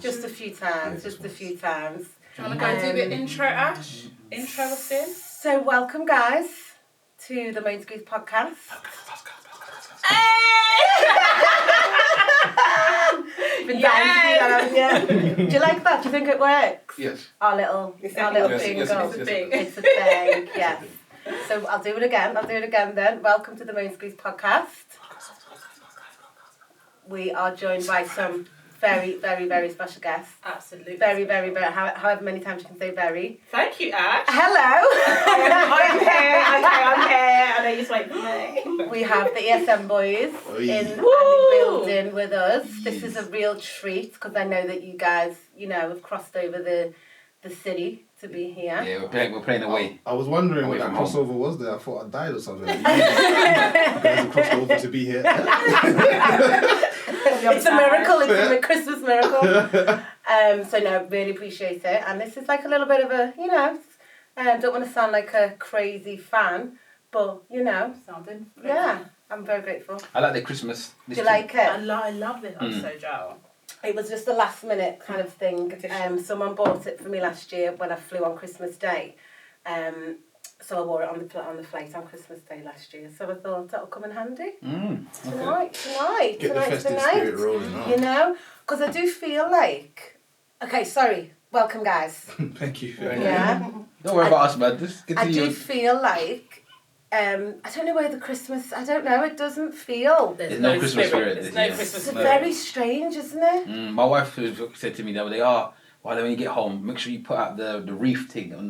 Just a few times, Do you want to go and do the intro, Ash? Intro us in? So welcome, guys, to the Main Screws podcast. Been dying to do that, haven't you? Do you like that? Do you think it works? Yes. Our little thing. It's a thing, yes. So I'll do it again then. Welcome to the Main Screws podcast. We are joined by some very, very, very special guests. Absolutely. Very, very, very, however many times you can say very. Thank you, Ash. Hello. I'm here. I know you're just waiting for me. We have the ESM boys in the building with us. This is a real treat because I know that you guys, have crossed over the city to be here. Yeah, we're playing away. I was wondering what that crossover was there. I thought I died or something. You guys crossed over to be here. It's a miracle. It's a Christmas miracle. So no, really appreciate it. And this is like a little bit of a, don't want to sound like a crazy fan, but Sounding. yeah, I'm very grateful. I like the Christmas. Do you like it? I love it. I'm so jealous. It was just a last minute kind of thing. Someone bought it for me last year when I flew on Christmas Day. So I wore it on the flight on Christmas Day last year. So I thought that'll come in handy. Tonight. Get the festive spirit rolling on. Because I do feel like... Okay, sorry. Welcome, guys. Thank you. Yeah. Don't worry about us, man. Just I do feel like... I don't know where the Christmas... I don't know. It doesn't feel... There's no Christmas spirit. There's no Christmas spirit. It's very strange, isn't it? My wife said to me the other day, when you get home, make sure you put out the reef thing on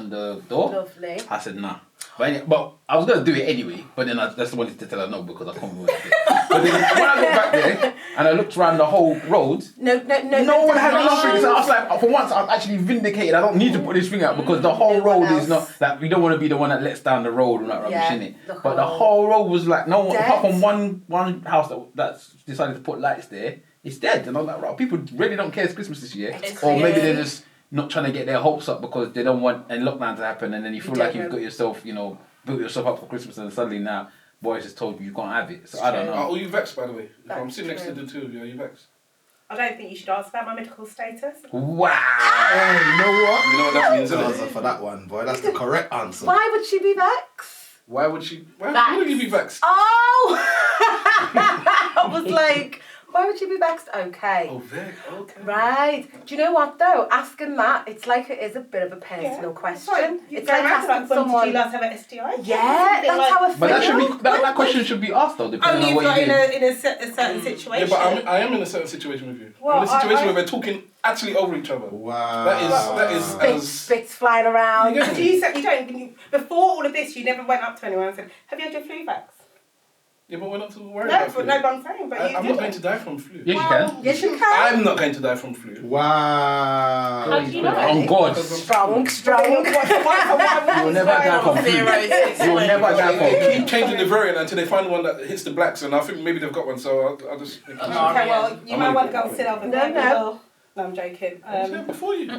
the door. Lovely. I said, nah. But I was going to do it anyway, but then I just wanted to tell her no because I can't believe it. But then when I got back there and I looked around the whole road, no one had nothing. So I was like, for once, I'm actually vindicated. I don't need to put this thing out because the whole road is not, like, we don't want to be the one that lets down the road and that rubbish, innit? But the whole road was like, no one, apart from one house that's decided to put lights there, it's dead. And I'm like, right, people really don't care it's Christmas this year. Or maybe they're just not trying to get their hopes up because they don't want a lockdown to happen, and then you feel like you've got yourself, built yourself up for Christmas, and suddenly now boys just told you can't have it. So I don't know. Are you vexed, by the way? I'm sitting next to the two of you. Are you vexed? I don't think you should ask about my medical status. Wow. Hey, you know what? You know what that means, Answer for that one, boy. That's the correct answer. Why would she be vexed? Why would you be vexed? Oh! I was like... Why would you be vexed? Okay. Oh, vexed. Okay. Right. Do you know what though? Asking that, it's like it is a bit of a personal question. It's like asking someone. Did you last have an STI? Yeah, that's how I feel. But that question should be asked though, depending on what you do. in a certain situation. Yeah, but I am in a certain situation with you. Well, I'm in a situation where we're talking actually over each other. Wow. That is Spits flying around. But you said you don't. Before all of this, you never went up to anyone and said, "Have you had your flu vax?" Yeah, but we're not too worried about flu. No, but I'm saying, but I'm not going to die from flu. Yes, you can. Yes, you can. I'm not going to die from flu. Wow. How do you know? On God. Strong. You will never die from flu. You will never die from They flu. keep changing the variant until they find one that hits the blacks, and I think maybe they've got one, so I'll just... Okay, well, you might want to go and sit over there. No. No, I'm joking. Before you.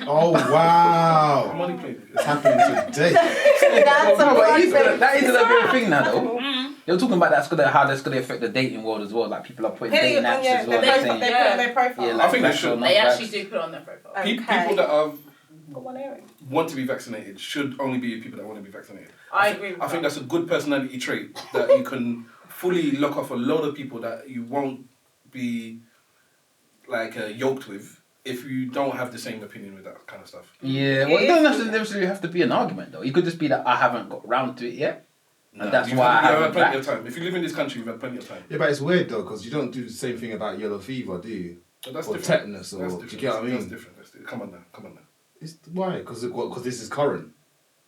Oh, wow. I'm only playing. It's happening today. That is a big thing now though. They were talking about how that's going to affect the dating world as well. Like people are putting dating apps as well. They put it on their profile. Yeah, I think they should. They actually do put it on their profile. Okay. People that Got one earring. want to be vaccinated should only be people that want to be vaccinated. I agree with I think that's a good personality trait that you can fully lock off a load of people that you won't be like yoked with if you don't have the same opinion with that kind of stuff. Yeah, well, it doesn't necessarily have to be an argument though. It could just be that I haven't got round to it yet. And that's why I have haven't plenty of time. If you live in this country, you've had plenty of time. Yeah, but it's weird though, because you don't do the same thing about yellow fever, do you? But that's or different. tetanus, That's or do you get what I mean? That's different. Come on now. It's, why? Because this is current.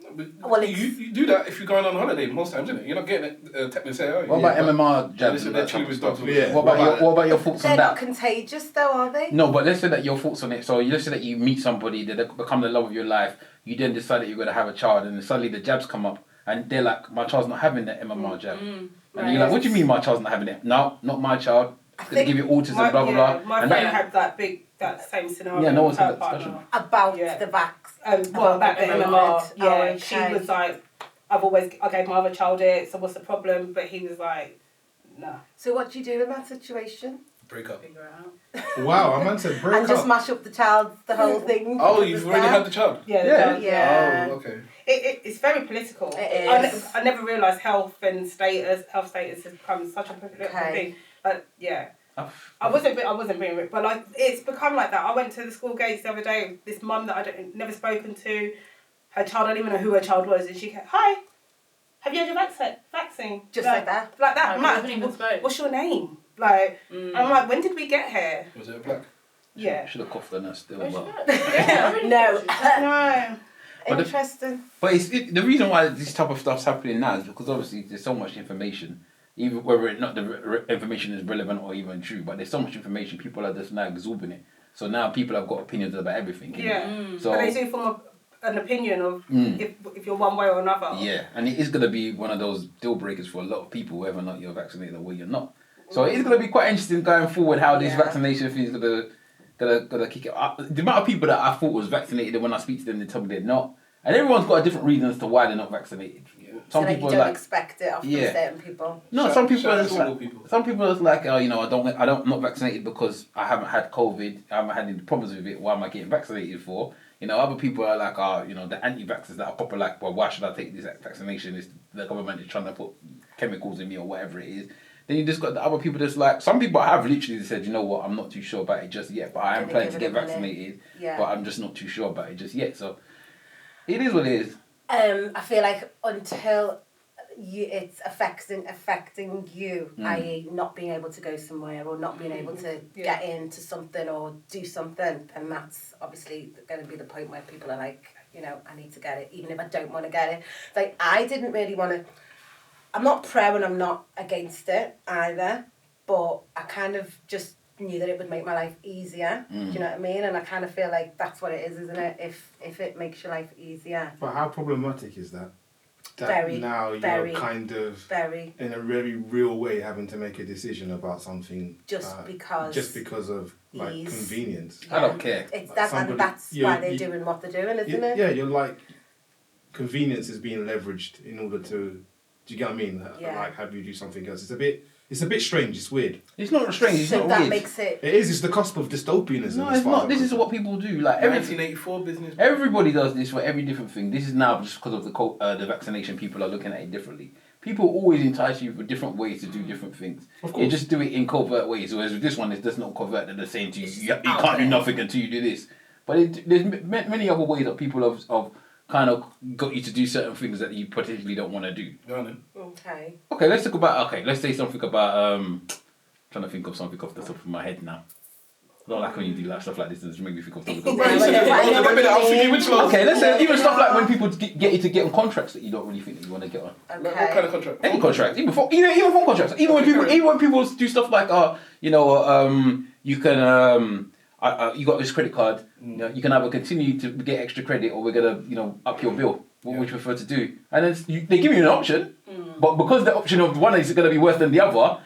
No, but you do that if you're going on holiday most times, isn't it? You're not getting tetanus here, are you? What about MMR jabs? Listen, they're chilling with dogs. Yeah. What about your thoughts They're on not that? contagious though, are they? No, but let's say that your thoughts on it. So let's say that you meet somebody, they become the love of your life. You then decide that you're going to have a child, and then suddenly the jabs come up, and they're like, "My child's not having the MMR jab," and you're like, "What do you mean my child's not having it?" No, not my child. It's going to give you autism, blah blah blah. My friend had that same scenario. Yeah, no one's with had her that discussion. partner. About the vax. About the MMR. Yeah, okay. She was like, I gave my other child it, so what's the problem? But he was like, nah. So what do you do in that situation? Break up. Figure it out. Wow, a man said break And up. just mash up the child, the whole thing. Oh, because you've it's already there. had the child? Yeah. Yeah. Yeah. Oh, okay. It's very political. It is. I never realised health status has become such a political thing. But yeah. I wasn't being rude, but like it's become like that. I went to the school gates the other day. This mum that never spoken to, her child, I don't even know who her child was, and she kept, "Hi, have you had your vaccine?" Just like that. Like that. No, Matt, we haven't even spoke. what's your name? Like, I'm like, when did we get here? Was it a black? Yeah. Should have coughed on that still. Oh, But, yeah, I really No. thought No. But the- Interesting. but the reason why this type of stuff's happening now is because obviously there's so much information, even whether it not the information is relevant or even true, but there's so much information, people are just now absorbing it. So now people have got opinions about everything. innit? Yeah. So But they do form an opinion of Mm. if you're one way or another. yeah, and it is going to be one of those deal breakers for a lot of people, whether or not you're vaccinated or whether you're not. So it is going to be quite interesting going forward how this Yeah. vaccination thing is gonna kick it up. The amount of people that I thought was vaccinated, and when I speak to them, they tell me they're not. And everyone's got a different reason as to why they're not vaccinated. Some So like people you are don't like, expect it of Yeah. certain people. no, Shout- some people shout are out just single like, people. some people are just like, oh, I don't, not vaccinated because I haven't had COVID, I haven't had any problems with it. Why am I getting vaccinated for? Other people are like, the anti-vaxxers that are proper like, well, why should I take this vaccination? It's the government is trying to put chemicals in me or whatever it is. Then you just got the other people that's like, some people have literally said, you know what, I'm not too sure about it just yet, but I am Gonna planning give to it get a minute. vaccinated, Yeah. but I'm just not too sure about it just yet. So it is what it is. I feel like until it's affecting you, i.e. not being able to go somewhere or not being able to get into something or do something, and that's obviously going to be the point where people are like, I need to get it, even if I don't want to get it. Like, I didn't really want to, I'm not pro and I'm not against it either, but I kind of just knew that it would make my life easier. Do you know what I mean? And I kind of feel like that's what it is, isn't it? If it makes your life easier. But how problematic is that? That Very, now you're very, kind of Very. in a very real way having to make a decision about something Just because of like ease. convenience. I don't care. It's that, Somebody- and that's you- why they're you- doing what they're doing, isn't it? Yeah, you're like convenience is being leveraged in order to. Do you get what I mean? Yeah. Like have you do something else? It's a bit strange. It's weird. It's not strange, it's So not that weird. makes it. It is. It's the cusp of dystopianism. No, as it's far as not. I'm This is concerned. what people do. Like everything. 1984 business. Everybody does this for every different thing. This is now just because of the vaccination. People are looking at it differently. People always entice you for different ways to do different things. Of course. You just do it in covert ways. Whereas with this one, it's just not covert. They're saying to you, you out can't do there. nothing until you do this. But there's many other ways that people have kind of got you to do certain things that you potentially don't want to do. Go on then. Okay. Okay, let's talk about. Okay, let's say something about. Trying to think of something off the top of my head now. I don't like when you do like stuff like this. It just make me think of something. Yeah, I know what you mean. Which one? Okay, let's say even stuff like when people get you to get on contracts that you don't really think that you want to get on. What kind of contract? Any contract, even phone contracts. Even when people do stuff like you can you got this credit card, you can either continue to get extra credit or we're gonna up your bill. What would you prefer to do? And then they give you an option, but because the option of one is going to be worse than the other,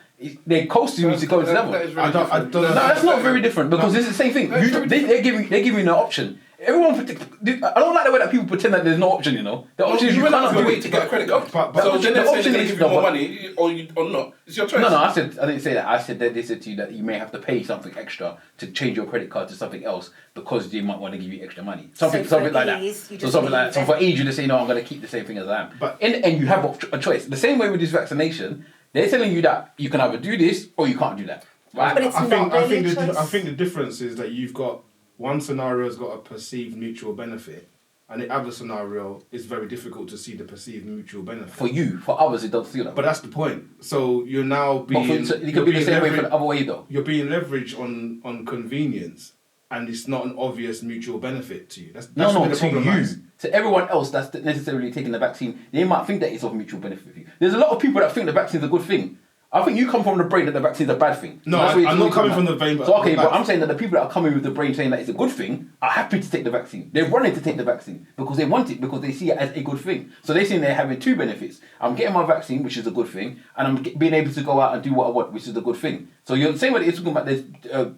they coast you to go to the other. That is really I don't different. know. No, that's not very different because it's the same thing. They give you an option. Everyone, I don't like the way that people pretend that there's no option. The option is you cannot do wait it. to get a credit card. But So the then they're saying option they're is going to give you no, more but- money or not. It's your choice. No, I didn't say that. I said that they said to you that you may have to pay something extra to change your credit card to something else because they might want to give you extra money. Something So for like ease, that. you So just something like leave that. So it. for age, you just say no. I'm going to keep the same thing as I am. But- And you have a choice. The same way with this vaccination, they're telling you that you can either do this or you can't do that. Right? But it's not really a choice. I think the difference is that you've got one scenario has got a perceived mutual benefit, and the other scenario is very difficult to see the perceived mutual benefit. For you, for others, it doesn't feel that. But that's the point. So you're now being. so it you're could be the being same way for leveraged- the other way though. You're being leveraged on convenience, and it's not an obvious mutual benefit to you. That's No, where the to problem you. lies. To everyone else that's necessarily taking the vaccine, they might think that it's of mutual benefit for you. There's a lot of people that think the vaccine's a good thing. I think you come from the brain that the vaccine's a bad thing. No, That's where I'm you're not coming talking from about. the vein. But So okay, but I'm saying that the people that are coming with the brain saying that it's a good thing are happy to take the vaccine. They're running to take the vaccine because they want it, because they see it as a good thing. So they're saying they're having two benefits. I'm getting my vaccine, which is a good thing, and I'm being able to go out and do what I want, which is a good thing. So you're the same way that you're talking about there's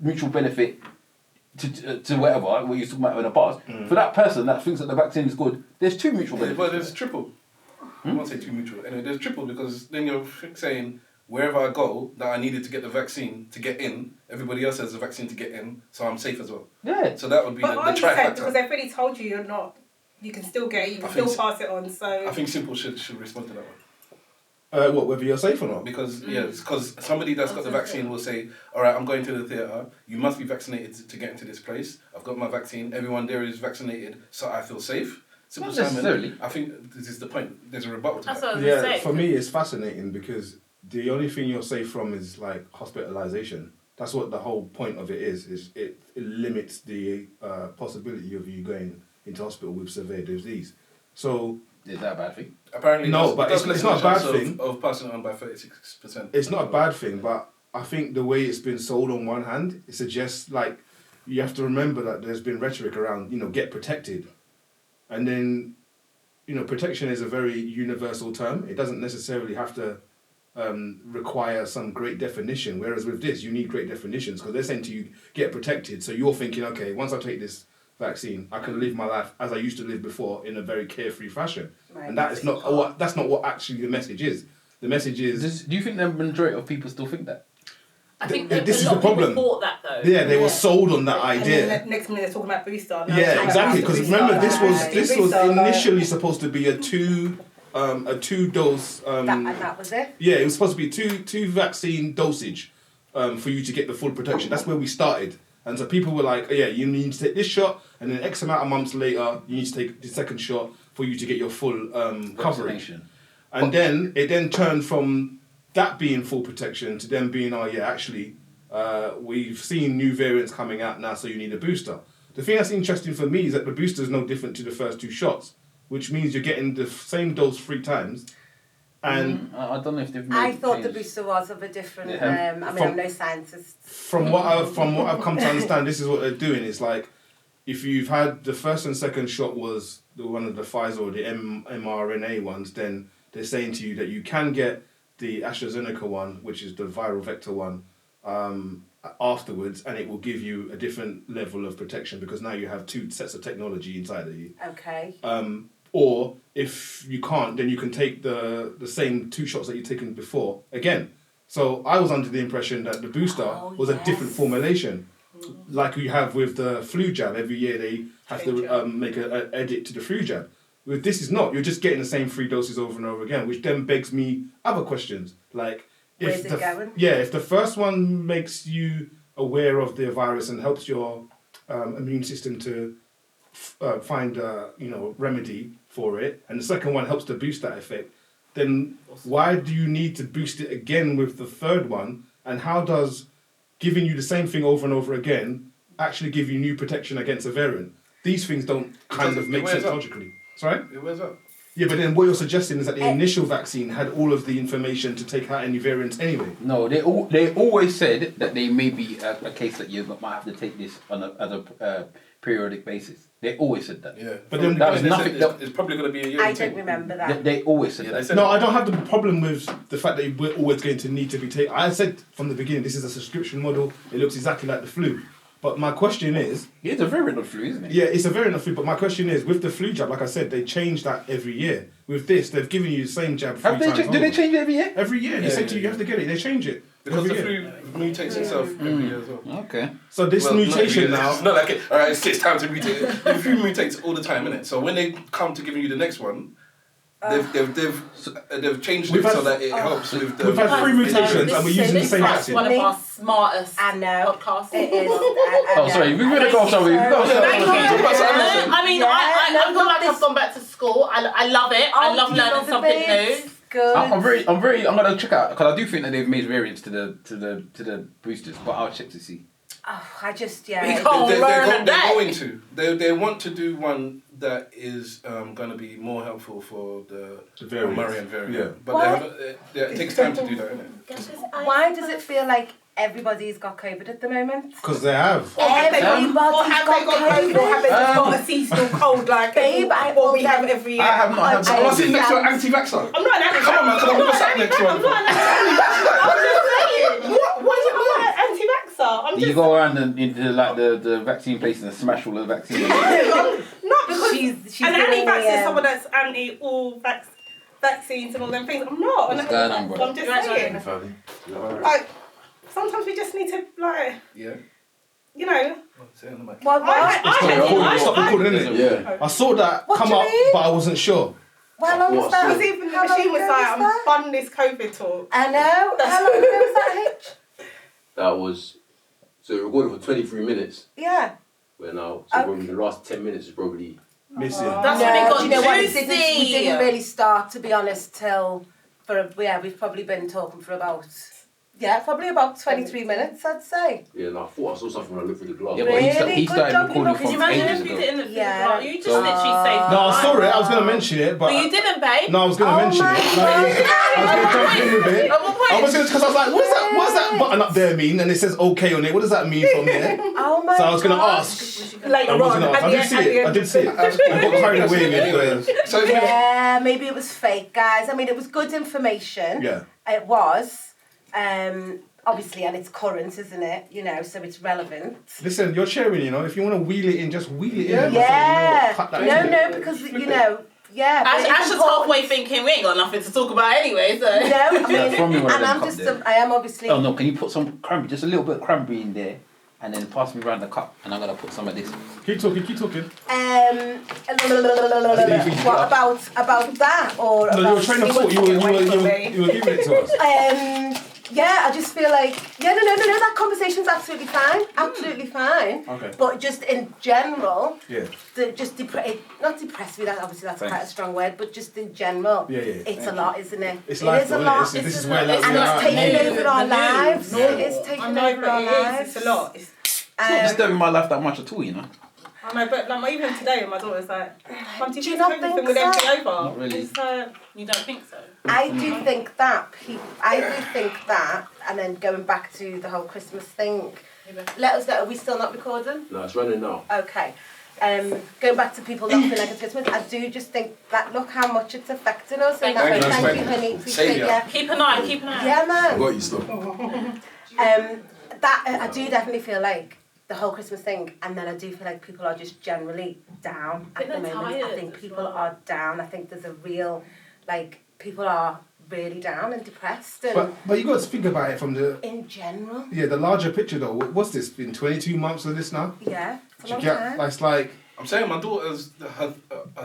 mutual benefit to whatever, what you're talking about in the past. For that person that thinks that the vaccine is good, there's two mutual benefits. But there's triple. I won't say two mutual. Anyway, there's triple because then you're saying wherever I go that I needed to get the vaccine to get in, everybody else has the vaccine to get in, so I'm safe as well. Yeah. So that would be but the are you safe? trifecta. Because they've already told you you're not. You can still get it. You can still pass it on. So I think Simple should respond to that one. Whether you're safe or not? Because because somebody that's got the vaccine will say, all right, I'm going to the theatre. You must be vaccinated to get into this place. I've got my vaccine. Everyone there is vaccinated, so I feel safe. Simple Not necessarily. Simon, I think this is the point. There's a rebuttal to That's that. what I was going to say. For me, it's fascinating because the only thing you're safe from is like hospitalization. That's what the whole point of it is it limits the possibility of you going into hospital with severe disease. So is that a bad thing? Apparently, no, but it's not a bad chance thing. Of passing it on by 36%. It's not a bad thing, but I think the way it's been sold on one hand, it suggests like you have to remember that there's been rhetoric around, get protected. And then, protection is a very universal term. It doesn't necessarily have to require some great definition. Whereas with this, you need great definitions because they're saying to you, get protected. So you're thinking, okay, once I take this vaccine, I can live my life as I used to live before in a very carefree fashion. Right. And that's not what actually the message is. The message is... Do you think the majority of people still think that? I think this is the problem. Thought that though. Yeah, they were sold on that idea. And next minute they're talking about booster. Yeah, exactly. Because remember, this was initially supposed to be a two dose. That was it. Yeah, it was supposed to be two vaccine dosage, for you to get the full protection. That's where we started. And so people were like, yeah, you need to take this shot, and then X amount of months later, you need to take the second shot for you to get your full coverage. And then it turned from that being full protection to them being, we've seen new variants coming out now, so you need a booster. The thing that's interesting for me is that the booster is no different to the first two shots, which means you're getting the same dose 3 times. And I don't know if they've made I thought changes. the booster was of a different. Yeah. I'm no scientist. From what I've come to understand, this is what they're doing. It's like if you've had the first and second shot was one of the Pfizer or the mRNA ones, then they're saying to you that you can get the AstraZeneca one, which is the viral vector one, afterwards, and it will give you a different level of protection because now you have 2 sets of technology inside of you. Okay. Or if you can't, then you can take the same 2 shots that you've taken before again. So I was under the impression that the booster was a different formulation, like you have with the flu jab. Every year they have to make an edit to the flu jab. With this is not. You're just getting the same 3 doses over and over again, which then begs me other questions. Like, where's it going? Yeah, if the first one makes you aware of the virus and helps your immune system to find a remedy for it, and the second one helps to boost that effect, then why do you need to boost it again with the third one? And how does giving you the same thing over and over again actually give you new protection against a variant? These things don't kind of make sense logically. Sorry? It wears up. Yeah, but then what you're suggesting is that the initial vaccine had all of the information to take out any variants anyway. No, they always said that there may be a case that you might have to take this on a periodic basis. They always said that. Yeah, but then that was nothing. It's probably going to be a year. I don't remember that. They always said that. No, I don't have the problem with the fact that we're always going to need to be taken. I said from the beginning, this is a subscription model. It looks exactly like the flu. But my question is... It's a variant of flu, isn't it? Yeah, it's a variant of flu, but my question is, with the flu jab, like I said, they change that every year. With this, they've given you the same jab 3 times over. Do they change it every year? Every year. They say to you, you have to get it. They change it. Because the year. flu mutates itself every year as well. Okay. So this mutation now... It's not like, alright, it's 6 times to mutate. The flu mutates all the time, innit? So when they come to giving you the next one, they've changed it so that it helps with the... We've had 3 mutations and we're using the same vaccine. One of our smartest podcasts. It is. Sorry, we're going to go somewhere. I mean, I feel like I've gone back to school. I love it. I love learning something new. Good. I'm gonna check out because I do think that they've made variants to the boosters, but I'll check to see. Oh, I just They're going to. They want to do one that is going to be more helpful for the Marian variant. Yeah. But it takes time to do that, innit? Why does it feel like everybody's got COVID at the moment? Because they have. Everybody's got COVID. Or have they just got a seasonal cold like what we have every year? I have not had I'm sitting next to an anti-vaxxer. I'm not an anti-vaxxer. Come on, man, because I'm never sat next to one. I'm not an anti-vaxxer. I'm just saying. What do you mean I'm an anti-vaxxer? I'm just... You go around into like the vaccine place and smash all the vaccines. Not because she's an anti-vaxxer is someone that's anti all vaccine. vaccines and all them things. I'm not. What's going on, bro? I'm just saying. Like, sometimes we just need to, like, Yeah. you know. I saw that come up, but I wasn't sure. Well, how long was that? Because even the machine was like, I'm fun this COVID talk. I know. How long ago was that, Hitch? That was, so it recorded for 23 minutes. Yeah. Well, now, so probably the last 10 minutes is probably missing. That's when it got you know what? juicy. We didn't really start, to be honest, till we've probably been talking for about. Yeah, probably about 23 minutes, I'd say. Yeah, no, I thought I saw something when I looked through the glass. Yeah, but he started recording Could you from imagine ages if you ago. did it in the Yeah. You just literally saved No, I my saw life. it. I was going to mention it, But you didn't, babe. No, I was going to mention it. Like, I was going to jump in with it. At what point? I was going to, because I was like, what does that button up there mean? And it says okay on it. What does that mean from there? Oh my So I was going to gosh. ask. Later I was going to ask. I did see it. I got carried away with it. So Yeah, maybe it was fake, guys. I mean, it was good information. Yeah. It was. Obviously, and it's current, isn't it? You know, so it's relevant. Listen, you're sharing, you know. If you want to wheel it in, just wheel it in. Yeah. Cut that No, shit. because, you know, yeah. but it's Ash is important. halfway thinking we ain't got nothing to talk about anyway, so. No, I mean, throw me one of and them I'm cup just, there. I am obviously. Oh no, can you put some cranberry, just a little bit of cranberry in there, and then pass me around the cup, and I'm gonna put some of this. Keep talking. What about that or No, about your train of thought. You were giving it to us. yeah, I just feel like no. That conversation's absolutely fine, Okay. But just in general, Yeah. not depressed me. That obviously that's quite a strong word, but just in general, Yeah. it's a lot, isn't it? It's It life, is a though, lot, isn't it? This is where and we it's are. taking over our lives. Yeah. It is I taking know, over but our it lives. is. It's a lot. It's not disturbing my life that much at all, you know. I know, but like even today, my daughter's like, "Mum, did Do you you not think think with so? everything over?" Not really. It's like, You don't think so? I do think that, and then going back to the whole Christmas thing, let us know, are we still not recording? No, it's running now. Okay. Going back to people not feeling like it's Christmas, I do just think that look how much it's affecting us. And Thank you. thank you, honey. Appreciate Saviour. you. Keep an eye. Yeah, man. Got you still. That I do definitely feel like the whole Christmas thing, and then I do feel like people are just generally down at the moment. I think people are down. I think there's a real, like, people are really down and depressed. And But you got to think about it from in general. the larger picture though. What's this? Been 22 months of this now? Yeah, it's a long Yeah, time. it's like I'm saying my daughter's a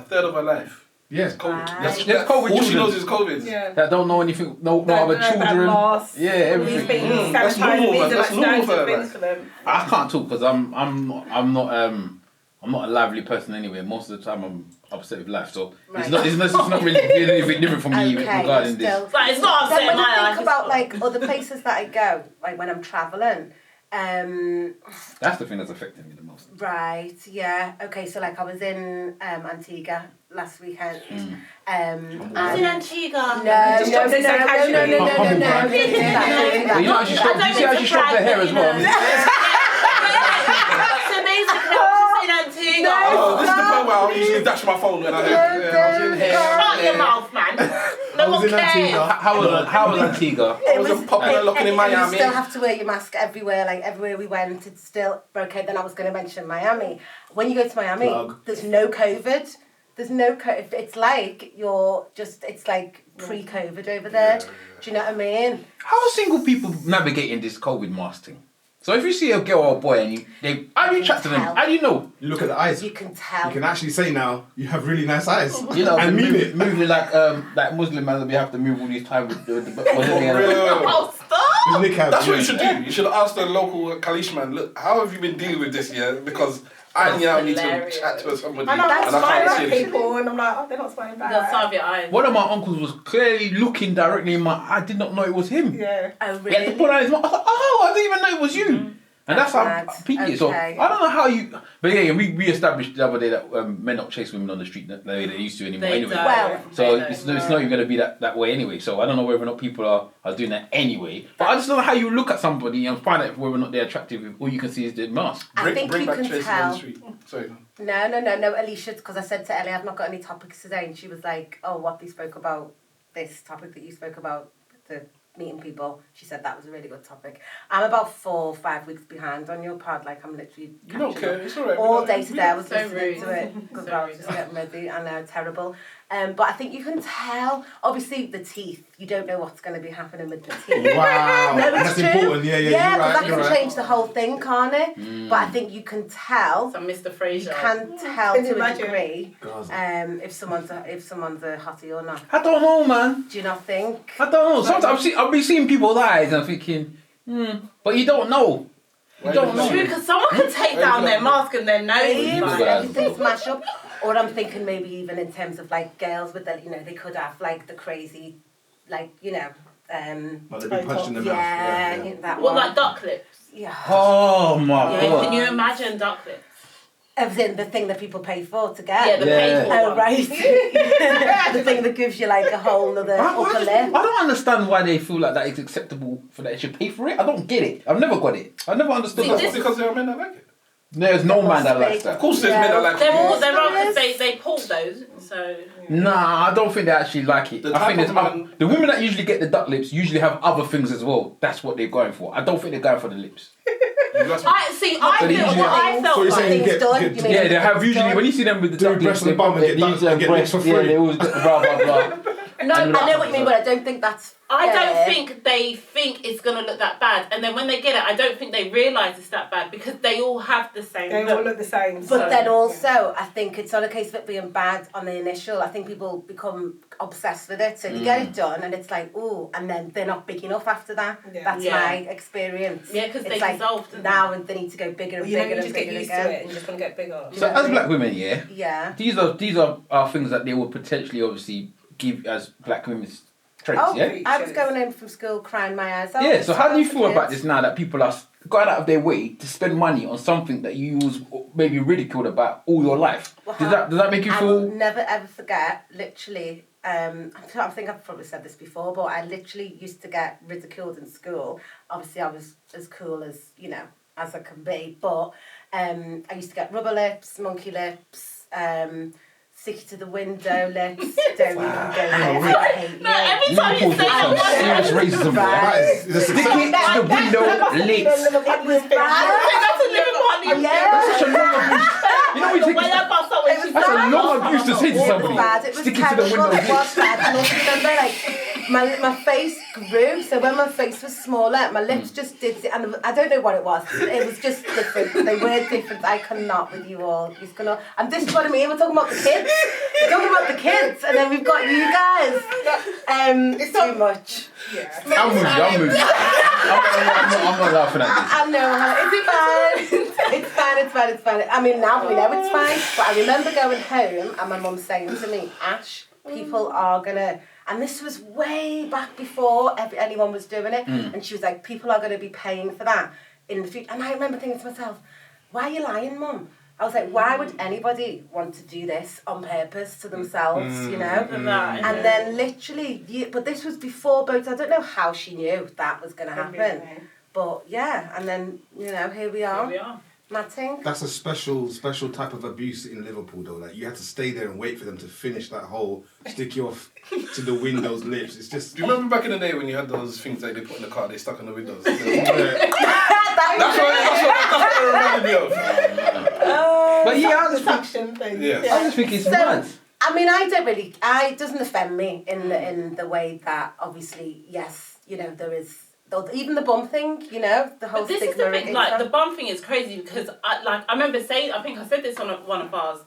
third of her life. yeah. It's COVID. Right. That's There's COVID all she children. knows is COVID. yeah. That don't know anything, no other Don't know about children. masks, Yeah, These everything. things, That's sanitizing, normal, these man. are That's like normal standard for her, things for them. I can't talk because I'm not a lively person anyway. Most of the time I'm upset with life, so Right. it's not really anything different from me regarding this. still. Like, it's not Then upsetting when my I life. think about like other places that I go, like when I'm travelling, That's the thing that's affecting me the most. right, yeah, okay, so like I was in Antigua last weekend. It's in And Antigua. no. Just don't say so casually. No. But you know how she stroked, you see how she stroked her hair as well. So basically, I was in Antigua. Oh, this is the point where I usually dash my phone when I hear. I was in here. Shut your mouth, man. No one cares. How was Antigua? I was popular looking in and you Miami. still have to wear your mask everywhere, like everywhere we went, it's still, okay, then I was going to mention Miami. When you go to Miami, there's no COVID. There's no COVID. It's like it's like pre-COVID over there. Do you know what I mean? How are single people navigating this COVID mask thing? So if you see a girl or a boy and how do you chat to them? How do you know? You look at the eyes. You can tell. You can actually say now you have really nice eyes. You know, and mean it. moving like Muslim man, we have to move all these time with the Oh, stop! Nick have, That's what you should do. You should ask the local Kalish man, look, how have you been dealing with this year? Because I now need to hilarious. chat to somebody And I'm and I smiling can't see at anything. people, and I'm like, oh, they're not smiling You got back. some of your eyes. One of my uncles was clearly looking directly in my. I did not know it was him. Yeah. Oh, He had to really? put on his mouth. I was like, oh, I didn't even know it was you. And that's how Mad. peaky. So Okay. I don't know how you. But yeah, we established the other day that men don't chase women on the street the way they used to anymore. They Anyway, don't. Well, so They it's don't. not even going to be that way anyway. So I don't know whether or not people are doing that anyway. But I just don't know how you look at somebody and find out whether or not they're attractive if all you can see is the mask. I think Bring you back can Tracy on tell. the street. Sorry. No, Alicia, because I said to Ellie, I've not got any topics today, and she was like, oh, what they spoke about, this topic that you spoke about, the meeting people, she said that was a really good topic. I'm about 4 or 5 weeks behind on your pod, like I'm literally You don't catching care, up. it's alright. All day today I was So listening rude. to it, because So I was rude. just getting ready, I know, terrible. But I think you can tell, obviously, the teeth. You don't know what's going to be happening with the teeth. Wow, no, that's true. important. Yeah, Yeah, but that you're can right. change the whole thing, can't it? But I think you can tell. So Mr. Fraser. You can tell Can you to a imagine? degree if someone's a hottie or not. I don't know, man. Do you not think? I don't know. Sometimes I'll be seeing people's eyes and I'm thinking, but you don't know. You don't know. True, because someone can take down their mask and their nose. Like, everything's mashed up. Or I'm thinking maybe even in terms of like girls with the, they could have like the crazy, like, Like they've been punched in the mouth. Yeah. That Well, one. like duck lips. Yeah. Oh my Yeah, god. can you imagine duck lips? As in the thing that people pay for to get. Yeah, the paid for Oh, one. right. The thing that gives you like a whole other upper lip. I don't understand why they feel like that is acceptable for that they should pay for it. I don't get it. I've never got it. I've never understood that. It's because there are men that like it. There's no man that likes that. Of course, there's men that like it. There are because they pull those, so. Nah, I don't think they actually like it. The I think type of there's man- the women that usually get the duck lips usually have other things as well. That's what they're going for. I don't think they're going for the lips. I feel what I felt So you're like. saying you Things done, get you mean? Yeah, they have usually when you see them with the Do duck lips, breast and bum and get they usually have get lips breast. for free. Yeah, they always get blah blah blah. No, I know what you mean, but I don't think that's I don't fair. think they think it's going to look that bad. And then when they get it, I don't think they realise it's that bad because they all have the same They all look the same. But so- then also, I think it's not a case of it being bad on the initial. I think people become obsessed with it. So they get it done and it's like, ooh, and then they're not big enough after that. Yeah. That's Yeah. my experience. Yeah, because they It's like dissolved. didn't now and they need to go bigger and You know, bigger you and just get bigger used again. to it and you're just going to get bigger. So as black women, yeah, Yeah. these are things that they will potentially obviously give as black women's traits. Oh, Yeah. I was going home from school crying my eyes out. Yeah. So how do you feel about Kids. this now that people are going out of their way to spend money on something that you was maybe ridiculed about all your life? Does that make you I feel? will never ever forget, literally, I think I've probably said this before, but I literally used to get ridiculed in school. Obviously, I was as cool as, as I can be, but I used to get rubber lips, monkey lips, sticky to the window lips, don't even go there, I hate No, you. every time you say some that serious racism. Right. Right? Stick it to the window lips. It was bad. that's a living one. Yeah. That's such a long abuse. You know, The way I bust out when she's that's a long abuse to say to It was somebody. bad. It was Stick it to terrible. the window It was lips. bad. And also remember, like, my face grew. So when my face was smaller, my lips just did. And I don't know what it was. It was just different. They were different. I cannot with you all. And this is what I mean. We're talking about the kids. We're talking about the kids, and then we've got you guys. It's too much. Yeah. I'm moving. I'm not laughing at this. I know. It's fine. I mean, now we know it's fine. But I remember going home and my mum saying to me, Ash, people are gonna. And this was way back before anyone was doing it. And she was like, people are gonna be paying for that in the future. And I remember thinking to myself, why are you lying, Mum? I was like, why would anybody want to do this on purpose to themselves, And then literally, but this was before boats. I don't know how she knew that was going to happen. But yeah, and then, here we are. Matting. That's a special type of abuse in Liverpool, though. Like, you had to stay there and wait for them to finish that whole stick you off to the windows lips. It's just. Do you remember back in the day when you had those things that they put in the car, they stuck on the windows? That's what it reminded me of. But yeah, The suction thing. Yeah. I just think it's mad. I mean, it doesn't offend me in the way that, obviously, yes, there is. Even the bum thing, the whole But this stigma. is the thing, like, the bum thing is crazy because, I remember saying, I think I said this on one of ours,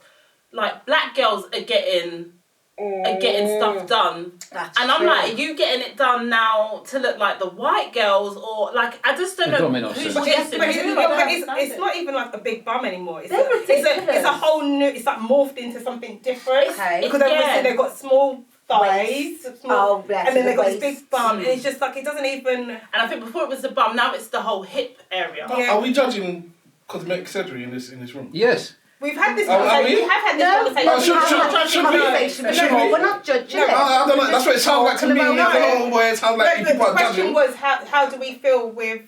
like, black girls are getting stuff done. That's and I'm true. like, are you getting it done now to look like the white girls? Or, like, I just don't know who's But chasing who. it's not even like a big bum anymore. It's They're ridiculous. a whole new. It's like morphed into something different. Okay. Because obviously they've got small thighs, Oh, yes, and then the they've got this waist. big bum. And it's just like it doesn't even. And I think before it was the bum, now it's the whole hip area. Yeah. Are we judging cosmetic surgery in this room? Yes. We've had this Are conversation. we? We have had this conversation. Should we? We're not judging it. I don't know. That's what it sounds like to me. I don't know where it sounds like No, people the are question judging. was how do we feel with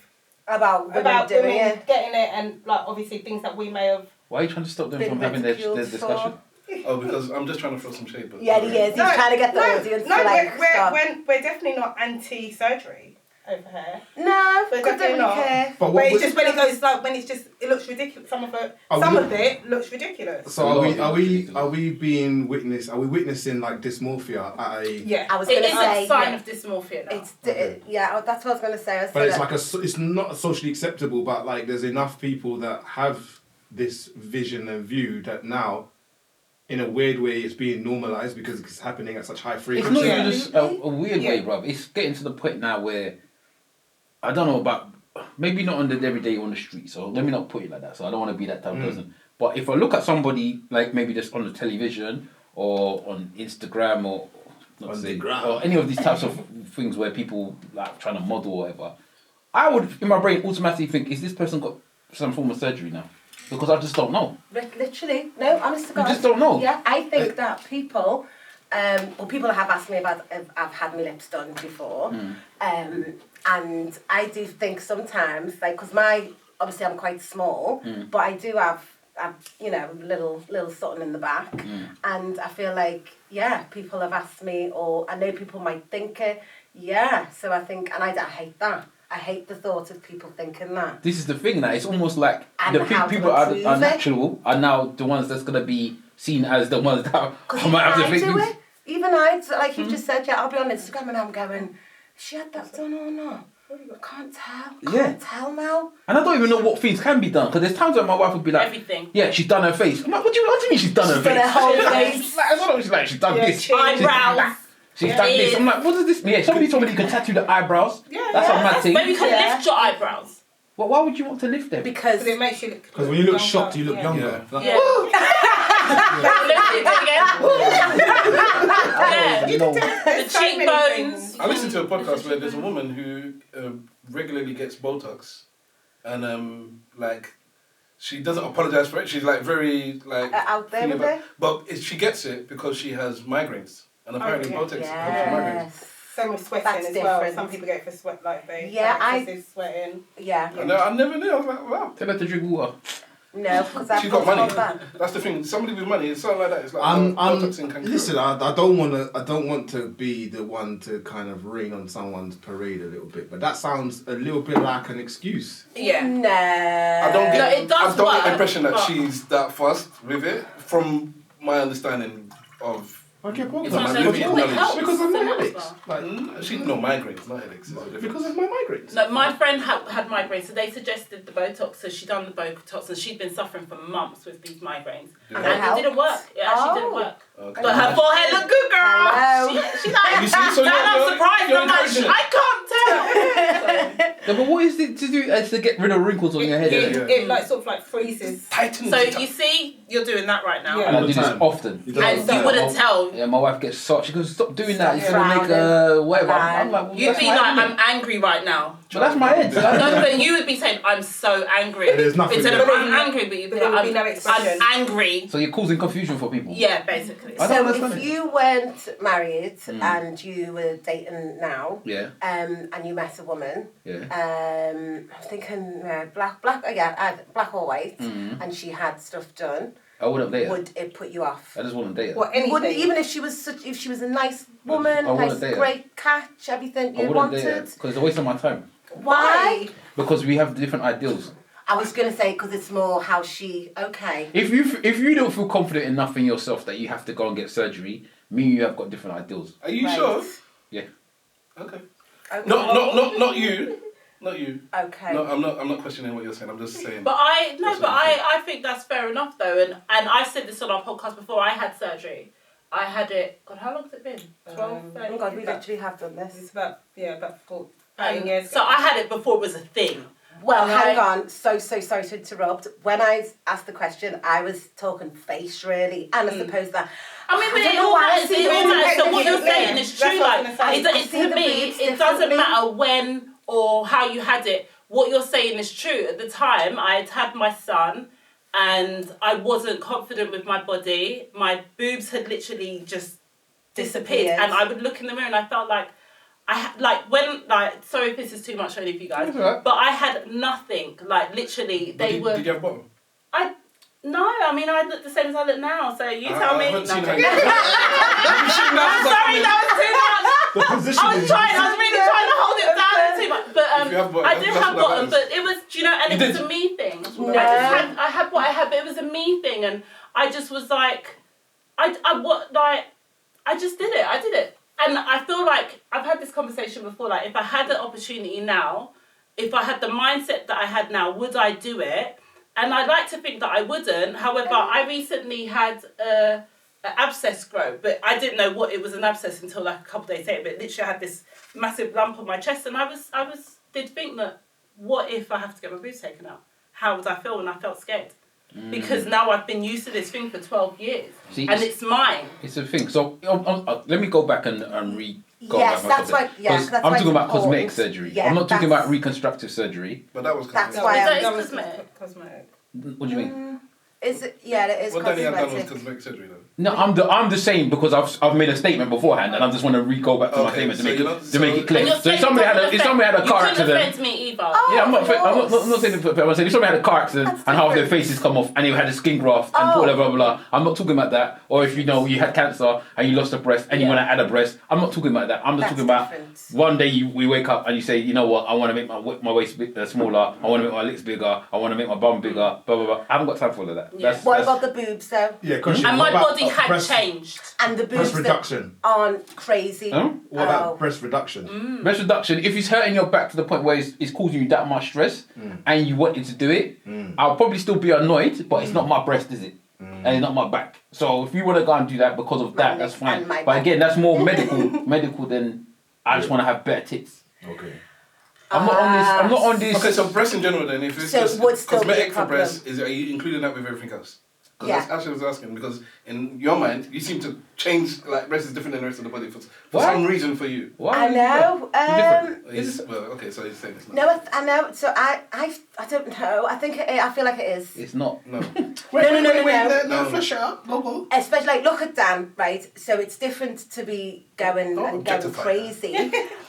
About women doing women it. getting it and like obviously things that we may have. Why are you trying to stop them Been from having their ridiculed discussion? Oh, because I'm just trying to throw some shade. But Yeah, he is. He's trying to get the audience to like stop. We're definitely not anti-surgery. over hair. No, But I don't really care. But But it's just when it goes like when it looks ridiculous. Some of it looks ridiculous. So are we witnessing like dysmorphia at a? Yeah, I was going to say a sign of dysmorphia now. That's what I was going to say. But it's not socially acceptable. But like, there's enough people that have this vision and view that now, in a weird way, it's being normalised because it's happening at such high frequency. It's not even just a weird way, bruv. It's getting to the point now where I don't know about, maybe not on the everyday on the street, so let me not put it like that. So I don't want to be that type of person. But if I look at somebody like maybe just on the television or on Instagram or any of these types of things where people like trying to model or whatever, I would in my brain automatically think, is this person got some form of surgery now? Because I just don't know. Literally, no, honest to God. You just don't know. Yeah, I think that people, people have asked me about if I've had my lips done before, and I do think sometimes, like, because obviously I'm quite small, but I do have little something in the back, and I feel like, people have asked me, or I know people might think it, so I think, and I hate that. I hate the thought of people thinking that. This is the thing that it's almost like and the people are natural are now the ones that's going to be seen as the ones that might have to fake things. Even I, like you just said, I'll be on Instagram and I'm going, she had that done or not? I can't tell. Can't tell now. And I don't even know what things can be done, because there's times when my wife would be like, everything. Yeah, she's done her face. I'm like, what do you mean she's done her face? Her whole face. She's done this. Eyebrows. She's done this. I'm like, what does this mean? Yeah, somebody told me you can tattoo the eyebrows. That's a mad thing. But you can lift your eyebrows. Well, why would you want to lift them? Because it makes you look. Because when you look shocked, you look younger. The cheekbones. I listened to a podcast where there's a woman who regularly gets Botox, and she doesn't apologize for it. She's like very out there with it. But she gets it because she has migraines, and apparently Botox helps with migraines. Same with sweating as well. Some people get it for sweat, like sweating. Yeah. I never knew. I was like, wow. Tell her to drink water. No, because I've got money. That's the thing. Somebody with money, it's something like that. It's like listen, I don't want to be the one to kind of rain on someone's parade a little bit, but that sounds a little bit like an excuse. Yeah. No. I don't get the impression that she's that fussed with it, from my understanding of. Okay, because of my headaches. She's no migraines, not headaches. Because of my migraines. No, my friend had migraines, so they suggested the Botox. So she done the Botox, and she'd been suffering for months with these migraines, and it didn't work. It actually didn't work. Okay. But her forehead looked good, girl. She's like, you see, so I'm surprised. I'm like, I can't tell. No, but what is it to do to get rid of wrinkles on your head? It like sort of like freezes. Tightens. So you see, you're doing that right now. And I do this often. And you wouldn't tell. Yeah, my wife gets shocked. She goes, "Stop doing that. It's gonna make whatever." I'm like, well, you'd be like, "I'm angry right now." But that's my head. No, but you would be saying, "I'm so angry." Instead of "I'm angry," but you'd be like, "I'm angry." So you're causing confusion for people. Yeah, basically. So if you weren't married and you were dating now, and you met a woman, I'm thinking black or white, and she had stuff done. I wouldn't date her. Would it put you off? I just wouldn't date her. What, wouldn't, even if she was a nice woman, great catch, everything you wanted? Because it's a waste of my time. Why? Because we have different ideals. I was going to say because it's more how she. Okay. If you don't feel confident enough in yourself that you have to go and get surgery, me and you have got different ideals. Are you sure? Yeah. Okay. Not you. Not you. Okay. No, I'm not questioning what you're saying. I'm just saying. But I think that's fair enough though, and I said this on our podcast before. I had surgery. I had it. God, how long has it been? 12, 13. Oh God, we literally have done this. It's about 14 years. So I had it before it was a thing. Well, hang on. So sorry to interrupt. When I asked the question, I was talking face really, and I suppose that. I mean, but it all matters. So what you're saying is true. Like, to me, it doesn't matter when or how you had it. What you're saying is true. At the time, I had my son, and I wasn't confident with my body. My boobs had literally just disappeared, and I would look in the mirror, and I felt like. Sorry if this is too much for any of you guys, but I had nothing, literally, Did you have a bottom? No, I mean, I look the same as I look now, so you tell me. I'm sorry, that was too much. The position I was really trying hold it down too much. But I did have bottom, but it was, do you know, and it was a me thing. No. I had what I had, but it was a me thing, and I just was like, I just did it. I did it. And I feel like I've had this conversation before, like if I had the opportunity now, if I had the mindset that I had now, would I do it? And I'd like to think that I wouldn't. However, I recently had an abscess grow, but I didn't know what it was an abscess until like a couple of days later. But literally I had this massive lump on my chest, and I did think that, what if I have to get my boobs taken out? How would I feel? And I felt scared. Because now I've been used to this thing for 12 years. See, and it's mine. It's a thing. So let me go back and yes, that's why. Yes, that's I'm talking about cosmetic surgery. Yeah, I'm not talking about reconstructive surgery. But that was cosmetic. That was cosmetic. What do you mean? Is it? Yeah, it is. What Danny had done was cosmetic surgery, though. No, I'm the same because I've made a statement beforehand, and I just want to go back to my statement to make it clear. So if somebody had a car accident, you couldn't offend me either. Yeah, I'm not saying it. I'm saying if somebody had a car accident and half their faces come off, and you had a skin graft and blah blah blah. I'm not talking about that. Or if you had cancer and you lost a breast and you want to add a breast, I'm not talking about that. I'm just talking about one day we wake up and you say, you know what, I want to make my waist smaller. I want to make my lips bigger. I want to make my bum bigger. Blah blah blah. I haven't got time for all of that. Yeah. What about the boobs though? Yeah, question. And my body had changed. And the boobs breast reduction aren't crazy. What about breast reduction? Breast reduction, if it's hurting your back to the point where it's causing you that much stress and you wanted to do it, I'll probably still be annoyed, but it's not my breast, is it? And it's not my back. So if you want to go and do that because of that, that's fine. But again, that's more medical than I just want to have better tits. Okay. I'm not on this. Okay, so breast in general then, if it's just cosmetic for breast, are you including that with everything else? Because that's actually what I was asking, because in your mind, you seem to change, like, breast is different than the rest of the body for some reason for you. Why? I know. Okay, so you're saying it's not. No, I know. So I don't know. I feel like it is. It's not. No. No, flesh it up. Go. Especially, like, look at Dan, right? So it's different to be going crazy.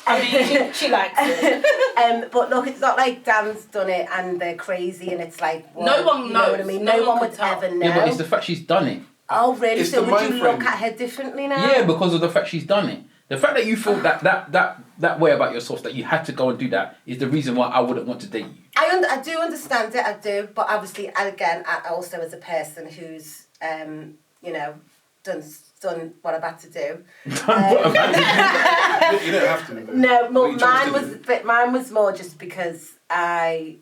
I mean, she likes it. But look, it's not like Dan's done it and they're crazy and it's like, well, no one knows. You know what I mean? No one would ever know. Yeah, but it's the fact she's done it. Oh, really? It's so would you frame. look at her differently now? Yeah, because of the fact she's done it. The fact that you feel that way about yourself, that you had to go and do that, is the reason why I wouldn't want to date you. I do understand it, I do. But obviously, again, I also as a person who's, done what I've had to do. You don't have to. No, mine was more just because it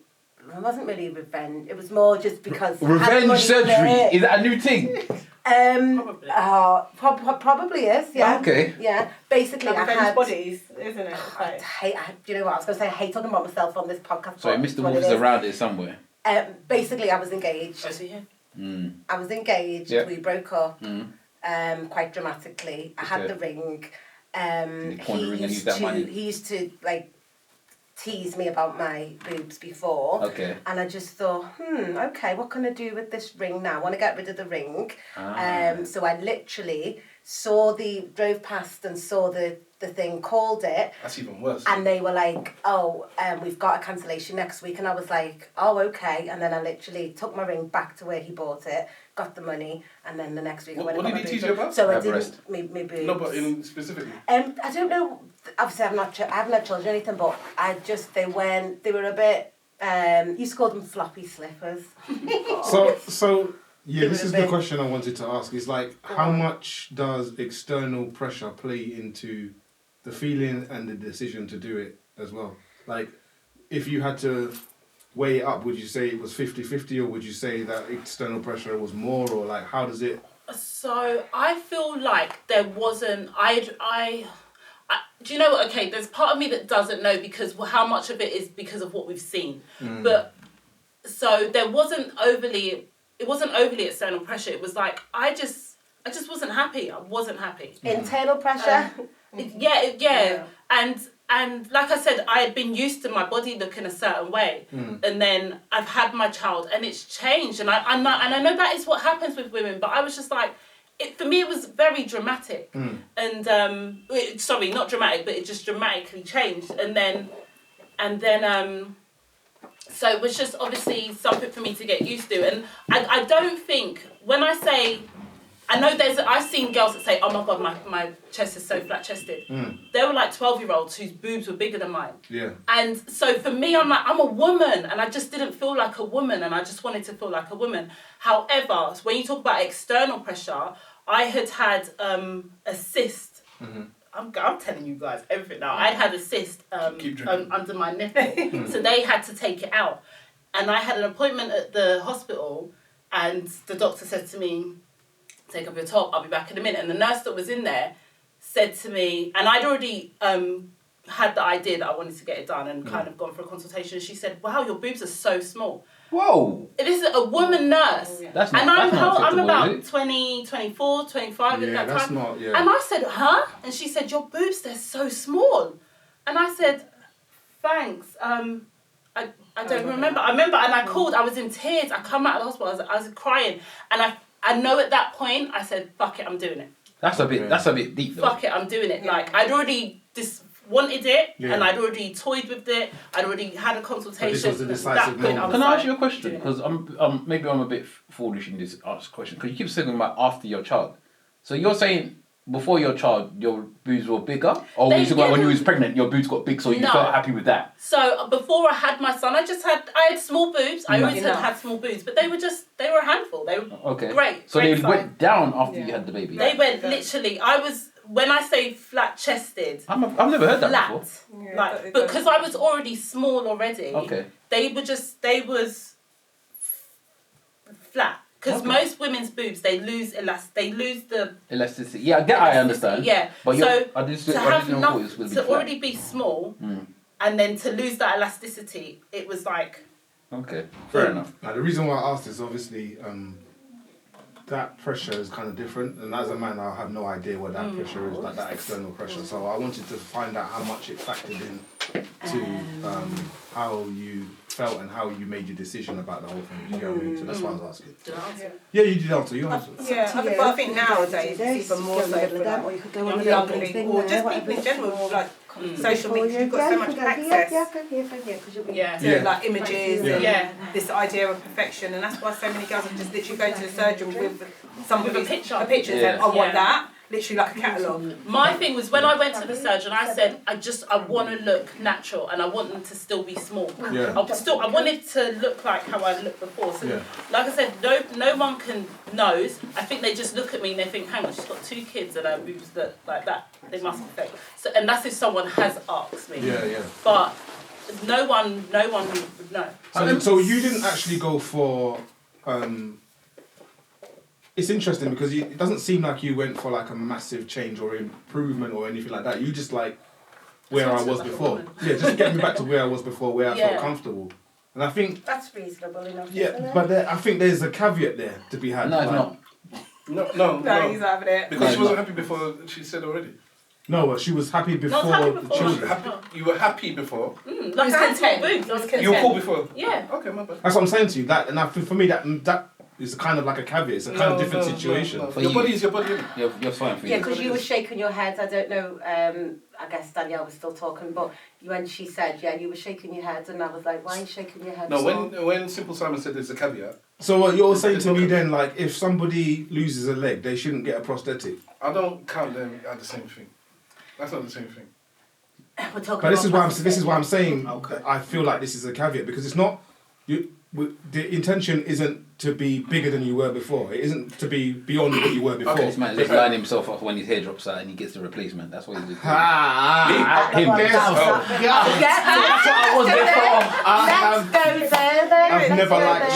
wasn't really revenge. It was more just because revenge surgery. Is that a new thing? Probably is. Yeah. Okay. Yeah. Basically, I had bodies, isn't it? Do you know what I was going to say? I hate talking about myself on this podcast. Sorry, Mr. Wolf is around here somewhere. Basically, I was engaged. I see him. I was engaged. Yep. We broke up. Quite dramatically. I had the ring. He used to like tease me about my boobs before. Okay. And I just thought, okay, what can I do with this ring now? I want to get rid of the ring. So I literally drove past and saw the thing, called it. That's even worse. And they were like, we've got a cancellation next week. And I was like, okay. And then I literally took my ring back to where he bought it, got the money, and then the next week I went and got my boobs. What did he teach you about? So I didn't, my boobs. No, but specifically? I don't know. Obviously, I haven't had children or anything, but they were a bit, you used to call them floppy slippers. So this is the question I wanted to ask. Is like, how much does external pressure play into the feeling and the decision to do it as well? Like, if you had to weigh it up, would you say it was 50-50, or would you say that external pressure was more, or like, how does it? So I feel like there wasn't. Do you know what? Okay, there's part of me that doesn't know because how much of it is because of what we've seen. But so there wasn't overly. It wasn't overly external pressure. It was like I just wasn't happy. I wasn't happy. Internal pressure. Yeah. And like I said, I had been used to my body looking a certain way, and then I've had my child, and it's changed. And I know that is what happens with women, but I was just like, for me, it was very dramatic. And sorry, not dramatic, but it just dramatically changed. And then. So it was just obviously something for me to get used to. And I don't think, when I say I know I've seen girls that say, oh my God, my chest is so flat-chested. They were like 12-year-olds whose boobs were bigger than mine. Yeah. And so for me, I'm like, I'm a woman, and I just didn't feel like a woman, and I just wanted to feel like a woman. However, when you talk about external pressure, I had a cyst. I'm telling you guys everything now. I'd had a cyst under my nipple, so they had to take it out. And I had an appointment at the hospital, and the doctor said to me, take up your top, I'll be back in a minute. And the nurse that was in there said to me, and I'd already had the idea that I wanted to get it done and kind of gone for a consultation. She said, wow, your boobs are so small. Whoa. This is a woman nurse. That's not, and I'm about 20, 24, 25 at that that's time. not, yeah. And I said, huh? And she said, your boobs, they're so small. And I said, thanks. I don't remember. I remember, and I called. I was in tears. I come out of the hospital. I was crying, and I know at that point I said, "Fuck it, I'm doing it." That's a bit deep though. Fuck it, I'm doing it. Like I'd already wanted it, and I'd already toyed with it. I'd already had a consultation. But this was the decisive moment. Can I ask you a question? Because maybe I'm a bit foolish in this question. Because you keep saying about after your child. So you're saying before your child, your boobs were bigger? Or when you was pregnant, your boobs got big, so you felt happy with that? So before I had my son, I had small boobs. I always had small boobs, but they were a handful. They were great. So they went down after you had the baby? They went literally, when I say flat-chested, I've never heard that before. Yeah, because I was already small already. Okay. They was flat. Because most women's boobs, they lose the elasticity. Yeah, I understand. Yeah. But to already be small, and then to lose that elasticity, it was like. Okay, fair enough. Now the reason why I asked is obviously that pressure is kind of different, and as a man, I have no idea what that pressure is, like that external pressure. So I wanted to find out how much it factored in to how you felt and how you made your decision about the whole thing. You know what I mean? So that's why I was asking. Did I answer? Yeah, you did answer. You answered. But I think nowadays it's even more so for like younger people, or just people in general, like social media. You've got so much access to like images and this idea of perfection, and that's why so many girls are just literally going to the surgeon with a picture and saying, I want that. Literally like a catalogue. My thing was when I went to the surgeon, I said, I want to look natural and I want them to still be small. Yeah. I wanted to look like how I looked before. So, like I said, no one knows. I think they just look at me and they think, hang on, she's got 2 kids and her boobs look like that. They must be fake. So, and that's if someone has asked me. Yeah. But no one would know. So you didn't actually go for. It's interesting because it doesn't seem like you went for like a massive change or improvement or anything like that. You just like where I was before. Yeah, just get me back to where I was before, where I felt comfortable. And I think that's reasonable enough. Yeah, but I think there's a caveat there to be had. No, it's not. No, he's having it. Because she wasn't happy before, she said already. No, but she was happy before the children. You were happy before? Like I had boobs. I was content. You were cool before? Yeah. Okay, my bad. That's what I'm saying to you. That, and for me, that is kind of like a caveat. It's a kind of different situation. No. Your body is your body. You're fine for you. Yeah, because you were shaking your head. I don't know. I guess Danielle was still talking, but when she said, you were shaking your head, and I was like, why are you shaking your head? No, when Simple Simon said there's a caveat. So what you're saying to me then, like, if somebody loses a leg, they shouldn't get a prosthetic? I don't count them as the same thing. That's not the same thing. We're talking but this is why I'm saying okay. I feel like this is a caveat because it's not. The intention isn't to be bigger than you were before. It isn't to be beyond what you were before. Okay, this man just line himself off when his hair drops out and he gets the replacement. That's what he's doing. Him. That's what I was before. I've never liked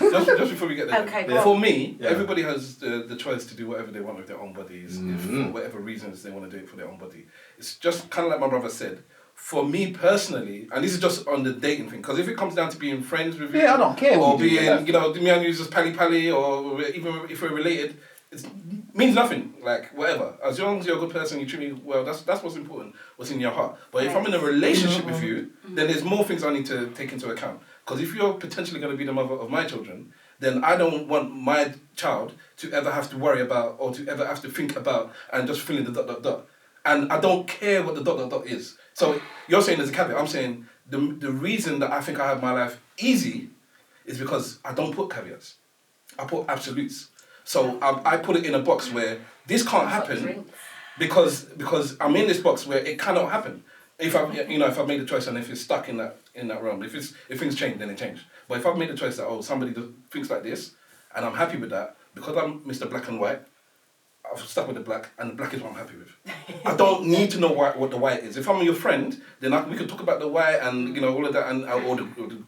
you. Just before we get there. Okay, for me, everybody has the choice to do whatever they want with their own bodies, if for whatever reasons they want to do it for their own body. It's just kind of like my brother said. For me personally, and this is just on the dating thing, because if it comes down to being friends with you, I don't care. Or being, me and you just pally, or even if we're related, it means nothing. Like whatever, as long as you're a good person, you treat me well. That's what's important. What's in your heart. But if I'm in a relationship with you, then there's more things I need to take into account. Because if you're potentially going to be the mother of my children, then I don't want my child to ever have to worry about or to ever have to think about and just fill in the ... And I don't care what the ... is. So you're saying there's a caveat. I'm saying the reason that I think I have my life easy is because I don't put caveats. I put absolutes. So I put it in a box where this can't happen because I'm in this box where it cannot happen. If I've made a choice and if it's stuck in that realm, if things change, then it changes. But if I've made the choice that somebody thinks like this, and I'm happy with that because I'm Mr. Black and White, I've stuck with the black, and the black is what I'm happy with. I don't need to know what the white is. If I'm your friend, then we can talk about the white and all of that, and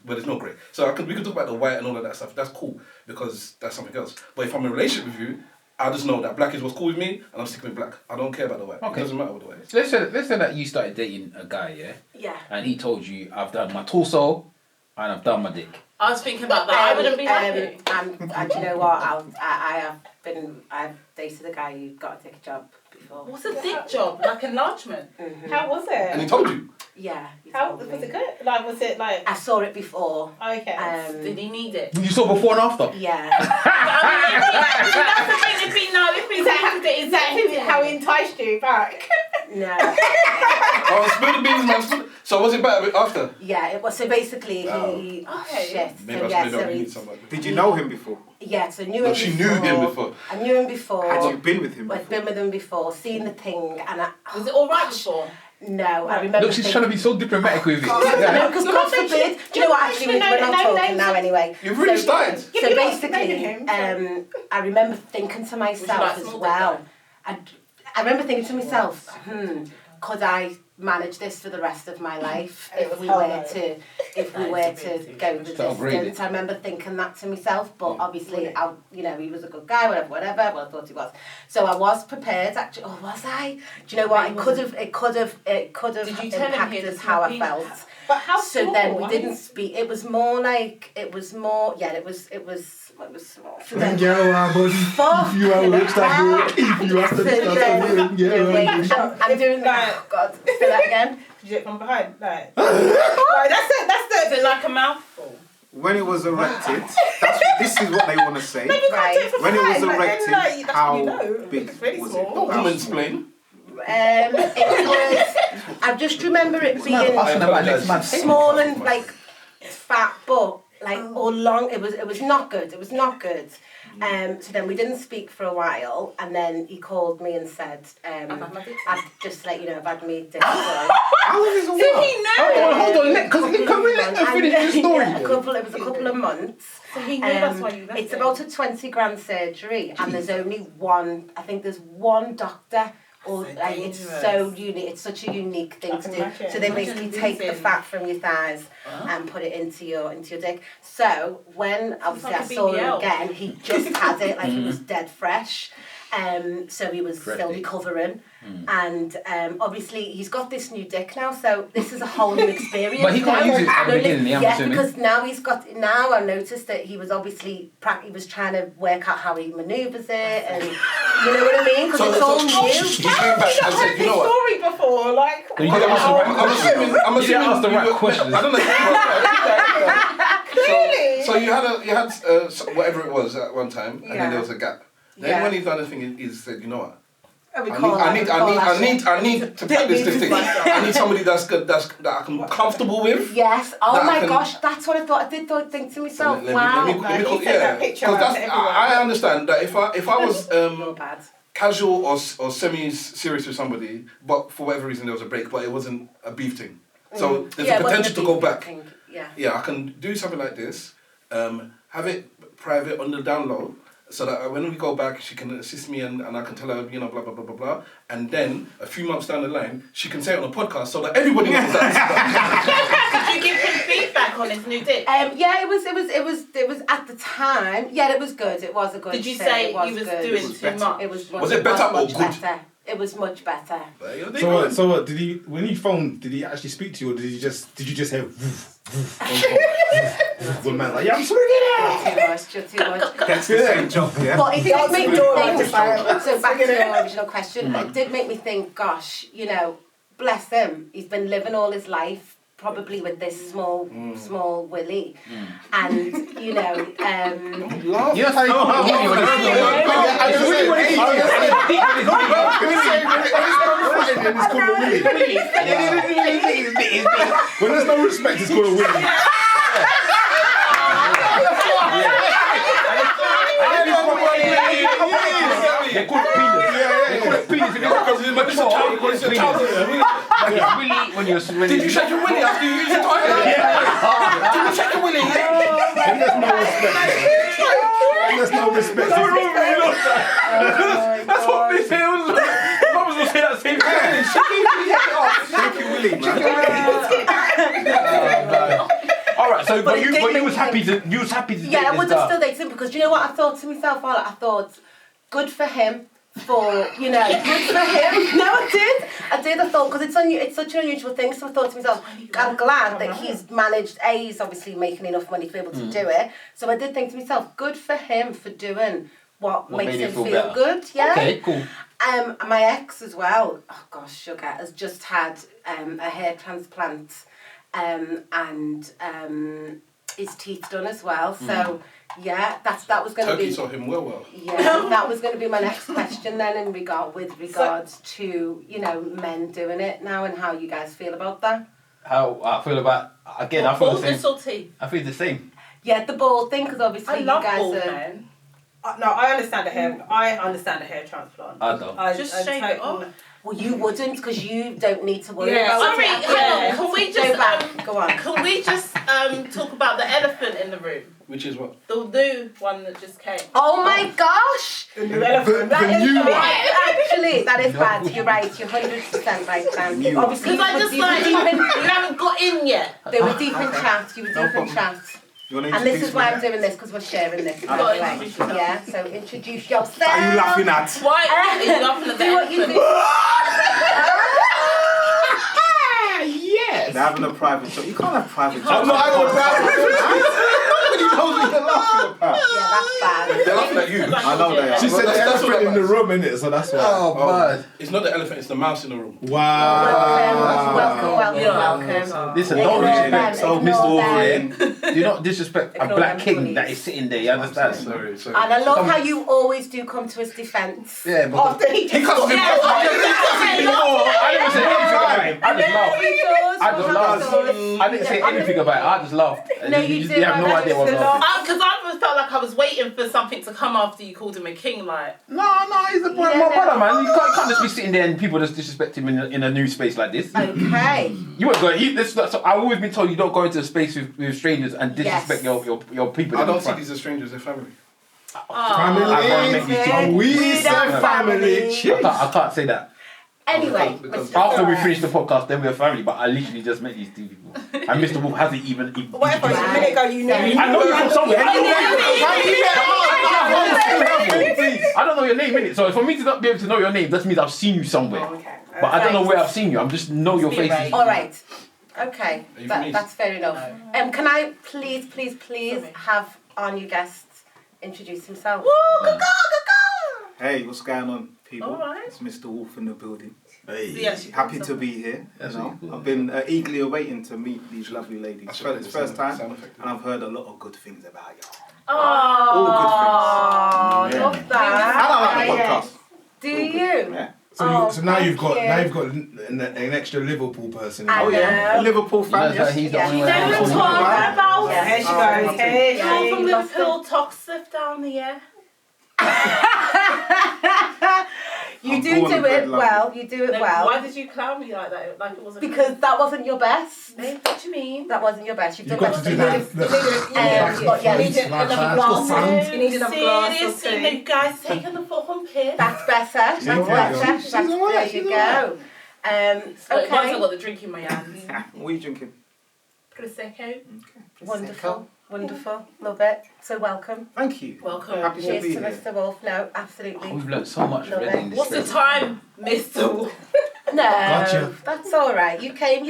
but there's no grey. So we can talk about the white and all of that stuff. That's cool because that's something else. But if I'm in a relationship with you, I just know that black is what's cool with me, and I'm sticking with black. I don't care about the white. Okay. It doesn't matter what the white is. Let's say that you started dating a guy, yeah? Yeah. And he told you, I've done my torso and I've done my dick. I was thinking about that. I wouldn't be happy. And do you know what? I've dated a guy who got a dick job before. What's a dick job? Like enlargement? Mm-hmm. How was it? And he told you? Yeah. How was it good? Like, was it like? I saw it before. Okay. Did he need it? You saw before and after? Yeah. That's the thing. Is that how he enticed you back? No. Spill the beans, man. So was it better after? Yeah, it was. So basically, he. Shit. Did you know him before? Yeah, so I knew him before. She knew him before. I knew him before. Had you been with him before? I'd been with him before, seen the thing, and was it all right before? No, I remember. Look, she's trying to be so diplomatic with it. No, because God forbid. Do you know what? Actually, we're not talking now anyway. You've really started. So basically, I remember thinking to myself as well. I remember thinking to myself, could I manage this for the rest of my life if we were to go the distance? I remember thinking that to myself, but obviously, he was a good guy, whatever. Well, I thought he was. So I was prepared. Actually, was I? Do you know what? It could have impacted how I felt. But how? So then we didn't speak. It was more. It was small. So then, if you are looks like I'm doing that. Oh God, say that again. Did you do it from behind? Like, that's it. Is it like a mouthful? When it was erected, this is what they want to say. Right. When it was erected, how big was it? Woman explain. It was. I just remember it being small and like fat, but or long. It was not good. It was not good. So then we didn't speak for a while, and then he called me and said, "I've just let you know I've had me dick." How long is a while? Did he know? Hold on, because can we let her finish the story? It was a couple of months. So he knew that's why you left. It's about a 20 grand surgery, and there's only one. I think there's one doctor. It's so unique. It's such a unique thing to do. So they basically take the fat from your thighs and put it into your dick. So when obviously I saw him again, he just had it, like it was dead fresh. So he was still recovering, and obviously he's got this new dick now. So this is a whole new experience. But he can't use it at the beginning. Yeah, because now I noticed that he was obviously he was trying to work out how he manoeuvres it, and you know what I mean? Because it's all new. He came back and said, you know what? Story before, like. You didn't ask the right questions. I don't know. Clearly. So you had whatever it was at one time, and then there was a gap. Then when he's done the thing, he said, you know what? I need to practice this thing. I need somebody that I'm comfortable with. Yes. Oh my gosh, that's what I thought. I did think to myself. Wow. Because I understand that if I was casual or semi-serious with somebody, but for whatever reason there was a break, but it wasn't a beef thing. So there's a potential to go back. Yeah, I can do something like this. Have it private on the down low. So that when we go back, she can assist me and I can tell her, blah, blah, blah, blah, blah. And then, a few months down the line, she can say it on a podcast so that everybody knows that. Did you give him feedback on his new dick? Yeah, it was at the time. Yeah, it was good. It was a good. Did you say he was doing too much? Was it better or good? Better. It was much better. So what? Did he? When he phoned, did he actually speak to you, or did you just hear? One man like, yeah, I'm sorry. Too much. That's the same job, yeah. But it did make me think. So back to your original question, it did make me think. Gosh, bless him. He's been living all his life probably with this small willy, and how you when there's no respect, it's called a willy. they call it penis. They call it penis. Because it's mature. It's penis. It's really when you're... Did you shake your willy after you used the toilet? Did you shake your willy? There's no respect. That's what they say. Mum was going to say that same thing. Shake your willy, man. All right, so but you was happy to date this I would have still dated him because do you know what I thought to myself? I thought, good for him. Good for him. No, I did. I thought because it's such an unusual thing. So I thought to myself, I'm glad that he's managed. He's obviously making enough money to be able to do it. So I did think to myself, good for him for doing what makes him feel good. Yeah. Okay, cool. My ex as well. Oh gosh, sugar has just had a hair transplant, and his teeth done as well. So. Yeah, that was going to be. Turkey saw him well. Yeah, that was going to be my next question then, with regards to men doing it now and how you guys feel about that. How I feel about I feel the same. I feel the same. Yeah, the bald thing because obviously you guys bald men. No, I understand the hair. I understand the hair transplant. I don't. Just shave it off. Well, you wouldn't because you don't need to worry about Sorry, it. can we just go on? Can we just talk about the elephant in the room? Which is what? The new one that just came. Oh my gosh! The new elephant. Actually, that is bad. You're right. You're 100% right, Sam. Obviously, because I just you haven't got in yet. They were deep in chat. You were deep in chat. And this is why I'm doing this because we're sharing this. Yeah. So introduce yourself. Are you laughing at? Why are you laughing at? Do what you do. Yes. They're having a private talk. You can't have private talk. I'm not having a private talk. Nobody knows what they're laughing about. Yeah, that's bad. They're laughing at you. I know they are. She said the elephant in the room, innit? So that's why. Oh, man. It's not the elephant, it's the mouse in the room. Wow. Welcome. Listen, don't Mr. Wolverine. Do not disrespect a black king that is sitting there. You understand? Sorry. And I love how you always do come to his defence. Yeah, but After he just I didn't say anything about it. I didn't say anything about it. I just laughed. No, you did. You have no idea what I was laughing. Because I always felt like I was waiting for something to come after you called him a king, like. No, he's my brother, man. You can't just be sitting there and people just disrespect him in a new space like this. Okay. You won't go. I've always been told you don't go into a space with strangers and disrespect your people. I don't see these as strangers, they're family. Family. We say family. I can't say that. Anyway, after we finish the podcast, then we're family. But I literally just met these two people, and Mr. Wolf hasn't even. Whatever. A minute ago, you knew. I know you from somewhere. I don't know your name, innit? So for me to not be able to know your name, that means I've seen you somewhere. Oh, okay. But I don't know where I've seen you. I'm just know your faces. All right. Okay. That's fair enough. Can I please have our new guest introduce himself? Hey, what's going on, people? All right. It's Mr. Wolf in the building. Hey. Yes, Happy to be here. I've been eagerly awaiting to meet these lovely ladies. It's first time, and I've heard a lot of good things about y'all. All good things. Love that. And I like the podcast. Do you? Yeah. So now you've got an extra Liverpool person. Oh yeah, Liverpool fan. He's the only one. Here she goes. Here Come from Liverpool, toxic down here. You do it well. You do it well. Why did you clown me like that? Like it wasn't. Because that wasn't your best. What do you mean? That wasn't your best. You've done got to do that. You need another glass. Seriously, no, guys, taking the foot on piss. That's better. There you go. Okay. Once I got the drink in my hands. What are you drinking? Prosecco. Wonderful. Love it. So welcome. Thank you. Welcome. Happy to Cheers be to here. Mr. Wolf. No, absolutely. We've learned so much Love already it. in this What's the space. time, Mr. Wolf? No, Gotcha. that's all right. You came.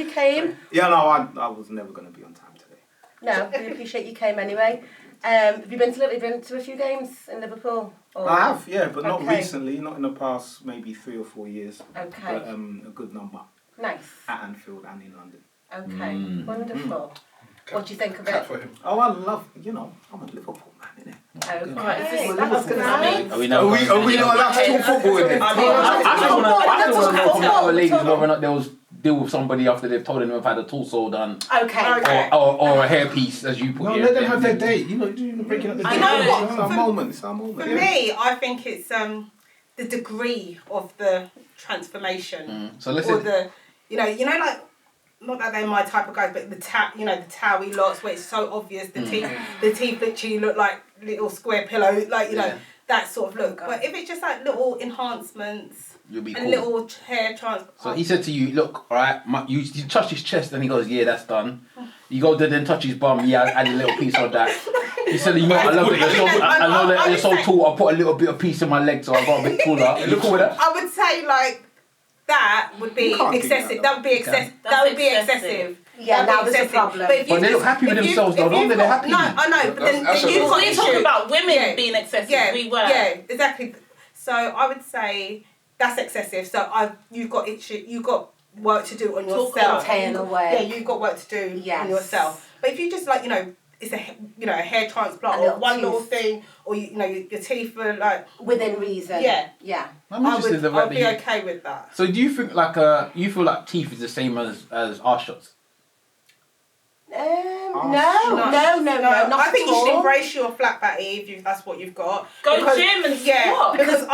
Yeah, no, I was never going to be on time today. No, we appreciate you came anyway. Have you been to a few games in Liverpool? Or? I have, yeah, but not recently. Not in the past, maybe 3 or 4 years. Okay. But a good number. Nice. At Anfield and in London. Okay. Wonderful. What do you think of it? For him. Oh, I love, I'm a Liverpool man, innit? Okay. That's nice. Are we not allowed to talk football in it? I still want to know from our ladies whether or not they was deal with somebody after they've told them they've had a torso done. Okay. Or a hairpiece, as you put it. No, let them have their date. You're breaking up the date. I know. It's our moment. For me, I think it's the degree of the transformation. So listen. Or the, like, not that they're my type of guys, but the towy lots where it's so obvious, the teeth literally look like little square pillows, like, that sort of look. But if it's just like little enhancements, you'll be and cool. little hair transplant. So he said to you, look, alright, you touch his chest, and he goes, yeah, that's done. You go there, then touch his bum, yeah, add a little piece of that. He said, I love it, I know that you're so tall, I'll put a little bit of piece in my leg so I got a bit taller. You cool with that? I would say, like, that would be excessive. That would be excessive. That would be excessive. Yeah, now there's a problem. But they look happy with themselves though, don't they? They're happy. No, I know, but then we're talking about women being excessive. Yeah, we were. Yeah, exactly. So I would say that's excessive. So you've got work to do on yourself. Yeah, you've got work to do on yourself. But if you just like, it's a hair transplant or one little thing, or your teeth are like within reason. Yeah. I'd be okay with that. So do you think you feel like teeth is the same as arse shots? No, not I think at all. you should embrace your flat fatty if that's what you've got. Go gym and squat. Because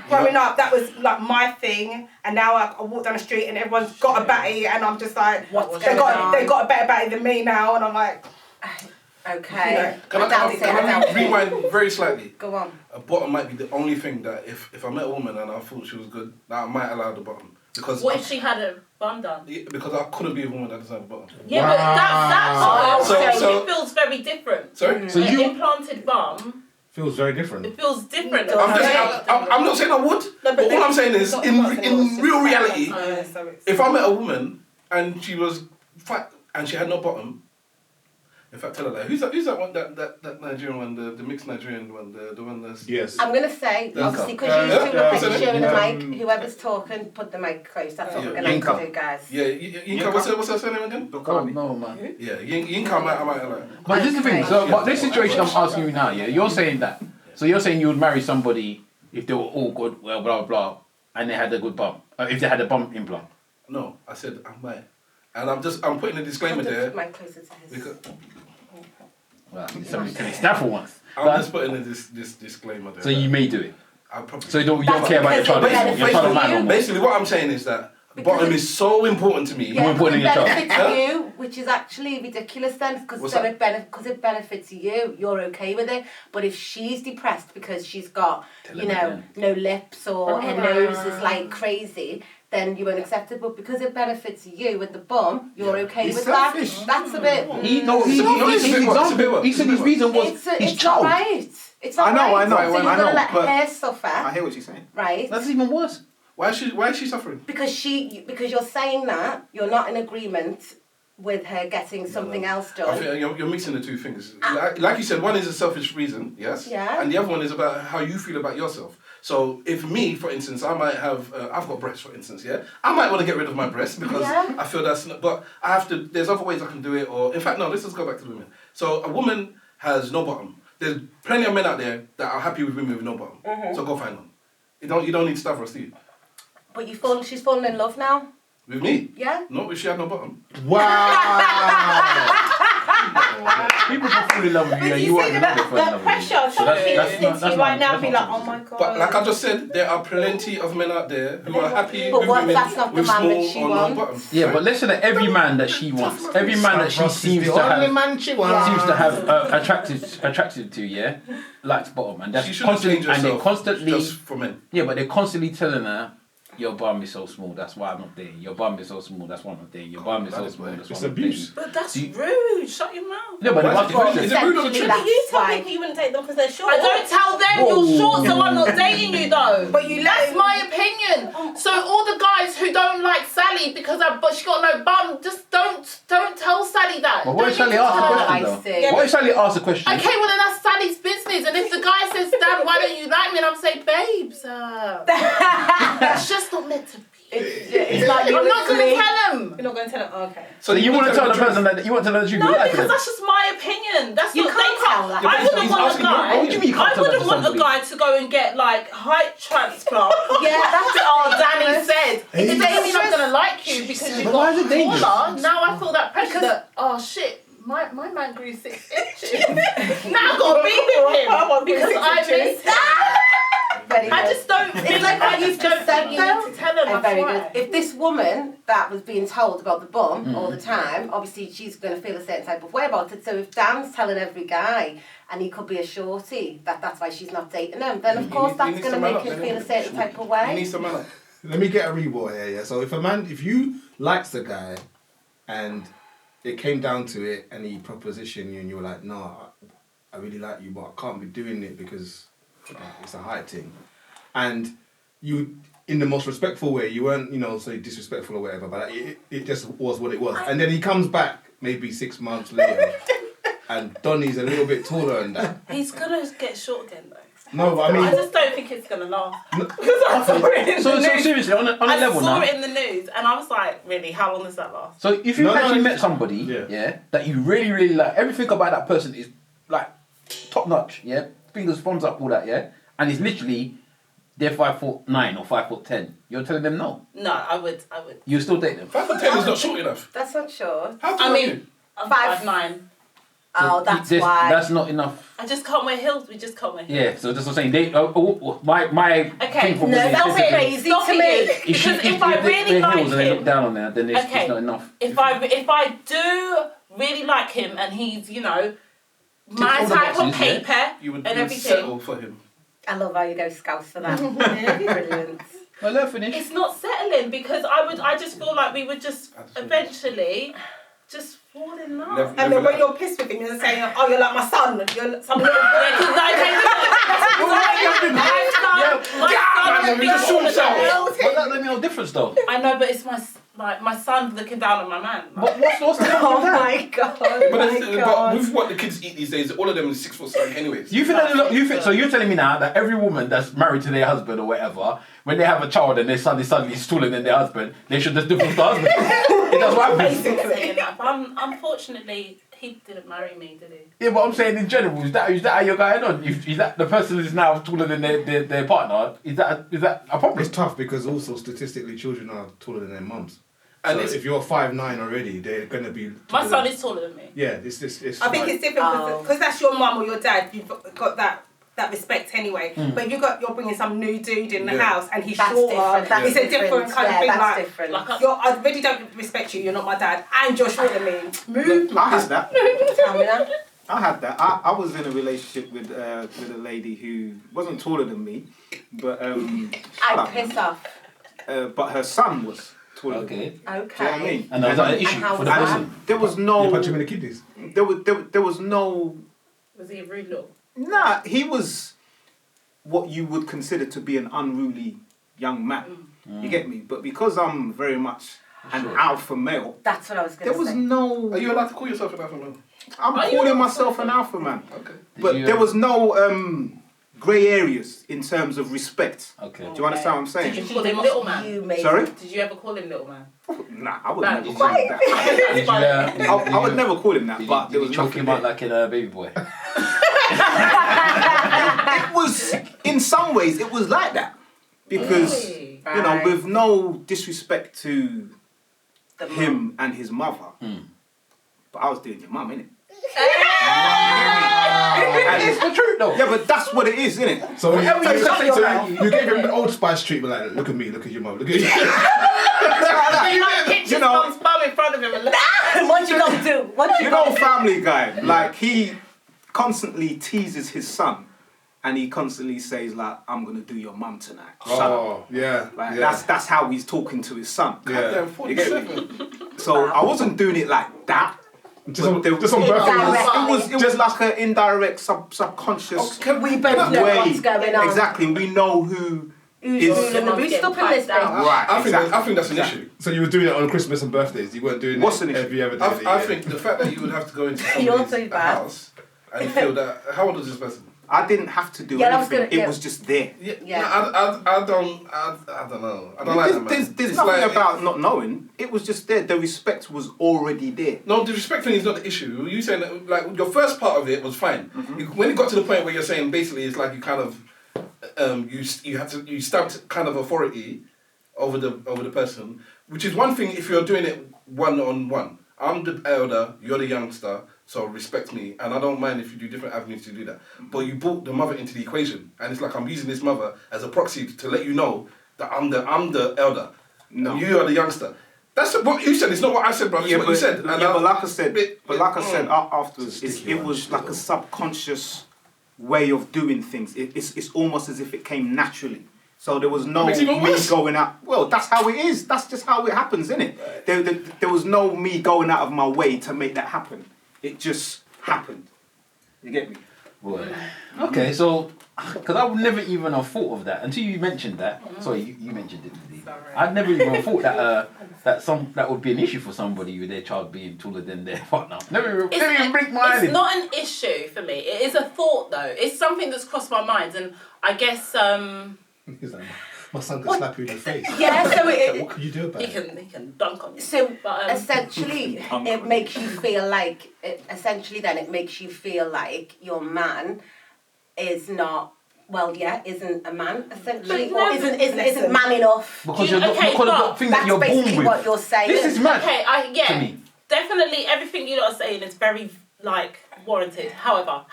growing up, that was like my thing, and now I walk down the street and everyone's got a batty, and I'm just like, they got a better batty than me now, and I'm like, okay. Can I rewind very slightly? Go on. A bottom might be the only thing that if I met a woman and I thought she was good, that I might allow the bottom. Because what if she had a bum done? Yeah, because I couldn't be a woman that doesn't have a bottom. Yeah, but it feels very different. Sorry? So an implanted bum feels very different. It feels different. I'm not saying I would, but all I'm saying is, in real reality, if I met a woman and she was fat and she had no bottom, in fact, tell her that. Who's that one? That Nigerian one, the mixed Nigerian one, the one that's. Yes. I'm gonna say obviously because you two look like you're sharing the mic. Whoever's talking, put the mic close. That's what we're gonna have to do, guys. Yeah, Yinka. What's her surname again? Oh no, man. Yeah, Yinka. I might like. But this is the thing. So, but this situation I'm asking you now, yeah, you're saying that. So you're saying you would marry somebody if they were all good, well, blah blah, and they had a good bum. If they had a bum implant. No, I said I might, and I'm putting a disclaimer there. Mic closer to his. Because, well, somebody can stand for once. I'm just putting in this disclaimer there. So you may do it. I'll probably. So you don't care about your child. Your child man no more. Basically, what I'm saying is that bottom is so important to me. Yeah, important in your child. It benefits you, which is actually ridiculous then, because it benefits you. You're okay with it. But if she's depressed because she's got, no lips or her nose is like crazy, then you won't accept it. But because it benefits you with the bum, you're okay with selfish. that. That's a bit. He said his reason was his child. Not right. It's not I know. So you're gonna let but her suffer. I hear what you're saying. Right. That's even worse. Why is she suffering? Because you're saying that you're not in agreement with her getting something else done. I think you're mixing the two things. Like you said, one is a selfish reason, yes. Yeah. And the other one is about how you feel about yourself. So if me, for instance, I might have, I've got breasts, for instance, yeah? I might want to get rid of my breasts because I feel that's not, but I have to, there's other ways I can do it, or, in fact, no, let's just go back to the women. So a woman has no bottom. There's plenty of men out there that are happy with women with no bottom. Mm-hmm. So go find them. You don't need Stavros, do you? But she's fallen in love now? With me? Yeah. No, but she had no bottom. Wow! People can fall in love with you and you won't be loved for the pressure to right now be like, oh my God. But like I just said, there are plenty of men out there who are happy with women that's not the with man that small she or no wants. bottom. Yeah, but listen to every man that she wants. Every man that she seems to have attracted to, yeah, likes bottom, and that's She shouldn't change and they herself constantly. just for men. Yeah, but they're constantly telling her, your bum is so small, that's why I'm not dating. Your bum is so small, that's why I'm not dating. Your bum is so small, that's why I'm not dating. But that's rude. Shut your mouth. Yeah, but Is it rude or the truth? You tell people you wouldn't take them because they're short. I don't tell them you're short, so I'm not dating you though. But that's my opinion. So all the guys who don't like Sally but she got no bum, just don't tell Sally that. But what if Sally asks a question though? What if Sally asks a question? Okay, well then that's Sally's business. And if the guy says, Dad, why don't you like me? And I'm saying, babes, that's just not meant to be. It's not I'm not going to tell him. You're not going to tell him? Oh, okay. So you want to tell the person that you want to know that you No, like because them? that's just my opinion. That's You not can't tell that. I wouldn't want a guy. What do you mean you can't I tell that wouldn't to want a somebody? guy to go and get like height transplant. Yeah, that's Danny said. It doesn't mean I'm gonna like you because you've why is it got dangerous? taller. Now I feel that pressure that shit. My man grew 6 inches. Now I've got to be with him because I miss that. Very good. I just don't. It's like what you've just said, you though. need to tell them. Very good. If this woman that was being told about the bum all the time, obviously she's going to feel a certain type of way about it. So if Dan's telling every guy, and he could be a shorty, that's why she's not dating him, then of course that's going to make him feel a certain type of way. He needs some man. Let me get a reward here, yeah. So if you liked the guy, and it came down to it, and he propositioned you, and you were like, no, I really like you, but I can't be doing it because it's a height thing, and you, in the most respectful way, you weren't, say disrespectful or whatever, but it just was what it was. And then he comes back maybe 6 months later, and Donnie's a little bit taller than that. He's gonna get short again though. No, but I mean, I just don't think it's gonna last. Because I saw it in the news. Seriously, on a level now. I saw it in the news, and I was like, really, how long does that last? So if you actually met somebody, that you really, really like, everything about that person is like top notch, fingers, thumbs up, all that, and it's literally they're 5'9" or 5'10", you're telling them no? No, I would. You still date them? 5'10" is not short enough. That's not short. How tall are you? I'm 5'9". Oh, that's why. That's not enough. I just can't wear heels. We just can't wear heels. Yeah, so that's what I'm saying. My okay, thing that's crazy to me. Because if I really like him, and they look down on there, then it's not enough. If I do really like him, and he's my type of paper you would, and you everything. Settle for him. I love how you go Scouse for that. Brilliant. Well, let her finish. It's not settling because I just feel like we would just eventually just fall in love. And then when you're pissed with him, you're saying, "Oh, you're like my son. You're some little boy." But that made me no difference though. I know, but it's my son looking down on my man. But what's the Oh my god! But with what the kids eat these days, all of them is 6 foot something anyways. So you're telling me now that every woman that's married to their husband or whatever, when they have a child and their son is suddenly taller than their husband, they should just divorce the husband. It does what happens. Basically, unfortunately, he didn't marry me, did he? Yeah, but I'm saying in general, is that how you're going on? Is that the person is now taller than their partner? Is that a problem? It's tough because also statistically, children are taller than their mums. And so if you're 5'9" already, they're going to be... My son is taller than me. Yeah, it's I think it's different because that's your mum or your dad. You've got that respect anyway. But if you're bringing some new dude in the house and he's shorter, it's a different kind of thing. That's different. I really don't respect you. You're not my dad, and you're shorter than me. Move. I had that. Tell me that. I had that. I was in a relationship with a lady who wasn't taller than me, but I'd piss off. But her son was taller than me. Okay. Do you know what I mean? And was that an issue for the person? There was no. You punch him in the kidneys. There was no. Was he a rude little? Nah, he was what you would consider to be an unruly young man. You get me? But because I'm very much an alpha male, that's what I was going to say. There was no. Are you allowed to call yourself an alpha male? I'm calling myself an alpha man. Okay. But there was no grey areas in terms of respect. Okay. Do you understand what I'm saying? Did you call him little man? Sorry? Did you ever call him little man? Nah, I would never call him that. I would never call him that. But there was choke him out like a baby boy. It was, in some ways, it was like that. Because, with no disrespect to him and his mother, but I was doing your mum, innit? And it's the truth though. Yeah, but that's what it is, isn't it? So you gave him the Old Spice treatment, like, look at me, look at your mum, look at you. You know, spam in front of him and what you gonna do? You know, Family Guy, like he constantly teases his son. And he constantly says like, "I'm gonna do your mum tonight." Shut up. Yeah. Like, that's how he's talking to his son. Yeah. You get me? So I wasn't doing it like that. Just on birthday. It was like an indirect, subconscious. We both know what's going on. Exactly. We know who's ruling the roost up in this thing. Right. I think that's an issue. So you were doing it on Christmas and birthdays. You weren't doing What's it an issue? every other day. I think the fact that you would have to go into somebody's house and feel that. How old is this person? I didn't have to do anything. It was just there. Yeah. I don't know. I don't like that, man. There's nothing about not knowing. It was just there. The respect was already there. No, the respect thing is not the issue. You saying that, like, your first part of it was fine. When it got to the point where you're saying basically it's like you kind of you stamped kind of authority over the person, which is one thing if you're doing it one on one. I'm the elder, you're the youngster. so respect me, and I don't mind if you do different avenues to do that. But you brought the mother into the equation, and it's like I'm using this mother as a proxy to let you know that I'm the elder. No, you are the youngster. That's what you said. It's not what I said, brother. It's what you said. But like I said, afterwards, it was like a subconscious way of doing things. It's almost as if it came naturally. So there was no me going out. Well, that's how it is. That's just how it happens, isn't it? Right. There was no me going out of my way to make that happen. It just happened. You get me? Well, okay, so because I would never even have thought of that until you mentioned that. Sorry, you mentioned it. I'd never even thought that that would be an issue for somebody with their child being taller than their partner. Never even blink my eyelid. It's not an issue for me. It is a thought though. It's something that's crossed my mind, and I guess. My son can slap you in the face. Yeah, so what can you do about it? He can dunk on you. So essentially, it makes you feel like. It makes you feel like your man is not. Well, yeah, isn't a man essentially, or isn't man enough. Because of the thing that you're born with. That's basically what you're saying. This is mad. Okay, to me. Definitely everything you lot are saying is very warranted. However,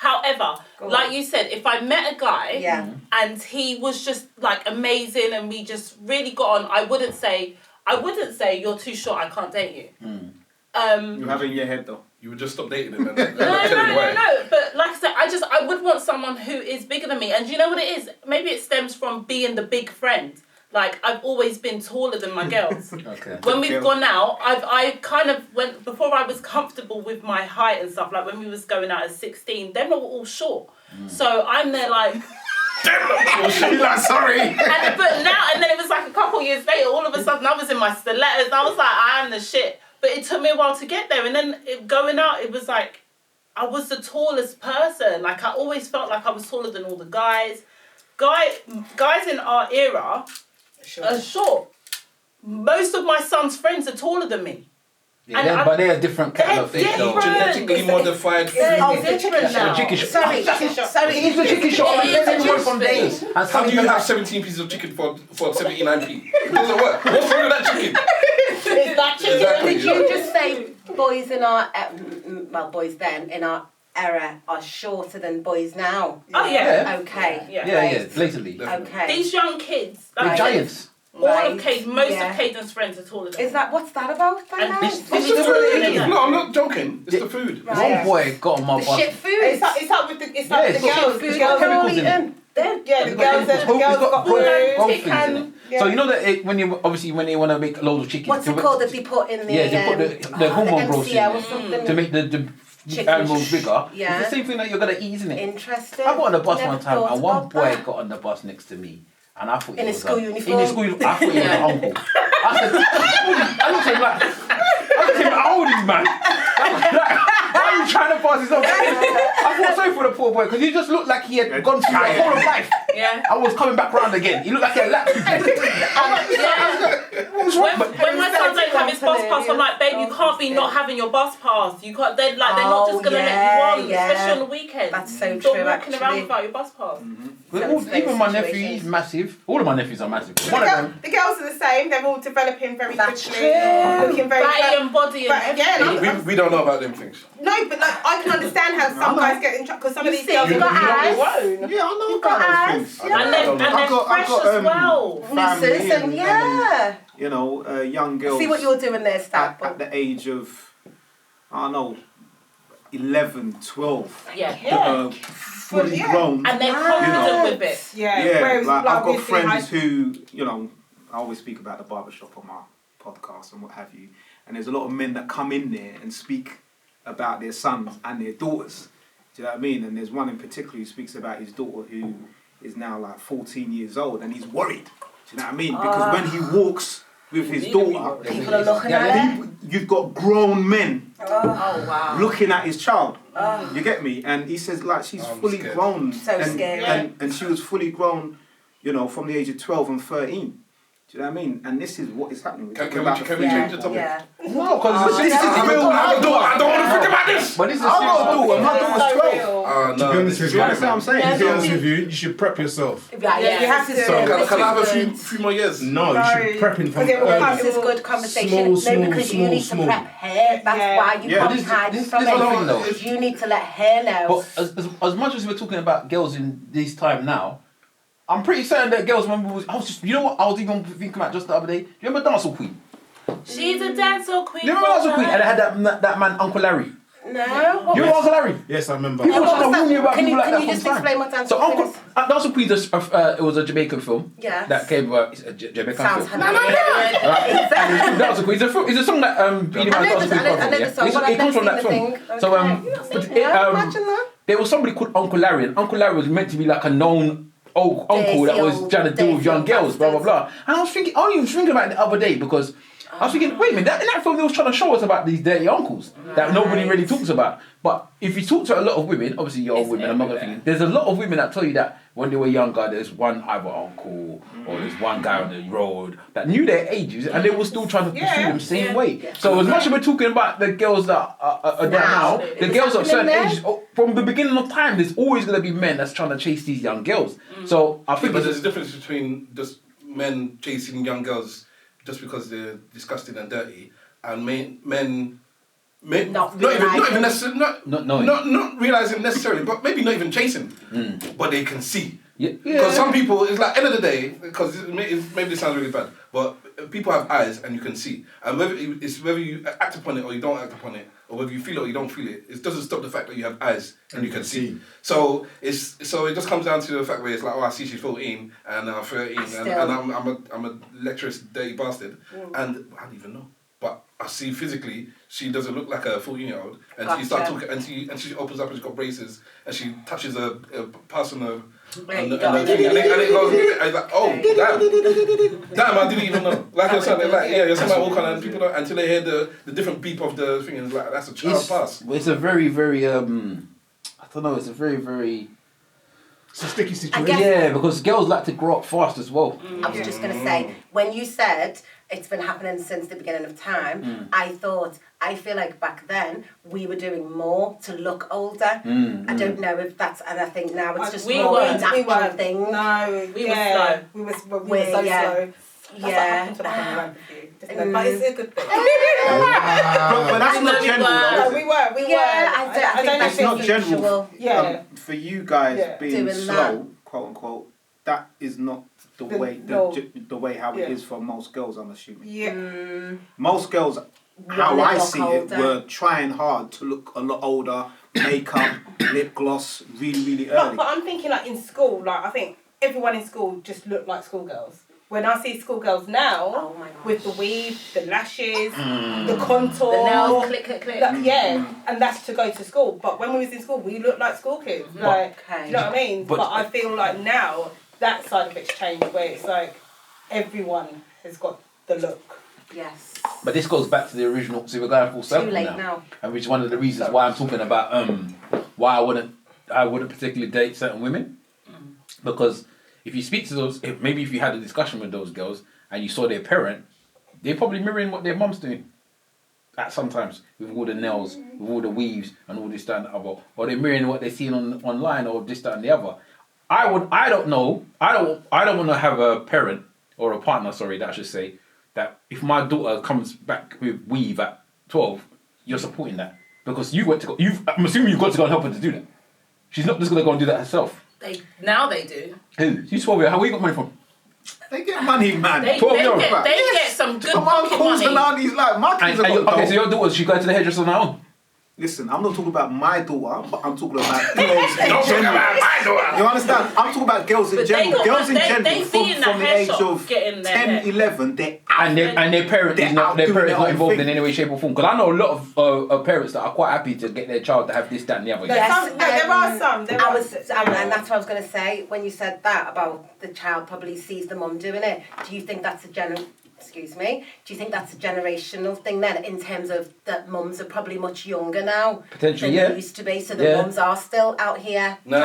like you said, if I met a guy and he was just like amazing and we just really got on, I wouldn't say you're too short, I can't date you. You have it in your head though. You would just stop dating him. No. But like I said, I would want someone who is bigger than me. And do you know what it is? Maybe it stems from being the big friend. Like, I've always been taller than my girls. Okay. When we've gone out, I kind of went, before I was comfortable with my height and stuff, like when we was going out at 16, they were all short. So I'm there like... sorry. But now, and then it was like a couple years later, all of a sudden I was in my stilettos and I was like, I am the shit. But it took me a while to get there. And then going out, it was like, I was the tallest person. Like, I always felt like I was taller than all the guys. Guys in our era are short. Most of my son's friends are taller than me. Yeah, but they're different kind of thing. Genetically modified. Different now. Sorry. He's the chicken shop. From days. How do you have 17 pieces of chicken for 79p? It doesn't work. What's wrong with that chicken? It's that chicken. Exactly. Did you just say boys in our boys then in our era are shorter than boys now? Oh yeah. Okay. Yeah. Blatantly. Okay. These young kids, they're giants. All of most of Caden's friends are taller than me. What's that about then? It's the food. No, I'm not joking. It's the food. One boy got on my bus. Shit food. It's up with the girls. The girls are all eating. The girls got food. So you know that when they want to make loads of chicken. What's it called that they put in the? They put the hormone growth in to make the animals bigger. Yeah. It's the same thing that you're gonna eat, isn't it? Interesting. I got on the bus one time and one boy got on the bus next to me. And I thought in his school uniform. In his school uniform, I thought he was an uncle. I said, I looked at him like, how old is this man? Why are you trying to pass this off? I felt sorry for the poor boy because he just looked like he had gone through the whole of life. Yeah. I was coming back round again. He looked like he had lapped. When my son don't have his bus pass, I'm like, babe, you can't be not having your bus pass. You can't. They're not just gonna let you on, especially on the weekend. That's so Stop true. walking around without your bus pass. Even my nephew, he's massive. All of my nephews are massive. One of them. The girls are the same. They're all developing very quickly. Looking very body and body. We don't know about them things. No, but like I can understand how some guys get in trouble because some of these girls got eyes. Yeah, I know about those things. And they're fresh as well. Nieces and you know, young girls. See what you're doing there, Stab. At the age of, I don't know, 11, 12. Yeah. Fully grown. And they're confident with it. Yeah. Like I've got friends who, you know, I always speak about the barbershop on my podcast and what have you. And there's a lot of men that come in there and speak about their sons and their daughters. Do you know what I mean? And there's one in particular who speaks about his daughter who is now like 14 years old and he's worried. Do you know what I mean? Because when he walks with his daughter, people are looking at him. You've got grown men looking at his child. You get me? And he says like she's fully grown. So scary. And she was fully grown, you know, from the age of 12 and 13. Do you know what I mean? And this is what is happening. Can we change the topic? Yeah. No, because I don't want to think about this. But this is My daughter's 12. To be honest with you, that's what I'm saying. To be honest with you, you should prep yourself. Yeah, you have to. Can I have a few more years? No, you should prep in from this is good conversation. Because you need to prep her. That's why you can't hide from it. You need to let her know. But as much as we're talking about girls in this time now, I'm pretty certain that girls remember. You know what? I was even thinking about just the other day. Do you remember Dancehall Queen? She's a dancehall queen. You remember Dancehall Queen? And I had that man, Uncle Larry. No. You remember Uncle Larry? Yes, I remember. People were trying to warn you about people like that. Can you just explain what Dancehall Queen is? So Dancehall Queen, it was a Jamaican film. Yeah. That came it's a Jamaican Sounds film. Dancehall Queen. It's a song that Beanie Man Dancehall Queen. It comes from that film. So imagine that. there was somebody called Uncle Larry, and Uncle Larry was meant to be like a known uncle that was trying to deal with young girls, blah blah blah. And I was even thinking about it the other day because I was thinking, wait a minute, in that film they was trying to show us about these dirty uncles that nobody really talks about. But if you talk to a lot of women, obviously you're all women, I'm not gonna think. There's a lot of women that tell you that when they were younger, there's one either uncle or there's one guy on the road that knew their ages and they were still trying to pursue them same way. Yeah. So as much as we're talking about the girls that are there now, the girls of certain ages, from the beginning of time, there's always gonna be men that's trying to chase these young girls. So I think but there's a difference between just men chasing young girls just because they're disgusting and dirty, and men not even necessarily not realizing necessarily, but maybe not even chasing, but they can see. Because some people, it's like end of the day, because maybe this sounds really bad, but people have eyes and you can see, and whether you act upon it or you don't act upon it, or whether you feel it or you don't feel it, it doesn't stop the fact that you have eyes and you can see. So it just comes down to the fact where it's like, oh, I see she's 14 and I'm 13 and I'm a lecherous dirty bastard, and I don't even know, but I see physically she doesn't look like a 14-year-old, and she starts talking and she opens up and she's got braces and she touches a person and it goes, I was like, oh, damn, I didn't even know. Like you're saying, like, you're saying about all kind of people, until they hear the different beep of the thing, and it's like, that's a child pass. It's a very, very, I don't know, it's a very, very... It's a sticky situation. Yeah, because girls like to grow up fast as well. I was just going to say, when you said it's been happening since the beginning of time, I feel like back then we were doing more to look older. I don't know if that's, and I think now it's just more a natural thing. No, we were slow. We were so slow. Yeah. But it's a good thing. But that's not general. No, we were. Yeah, I don't that's not general. Yeah. For you guys being slow, quote unquote, that is not the way how it is for most girls, I'm assuming. Yeah. Most girls, how I see it, were trying hard to look a lot older, makeup, lip gloss, really, really early. But I'm thinking like in school, like I think everyone in school just looked like schoolgirls. When I see schoolgirls now, with the weave, the lashes, the contour, the nails, click. And that's to go to school. But when we was in school, we looked like school kids. Like, do you know what I mean? But I feel like now that side of it's changed, where it's like everyone has got the look. Yes. But this goes back to the original. See, we're going full circle now, and which is one of the reasons why I'm talking about why I wouldn't particularly date certain women, because if you speak to those, if you had a discussion with those girls and you saw their parent, they're probably mirroring what their mum's doing. At sometimes with all the nails, with all the weaves and all this, that and the other, or they're mirroring what they're seeing online or this, that and the other. I don't want to have a parent or a partner, that I should say, that if my daughter comes back with weave at 12, you're supporting that because I'm assuming you've got to go and help her to do that. She's not just going to go and do that herself. Now they do. Who? You 12 years. How you got money from? They get money, man. They get some good pocket money. And aunties like my kids okay, so your daughter, she go to the hairdresser on her own? Listen, I'm not talking about my daughter, but I'm talking about girls in general. My daughter. You understand? I'm talking about girls in general. Girls in general, from the age of 10, 11, they're out. And their parent is not involved in any way, shape or form. Because I know a lot of parents that are quite happy to get their child to have this, that and the other. Yes, there are some. And that's what I was going to say. When you said that about the child probably sees the mum doing it, do you think that's do you think that's a generational thing then, in terms of that mums are probably much younger now potentially than they used to be, so the mums are still out here? No.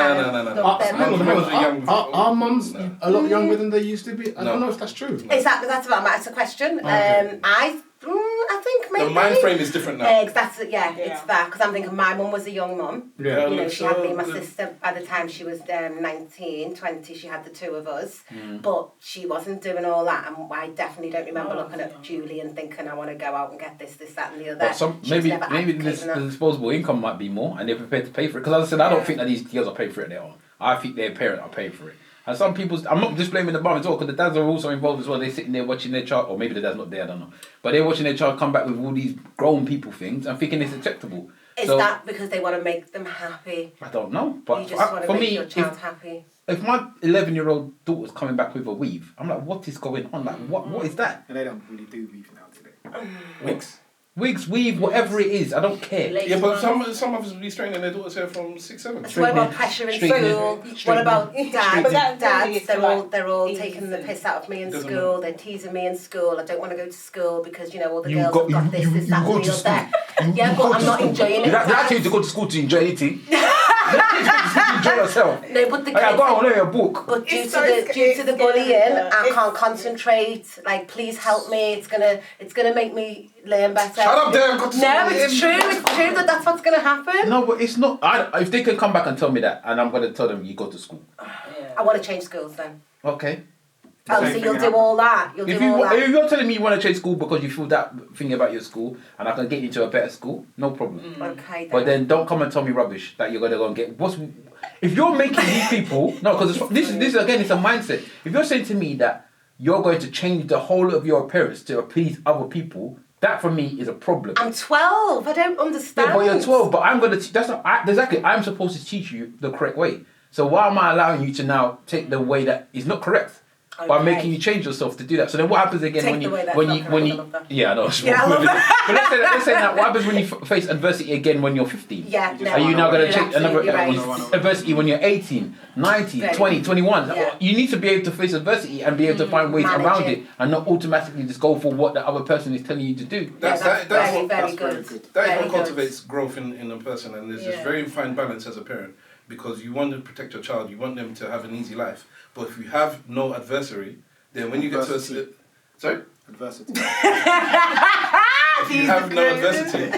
Are mums a lot younger than they used to be? I don't know if that's true. Exactly, that's about it's a question. I I think maybe. The mind frame is different now. It's that. Because I'm thinking my mum was a young mum. Yeah. You know, she had me and my sister by the time she was 19, 20, she had the two of us. But she wasn't doing all that. And I definitely don't remember looking at Julie and thinking, I want to go out and get this, that and the other. But maybe the disposable income might be more and they're prepared to pay for it. Because as I said, I don't think that these girls are paid for it their own. I think their parents are paid for it. And some people, I'm not just blaming the mum as well, because the dads are also involved as well. They're sitting there watching their child, or maybe the dad's not there, I don't know. But they're watching their child come back with all these grown people things and thinking it's acceptable. Is that because they want to make them happy? I don't know. But you just want to make your child happy? If my 11-year-old daughter's coming back with a weave, I'm like, what is going on? Like, what is that? And they don't really do weave now today. Wigs, weave, whatever it is, I don't care. Yeah, but some of us will be straightening their daughters' hair from 6, 7. So what about pressure in school? What about dads? They're all taking the piss out of me in school. They're teasing me in school. I don't want to go to school because, you know, all the girls have got this, that, and the other. Yeah, but I'm not enjoying it. They actually need to go to school to enjoy anything. Enjoy yourself. No, but the kids, I go on a book. But due to the bullying, I can't concentrate. Like, please help me. It's gonna make me learn better. Shut up there. No, it's true. It's true that's what's gonna happen. No, but it's not. If they can come back and tell me that, and I'm gonna tell them you go to school. I want to change schools then. Okay. Oh, so you'll do all that. If you're telling me you want to change school because you feel that thing about your school, and I can get you to a better school, no problem. Okay. Then. But then don't come and tell me rubbish that you're gonna go and get. If you're making these people because this is again, it's a mindset. If you're saying to me that you're going to change the whole of your appearance to appease other people, that for me is a problem. I'm 12. I don't understand. Yeah, but you're 12. But I'm gonna. I'm supposed to teach you the correct way. So why am I allowing you to now take the way that is not correct? Okay. By making you change yourself to do that. So then what happens again when you yeah, I know. Yeah, I love that. But let's say that what happens when you face adversity again when you're 15? Yeah, Are you now going to take another adversity when you're 18, 19, 20, 21? Yeah. You need to be able to face adversity and be able to find ways around it and not automatically just go for what the other person is telling you to do. That's very good. That is what cultivates growth in a person, and there's this very fine balance as a parent, because you want to protect your child, you want them to have an easy life. But if you have no adversary, then when you get to adversity. If you have no adversity,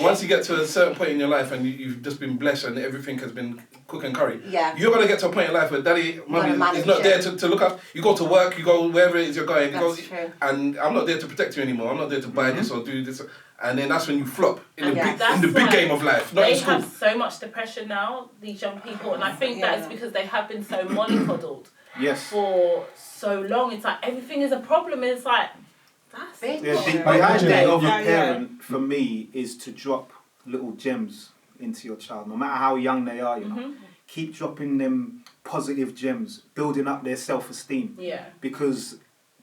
once you get to a certain point in your life and you've just been blessed and everything has been cook and curry, you're going to get to a point in life where daddy, mummy is not there to look after. You go to work, you go wherever it is you're going, and I'm not there to protect you anymore. I'm not there to buy this or do this. And then that's when you flop in the big game of life, not in school. They have so much depression now, these young people, and I think that is because they have been so mollycoddled for so long. It's like everything is a problem. It's like, that's it. The idea of a parent, for me, is to drop little gems into your child, no matter how young they are, you know. Keep dropping them positive gems, building up their self-esteem. Yeah. Because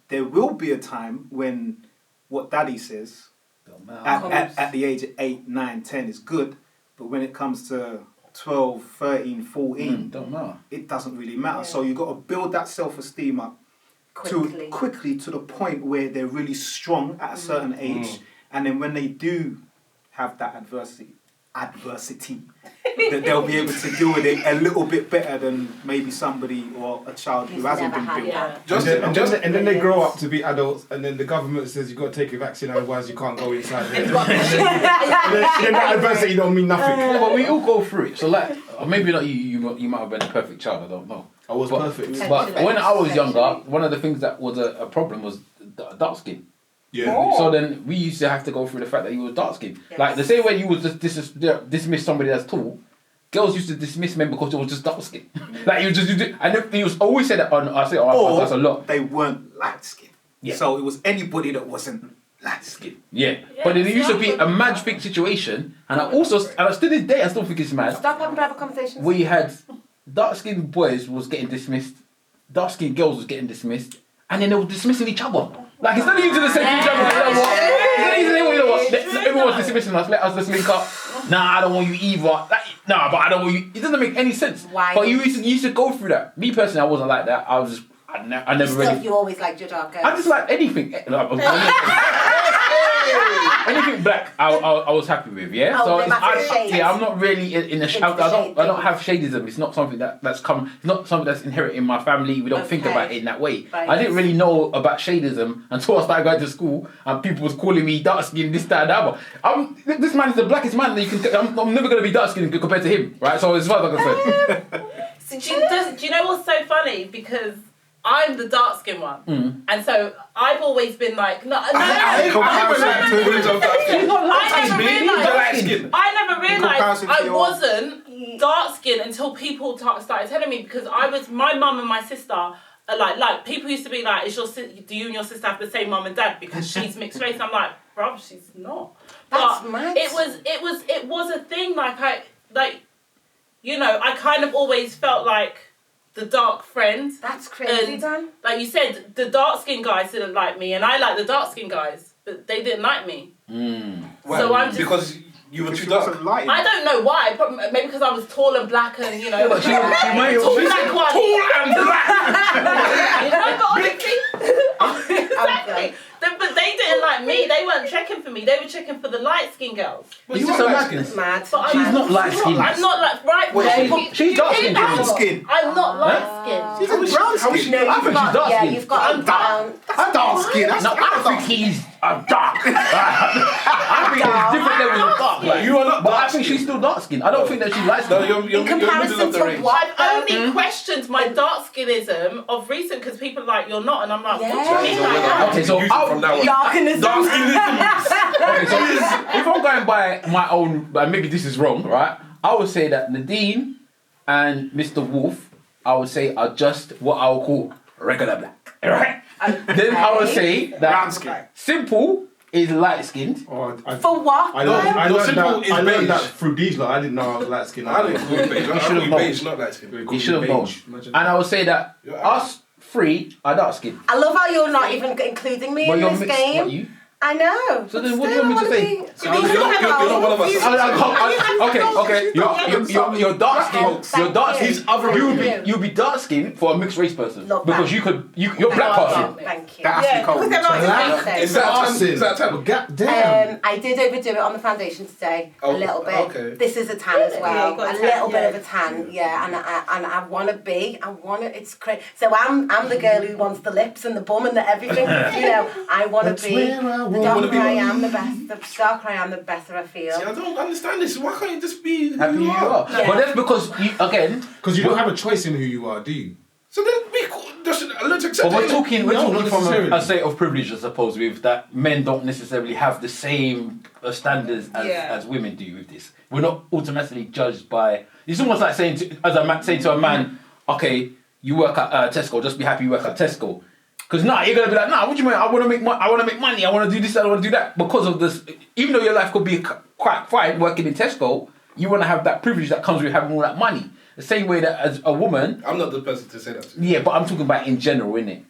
there will be a time when what daddy says at the age of 8, 9, 10 is good, but when it comes to 12, 13, 14, it doesn't really matter. Yeah. So you've got to build that self-esteem up quickly to the point where they're really strong at a certain age, and then when they do have that adversity that they'll be able to deal with it a little bit better than maybe somebody or a child who hasn't been built up. And then they grow up to be adults, and then the government says you've got to take a vaccine, otherwise you can't go inside. and then that adversity don't mean nothing. But we all go through it. So like, or maybe not you might have been a perfect child, I don't know. I was perfect. But when I was younger, one of the things that was a problem was dark skin. Yeah. Oh. So then we used to have to go through the fact that you were dark skinned. Yes. Like the same way you would just dismiss somebody that's tall, girls used to dismiss men because they were just dark skinned. Like you just and he was always said that on that's a lot. They weren't light skinned. Yeah. So it was anybody that wasn't light skinned. Yeah. But it used to be a mad big situation, and I to this day I still think it's mad. Stop having private conversations. Where you had dark skinned boys was getting dismissed, dark skinned girls was getting dismissed, and then they were dismissing each other. Like, it's not using the same each other. You know what? Everyone's dismissing us. Let us just link up. Nah, I don't want you either. But I don't want you. It doesn't make any sense. Why? But you used to go through that. Me personally, I wasn't like that. I never really. You always liked your dark girls. I just like anything. Anything black, I was happy with. Yeah. Oh, So no matter shades. I'm not really in a. I don't have shadism. It's not something that's come. It's not something that's inherent in my family. We don't think about it in that way. Right. I didn't really know about shadism until I started going to school and people was calling me dark skin, this, that, and that. But this man is the blackest man that you can. I'm never going to be dark skinned compared to him, right? So as far as I can say. So do you know what's so funny? Because I'm the dark skin one, and so I've always been like, no. I never realised I wasn't dark skin until people started telling me, because my mum and my sister are like people used to be like, do you and your sister have the same mum and dad because she's mixed race? I'm like, bruv, she's not. That's but mad. it was a thing. I kind of always felt like the dark friend. That's crazy, Dan. Like you said, the dark skinned guys didn't like me, and I like the dark skinned guys, but they didn't like me. So I'm just, because you were too dark. I don't know why. Probably, maybe because I was tall and black, and she might tall black one. Tall and black. But honestly, exactly. But they didn't like me. They weren't checking for me. They were checking for the light skinned girls. Well, it's just a madness. Mad. But she's not light skinned. I'm not like She's dark skinned. Brown skin. I'm not light skinned. She's brown skin. No, I think she's dark skinned. you've got I'm dark skin. No, I think he's dark. I think there's different levels of dark. Like, You are not but dark I think she's still dark skinned. I don't think that she's light No, skinned. you're in comparison middle of the to range. what? I've only questioned my dark skinnism of recent because people are like, you're not, and I'm like, what do you mean like that? Okay, so from now on. Darkenism. Okay, so if I'm going by my own, maybe this is wrong, right? I would say that Nadine and Mr. Wolf, I would say, are just what I would call regular black, right? Then I would say that Brown skin. Simple is light skinned. Oh, For what? I learned that beige. through these. I didn't know I was light skinned. I don't call you beige. I call you beige, not light skin. You should have known. And I would say that us three are dark skinned. I love how you're not even including me in this game. What, you? I know. So then what do you want me to say? You're not one of us. Okay. You're dark skinned. You're dark skinned. You'll be dark skinned for a mixed race person. Love because that. you're black person. Thank you. That Ashley Cole. Is that tan? God damn. I did overdo it on the foundation today a little bit. Okay. This is a tan as well, Yeah, you got a a tan, little bit yeah. of a tan, yeah. And I want to. It's crazy. So I'm the girl who wants the lips and the bum and the everything. I want to be. The darker I am, the best. The darker I am, the better I feel. See, I don't understand this. Why can't you just be Happy who you are. Yeah. But that's because Because you don't have a choice in who you are, do you? So then let's accept But we're it. talking not from necessarily. a state of privilege, I suppose, with that men don't necessarily have the same standards as women do with this. We're not automatically judged by. It's almost like saying to a man, okay, you work at Tesco, just be happy you work at Tesco. Because you're gonna be like, what do you mean? I want to make money. I want to do this. I want to do that. Because of this, even though your life could be quite fine working in Tesco, you want to have that privilege that comes with having all that money. The same way that as a woman. I'm not the person to say that to. Yeah, but I'm talking about in general, innit?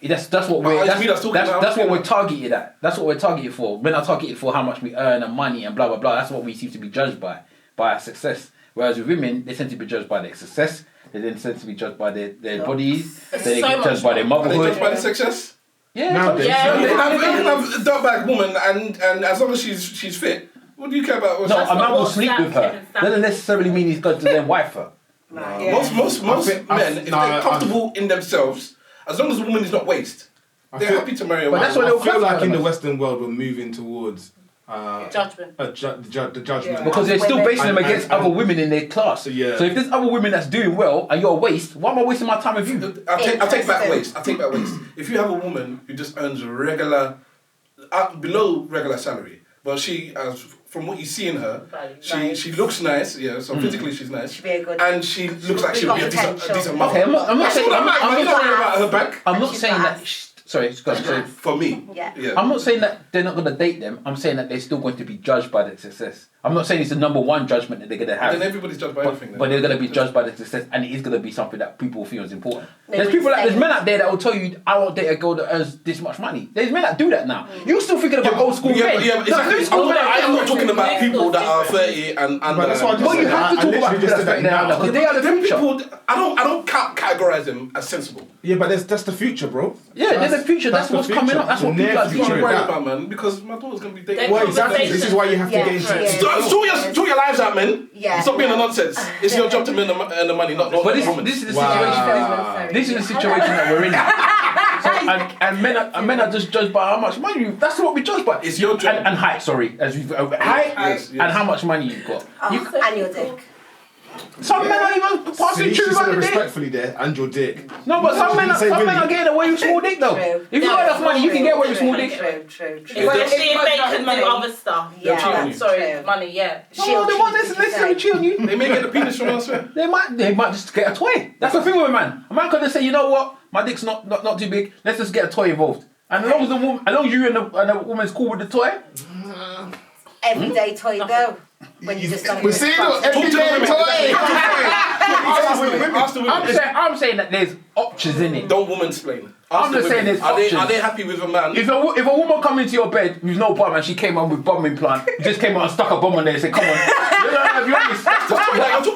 Yeah. That's what we're that's what we're targeted at. That's what we're targeted for. Men are targeted for how much we earn and money and blah blah blah. That's what we seem to be judged by our success. Whereas with women, they tend to be judged by their success. They then tend to be judged by their bodies. They get judged by their Are they motherhood. judged by the success? Yeah. Nowadays. You can have a dirtbag woman and as long as she's fit, what do you care about? No, a man will sleep with her. Doesn't necessarily mean he's going to then wife her. Most men, if they're comfortable in themselves, as long as the woman is not waste, they're happy to marry a woman. That's what I feel like in the Western world we're moving towards Judgment. the judgment. Because they're still basing them against other women in their class. So, yeah. So if there's other women that's doing well and you're a waste, why am I wasting my time with you? I'll take back waste. If you have a woman who just earns below regular salary, but she, from what you see in her, she looks nice. Yeah, so physically she's nice. She'd be a good. And she looks like she'll be a decent mother. Okay, I'm not saying I'm not worried about her bank. I'm not She's saying that. fast. Sorry, go on. For me, Yeah. yeah. I'm not saying that they're not going to date them. I'm saying that they're still going to be judged by their success. I'm not saying it's the number one judgment that they're going to have. Then everybody's judged by everything. But they're going to be judged by the success, and it is going to be something that people feel is important. There's men out there that will tell you, I won't date a girl that earns this much money. There's men that do that now. You're still thinking about old school men. Yeah, exactly. I'm not talking about people that are 30 and under. That's why you have to talk about people that now, because they are the future. I don't categorize them as sensible. Yeah, but that's the future, bro. Yeah, there's the future. That's what's coming up. That's what people are teaching about, man. Because my daughter's gonna be dating. Well, exactly. This is why you have to get into it. Sort your lives out, man. Yeah. Stop being a nonsense. It's your job to earn the money, not but the woman. This is the situation. This is the situation that we're in now. So, and men are just judged by how much money you. That's what we judge by. It's your job. And height. Sorry, as we've height and how much money you've got. And your dick. Some men are even passing through about the dick. Respectfully there, and your dick. No, but some men are getting away with small dick though. True. If you got enough money, you can get away with small dick. True. Especially if they can do other stuff. Yeah. Sorry, money, yeah. No, they won't necessarily cheat on you. They may get the penis from elsewhere. They might just get a toy. That's the thing with a man. A man could just say, you know what, my dick's not too big. Let's just get a toy involved. And as long as you and the woman's cool with the toy. Everyday toy though. When you just we see it everyday toy. I'm saying that there's options in it. Don't woman-splain. I'm just saying there's options. Are they happy with a man? If a woman come into your bed with no bum and she came on with bum implant, just came out and stuck a bum on there and said, come on.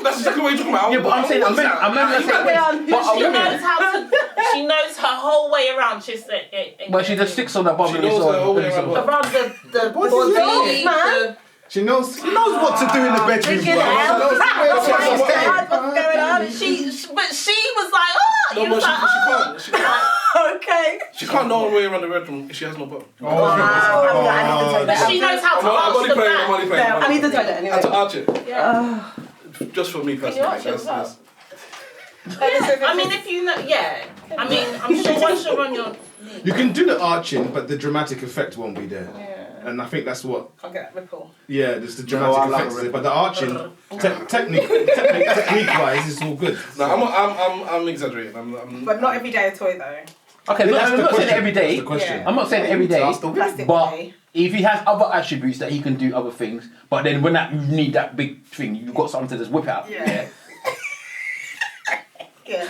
That's exactly what you're talking about. Yeah, but I'm saying, she knows her whole way around. She's well, she just sticks on that bum. She knows her whole way around the body, man. She knows what to do in the bedroom. What's going on? But she was like, oh, no, but she can't. Okay. She can't know her way around the bedroom if she has no bum. But she knows how to arch the back. I need the toilet anyway. How to arch it. Yeah. Just for me personally. I mean, if you know, yeah. I mean, I'm sure once you're on your... You can do the arching, but the dramatic effect won't be there. Yeah. And I think that's what... Can't get that ripple. Yeah, there's the dramatic effect is there, but the arching, technique-wise, is all good. No, I'm exaggerating. But not every day a toy though. Okay, I'm not saying every day. Yeah. I'm not saying every day. But way. if he has other attributes that he can do other things, but then when you need that big thing, you've got something to just whip out. Yeah. Yeah.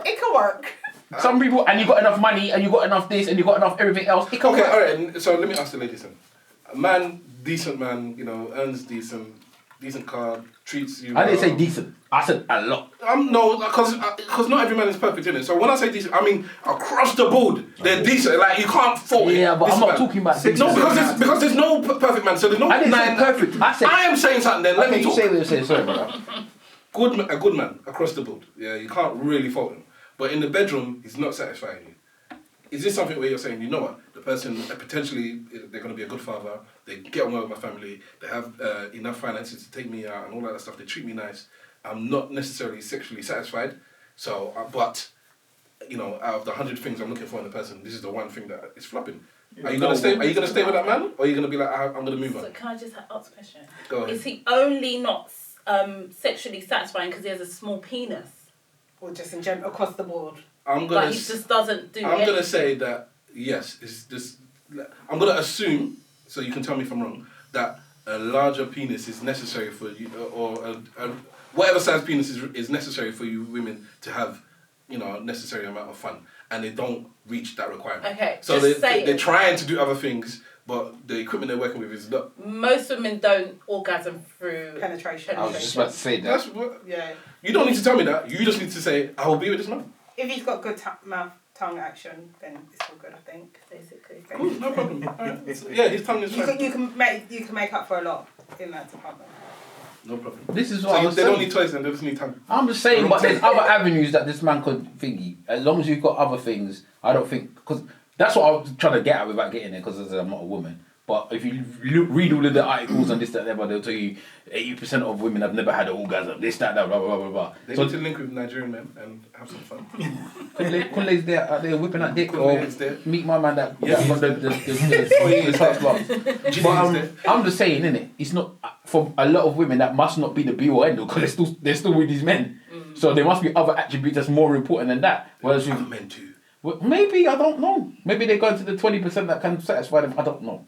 It can work. Some people, and you got enough money, and you got enough this, and you got enough everything else. It can work. Alright, so let me ask the ladies then. A man, decent man, earns decent car, treats you. I didn't say decent. I said a lot. No, because not every man is perfect, innit? So when I say decent, I mean across the board, they're decent. Like you can't fault it. Yeah, but I'm not talking about decent. No, because there's no perfect man. So there's no. I didn't say perfect. I am saying something. Then let me talk. Say what you're saying. Sorry, brother. A good man across the board. Yeah, you can't really fault him. But in the bedroom, he's not satisfying you. Is this something where you're saying, you know what, the person potentially they're going to be a good father, they get on well with my family, they have enough finances to take me out and all that stuff, they treat me nice. I'm not necessarily sexually satisfied, so but out of the 100 things I'm looking for in a person, this is the one thing that is flopping. Are you gonna stay? Are you gonna stay with that man, or are you gonna be like, I'm gonna move on? So can I just ask a question? Go ahead. Is he only not sexually satisfying because he has a small penis? Or just in general, across the board. He just doesn't do I'm going to say that, yes, I'm going to assume, so you can tell me if I'm wrong, that a larger penis is necessary for you, or whatever size penis is necessary for you women to have, a necessary amount of fun. And they don't reach that requirement. Okay, so they're trying to do other things, but the equipment they're working with is not. Most women don't orgasm through penetration. I was just about to say that. Yeah. You don't need to tell me that. You just need to say, I will be with this man. If he's got good mouth tongue action, then it's all good, I think. Basically. Cool, no problem. Right. Yeah, his tongue is fine. You can make up for a lot in that department. No problem. This is what they don't need toys and they just need tongue. I'm just saying, but there's other avenues that this man could thingy. As long as you've got other things, I don't think, because that's what I was trying to get at without getting there, because I'm not a woman. But if you read all of the articles and this, that, that, they'll tell you 80% of women have never had an orgasm. This, that, blah, blah, blah, blah. They need to link with Nigerian men and have some fun. Kunle's there out there whipping that dick. Or meet my man that got the touch But I'm just saying, innit? It's not, for a lot of women, that must not be the be or end all, because they're still with these men. So there must be other attributes that's more important than that. Whereas with men too. Maybe, I don't know. Maybe they go into the 20% that can satisfy them. I don't know.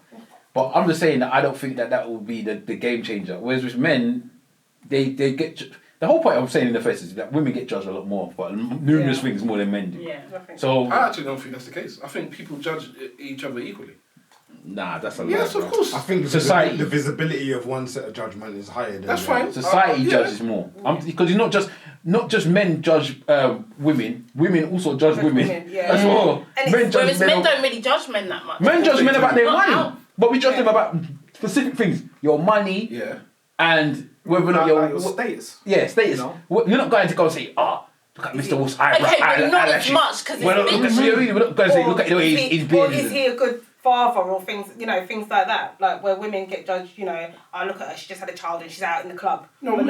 But I'm just saying that I don't think that will be the game changer. Whereas with men, they get... The whole point I'm saying in the first is that women get judged a lot more for numerous things more than men do. Yeah. So I actually don't think that's the case. I think people judge each other equally. Nah, that's a lie. Yes, of course. I think the visibility of one set of judgment is higher than that's fine. Society judges more. Because it's not just men judge women. Women also judge women as well. And men don't really judge men that much. Men judge men about their money, but we judge them about specific things. Your money, and whether or not your status. Yeah, status. You know? You're not going to go and say, look at Mr. Wolf's eyebrow. Okay, but not as much because we're not going to say, look at the way he's being. Or is he a good father or things like that, like where women get judged, I look at her, she just had a child and she's out in the club. No, a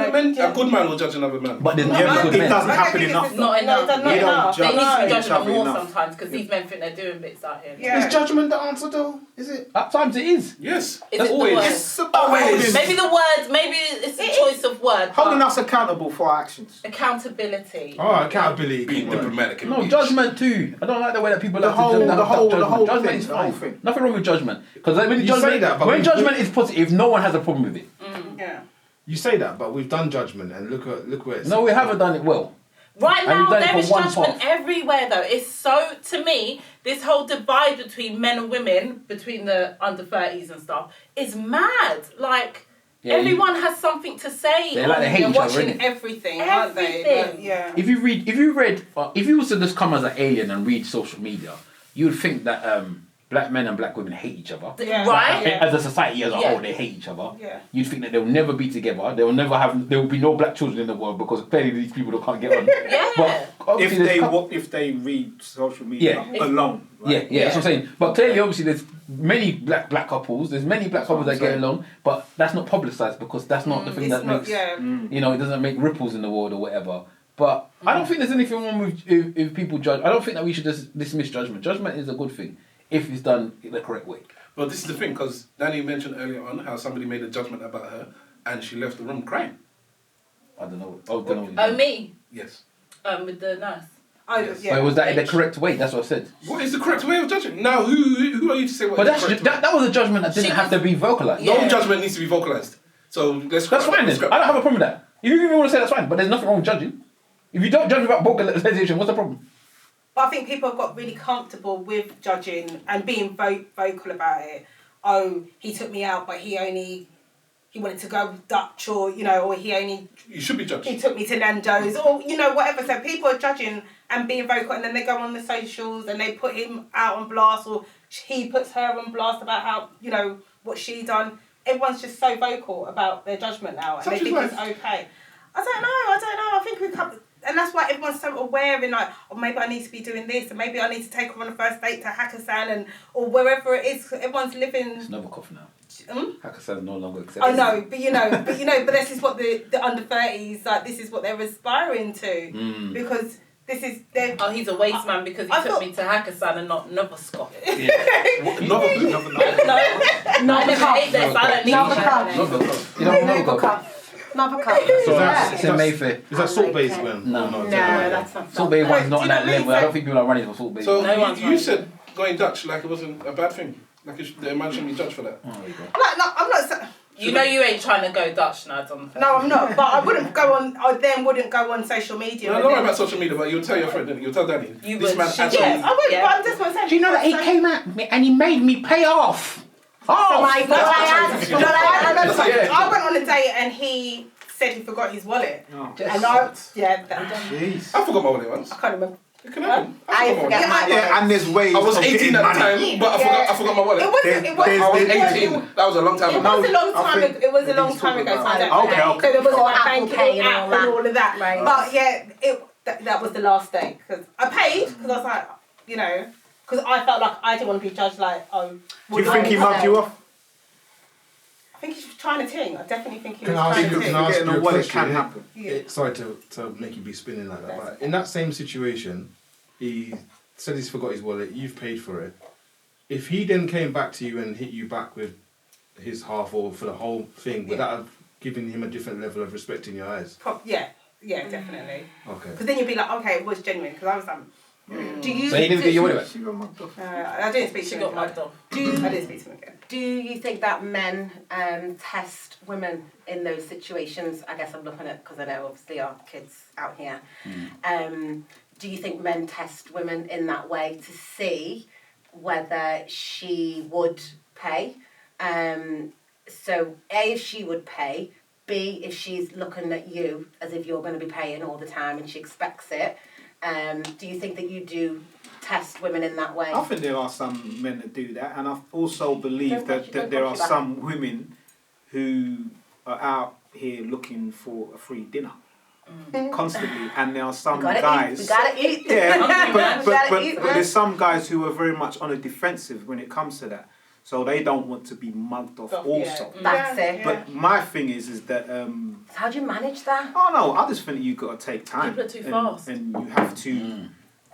good man will judge another man. But there's it doesn't happen enough. Not enough. They need to be judging enough. more sometimes because these men think they're doing bits out here. Is judgment the answer though? Is it? At times it is. Yes. Is it always. the word? It's always. Maybe the words, maybe it's a choice of word. Holding us accountable for our actions. Accountability. Oh, accountability. Being diplomatic. No, judgment too. I don't like the way that people The whole judgment is fine. Nothing wrong with judgment. Because when judgment is positive, no one has a problem with it. Yeah. You say that, but we've done judgment and look where it's... No, we haven't done it well. Right now, there is judgment path. everywhere though. It's so, to me, this whole divide between men and women, between the under 30s and stuff, is mad. Like, everyone has something to say. They hate each other, watching everything, aren't they? Like, yeah. If you was to just come as an alien and read social media, you would think that black men and black women hate each other. Yeah. Right? As a society as a whole, they hate each other. Yeah. You'd think that they'll never be together. There will be no black children in the world because clearly these people can't get on. But if they read social media alone. Right? Yeah, that's what I'm saying. But clearly, obviously, there's many black couples. There's many black couples that get along, but that's not publicised because that's not the thing that makes. It doesn't make ripples in the world or whatever. But I don't think there's anything wrong with if people judge. I don't think that we should just dismiss judgment. Judgment is a good thing if it's done the correct way. Well, this is the thing, because Danny mentioned earlier on how somebody made a judgment about her and she left the room crying. I don't know. Me? Yes. With the nurse. Yes. But was that in the correct way? That's what I said. What is the correct way of judging? Now, who are you to say what is the correct way? That was a judgment that didn't have to be vocalised. No judgment needs to be vocalised. So that's fine then. I don't have a problem with that. If you even want to say that's fine, but there's nothing wrong with judging. If you don't judge about vocalisation, what's the problem? But I think people have got really comfortable with judging and being vocal about it. Oh, he took me out, but he wanted to go Dutch, or you should be judged. He took me to Nando's, or whatever. So people are judging and being vocal, and then they go on the socials and they put him out on blast, or he puts her on blast about how what she done. Everyone's just so vocal about their judgment now, and they think it's okay. I don't know. I think we come. And that's why everyone's so aware and maybe I need to be doing this, and maybe I need to take her on a first date to Hakkasan or wherever it is. Everyone's living. It's Novikov now. Hakkasan's no longer accepted. I know, but this is what the under 30s this is what they're aspiring to because this is their. Oh, he's a waste man because he took me to Hakkasan and not Novikov. Yeah. No, I never ate there, so I don't need Novikov. It's in Mayfair. Is that Salt Bay's one? No, that's not. Salt Bay one's not on that level. I don't think people are running for Salt Bay. So you said going Dutch like it wasn't a bad thing. Like the man shouldn't be judged for that. Oh, there you go. I'm not. You ain't trying to go Dutch now, Jonathan. No, I'm not. But I wouldn't go on. I then wouldn't go on social media. No, I don't know about social media, but you'll tell your friend, didn't you? You'll tell Danny. This man actually. Yeah, I would. But I'm just saying. Do you know that he came at me and he made me pay off? I went on a date and he said he forgot his wallet. Jeez. I forgot my wallet once. I can't remember. It can happen. I forgot my wallet. And there's ways. I was 18 at the time, but I forgot my wallet. I was 18. That was a long time ago. It was a long time ago. So I don't know. So there was like banking app and all of that. Right. But yeah, that was the last day because I paid because I was like, because I felt like I didn't want to be judged like, Do you think he mugged you off? I think he was trying to ting. I definitely think he was Can I trying ask to you ting. a Getting a wallet question? can happen. Sorry to make you be spinning like that, but in that same situation, he said he's forgot his wallet, you've paid for it. If he then came back to you and hit you back with his half or for the whole thing, would that have given him a different level of respect in your eyes? Yeah, definitely. Okay. Because then you'd be like, okay, it was genuine. Because I was like, Do you? So he didn't get your money back? She got mugged off. I didn't speak to She him. got mugged off. I didn't speak to him again. Do you think that men test women in those situations? I guess I'm looking at, because I know obviously our kids out here. Do you think men test women in that way to see whether she would pay? So A, if she would pay. B, if she's looking at you as if you're going to be paying all the time and she expects it. Do you think that you do test women in that way? I think there are some men that do that, and I also believe that there are some women who are out here looking for a free dinner constantly, and there are some guys. We gotta eat. Yeah, but there's some guys who are very much on the defensive when it comes to that, so they don't want to be mugged off also. That's it. But my thing is that. How do you manage that? Oh no, I just think you've got to take time. People are too fast. And you have to.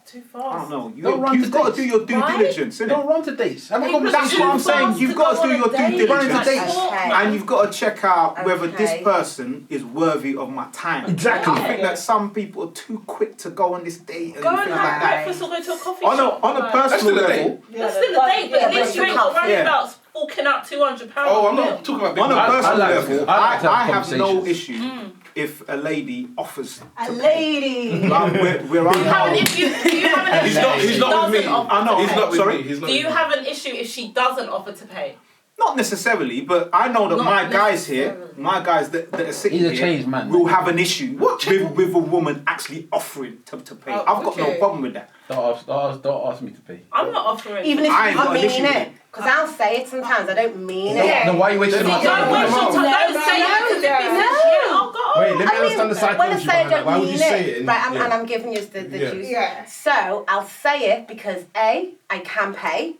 Too fast. I don't know. You've got to do your due diligence, innit? Don't run to dates. That's what I'm saying. You've got to do your due diligence. And you've got to check out whether this person is worthy of my time. Exactly. I think that some people are too quick to go on this date and Go and things have like that. breakfast or go to a coffee shop. On a personal level. That's still a date, but at least you ain't got running about forking out £200. Oh, I'm not talking about big On a money. personal level, I have no conversations. issue if a lady offers A lady. We're on hold. He's not with me. I know. He's not with Sorry? me. He's not Do with you me. have an issue if she doesn't offer to pay? Not necessarily, but I know that Not my guys here, necessarily. my guys that are sitting He's a here, changed man. will have an issue with a woman actually offering to pay. Oh, I've got no okay. problem with that. Don't ask me to pay. I'm not offering. Even if I you ain't got don't an issue mean with it. Because I'll say it sometimes, I don't mean it. Yeah. Then why are you wasting my Don't time? waste your time. Don't say it because if he says yeah, I'll go. Wait, let me I mean, understand the when I psychology say I behind that. don't Why would mean you say it? Right, and I'm giving you the Yeah. juice. Yeah. So I'll say it because A, I can pay,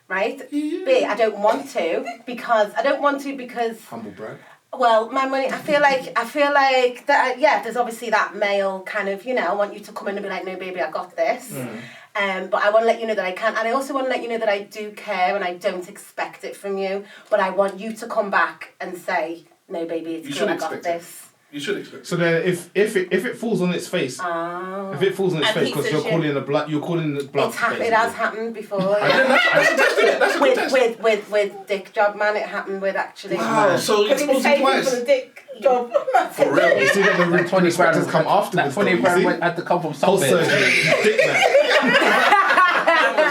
right? B, I don't want to because Humble brag. well, my money. I feel like that. Yeah, there's obviously that male kind of. I want you to come in and be like, no, baby, I got this. But I want to let you know that I can, and I also want to let you know that I do care and I don't expect it from you. But I want you to come back and say, no, baby, it's cool. I got this. You should expect. So then, if it falls on its face, if it falls on its And face he because says you're shit. calling the blood, It has happened before. And then that's a good test. With dick job, man, it happened with actually. Wow, so you're Because he was supposed to taking for twice. the dick job. For real. You see that the 20 respect has come That afterwards. 20 though, you see? had to come from Whole somewhere. surgery, dick man.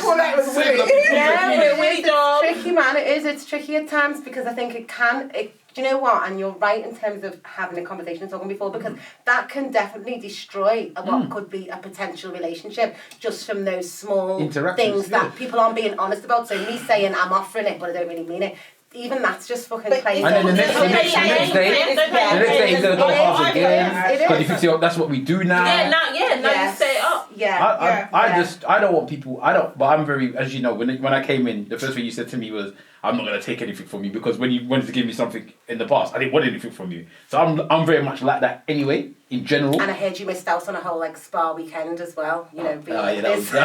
Well, that was Saving up weird. people. Yeah, Really it's job. tricky, man. It is. It's tricky at times because I think do you know what? And you're right in terms of having a conversation and talking before because that can definitely destroy what could be a potential relationship just from those small Interactions, things that people aren't being honest about. So me saying I'm offering it, but I don't really mean it. Even that's just fucking crazy. And then the next day, he's gonna go half again because he thinks that's what we do now. Now you set it up. I don't want people. But I'm very, as you know, when I came in, the first thing you said to me was, "I'm not gonna take anything from you," because when you wanted to give me something in the past, I didn't want anything from you. So I'm very much like that anyway, in general. And I heard you missed out on a whole spa weekend as well. Being like this. But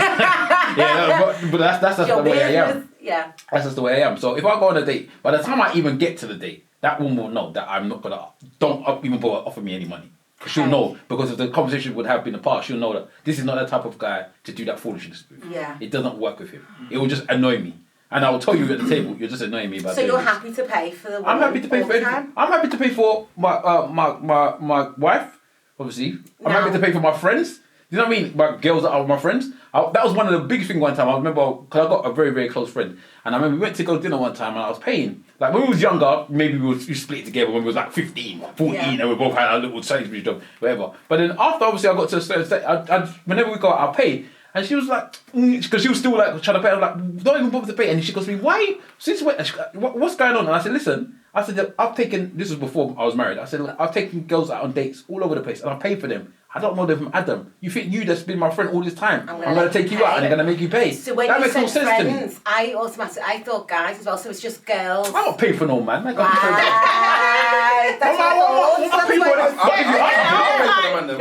that's just the way I am. Yeah. That's just the way I am. So if I go on a date, by the time I even get to the date, that woman will know that I'm not gonna. Don't even bother offer me any money. She'll know because if the conversation would have been apart, she'll know that this is not the type of guy to do that foolishness with. Yeah. It doesn't work with him. It will just annoy me. And I will tell you at the table, you're just annoying me about So you're this. happy to pay for the woman I'm happy to pay all for the anything. time? I'm happy to pay for my wife, obviously. I'm happy to pay for my friends. You know what I mean? My girls that are my friends. That was one of the big things one time. I remember, because I got a very, very close friend. And I remember we went to go dinner one time and I was paying. Like when we was younger, maybe we split it together when we was like 15, 14, and we both had our little Sainsbury's job, whatever. But then after, obviously, I got to a certain state, whenever we go out, I pay. And she was like, because she was still like trying to pay. I was like, don't even bother to pay. And she goes to me, why? Since when? What's going on? And I said, listen. I said, I've taken, this was before I was married. I said, I've taken girls out on dates all over the place and I paid for them. I don't know them from Adam. You think you that's been my friend all this time? I'm going to take you out and they're going to make you pay. So when that you makes no said sense friends, to me. I thought guys as well, so it's just girls. I don't pay for no man. I got Right. That's what I thought. If the man if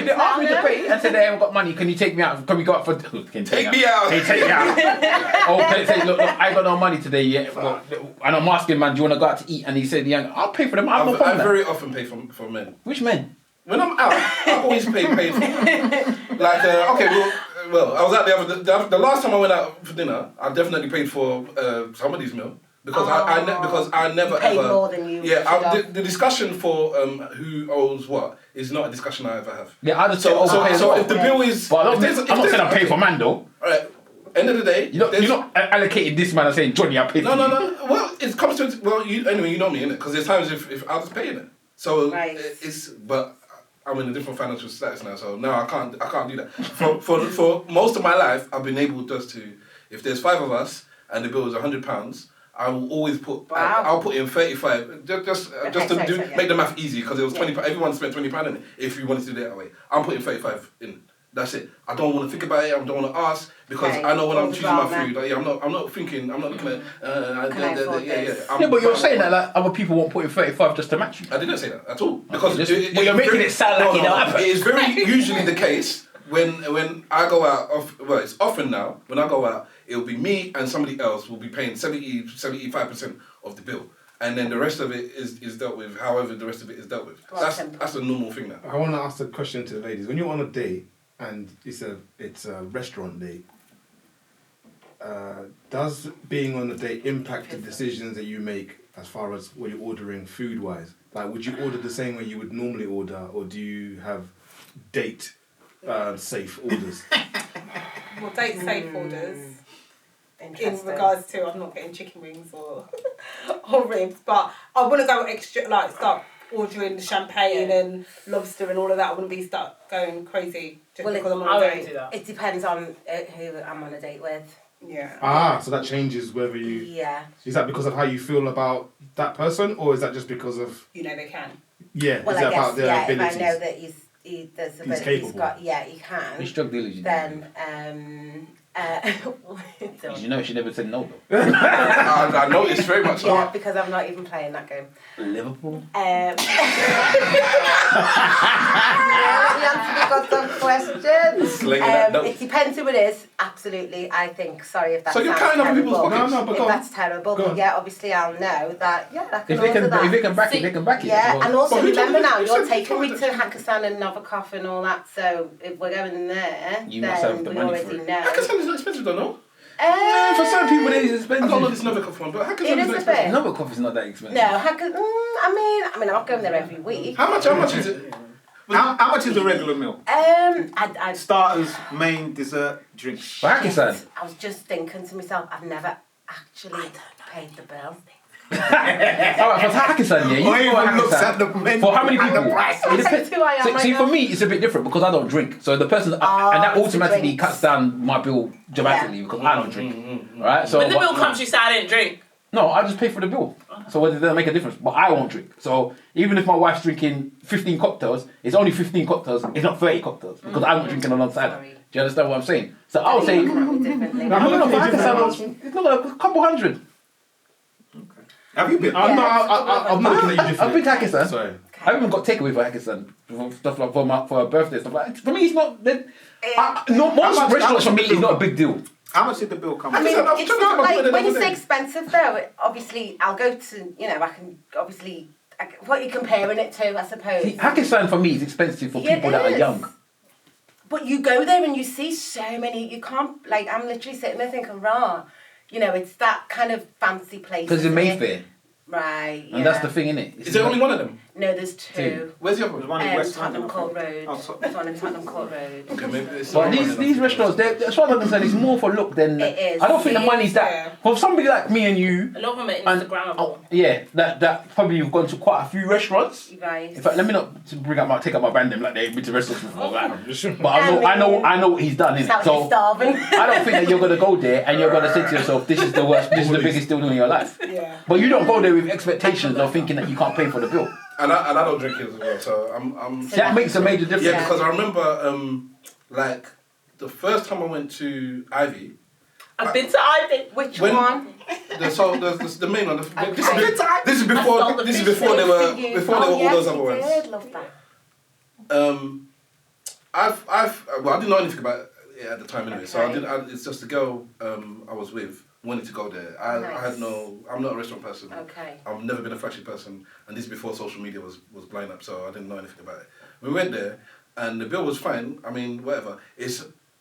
they ask me to pay and say they haven't got money, can you take me out? Can we go out for? Take me out. Hey, take me out. Oh, can say, look, I ain't got no money today yet. And I'm asking, man, do you want to go out to eat? And he said, yeah, I'll pay for them. I have no problem. I very often pay for men. Which men? when I'm out, I always pay for. Like, okay, well, I was out the last time I went out for dinner, I definitely paid for somebody's meal. Because I never paid ever more than you. Yeah, the discussion for who owes what is not a discussion I ever have. Yeah, I just so if the bill is, but I'm not saying I pay for man though. Alright, end of the day, you're not allocating this man and saying Johnny, I pay for. No. Well, it comes to you know me, innit? Because there's times if I'll just pay it. So but I'm in a different financial status now, so no, I can't do that. For most of my life, I've been able just to, if there's 5 of us and the bill is £100. I will always put. Wow. I'll put in 35 just to make the math easy because it was 20. Everyone spent £20 in it. If you wanted to do it that way, I'm putting 35 in. That's it. I don't want to think about it. I don't want to ask because I know when I'm choosing my food. I'm not thinking. I'm not looking at. Yeah, but you're saying that like other people won't put in 35 just to match you. I didn't say that at all because you're making it sound like happen. It is very usually the case when I go out. It's often now when I go out. It'll be me and somebody else will be paying 75% of the bill. And then the rest of it is dealt with however the rest of it is dealt with. That's a normal thing now. I want to ask a question to the ladies. When you're on a date and it's a restaurant date, does being on a date impact the decisions that you make as far as what you're ordering food-wise? Like, would you order the same way you would normally order, or do you have date safe orders? Well, date safe orders. In regards to, I'm not getting chicken wings or ribs, but I want to go extra, like start ordering champagne and lobster and all of that. I wouldn't start going crazy just because I'm on a date. It depends on who I'm on a date with. Yeah. So that changes whether you. Yeah. Is that because of how you feel about that person, or is that just because of? You know they can. Yeah. Well, is that about their abilities? If I know that there's abilities, capable. he can. He's drug dealers. Then. You know she never said no though. I noticed very much. Yeah, because I'm not even playing that game. Liverpool. You got some questions. It depends who it is. Absolutely, I think. Sorry if that sounds terrible. If that's terrible, but yeah, obviously I'll know that. Yeah, I can order that. If they can back it, they can back it. Yeah, and also remember now, you're taking me to Hakkasan and Novikov and all that. So if we're going there, you must have the money for it. Hakkasan is not expensive, don't know. For some people it is expensive. I don't know this Novikov one, but Hakkasan is not expensive. Novikov is not that expensive. No, I mean, I'm not going there every week. How much is it? How much is a regular meal? Starters, main, dessert, drinks. For Hakkasan. I was just thinking to myself, I've never actually paid the bill. Alright, for Hakkasan, yeah, you even looks at the menu. For how many people? See, for me, it's a bit different because I don't drink. So the person, and that automatically cuts down my bill dramatically because I don't drink. Right? So when the bill comes, you say I didn't drink. No, I just pay for the bill. So whether doesn't make a difference, but I won't drink. So even if my wife's drinking 15 cocktails, it's only 15 cocktails. It's not 30 cocktails because I'm not drinking alongside. Do you understand what I'm saying? So I would say, it's not a couple hundred. Have you been? I'm not looking at you differently. I've been to Hakkasan. Sorry. I even got takeaway for Hakkasan, stuff like for a birthday stuff like. For me, it's not. Most restaurants for me is not a big deal. How much did the bill come? I mean, it's not like when you say expensive though. Obviously, I'll go to I can obviously what are you comparing it to? I suppose. See, Hakkasan for me is expensive for people that are young. But you go there and you see so many. You can't I'm literally sitting there thinking, rah. It's that kind of fancy place. Because in Mayfair. Right, yeah. And that's the thing, innit? Is there only one of them? No, there's two. Where's the other one? One in West Tottenham Court Road. There's one in Tottenham Court Road. Okay, maybe it's but these restaurants, as far as I'm concerned, it's more for look than... It is. I don't think the money's that... For somebody like me and you... A lot of them are Instagrammable. That probably you've gone to quite a few restaurants. Right. In fact, let me not take up my brand name like they've been to restaurants before. But I know what he's done, innit? So starving. I don't think that you're going to go there and you're going to say to yourself, this is the worst, this is the biggest deal in your life. Yeah. But you don't go there with expectations of thinking that you can't pay for the bill. And I don't drink it as well, so I'm. That makes a major difference. Yeah, because I remember, the first time I went to Ivy. I've been to Ivy. Which one? The main one. This is before there were all those other ones. I did love that. I didn't know anything about it at the time anyway. So it's just the girl I was with wanted to go there. I'm not a restaurant person. Okay. I've never been a flashy person, and this is before social media was blowing up, so I didn't know anything about it. We went there, and the bill was fine. I mean, whatever.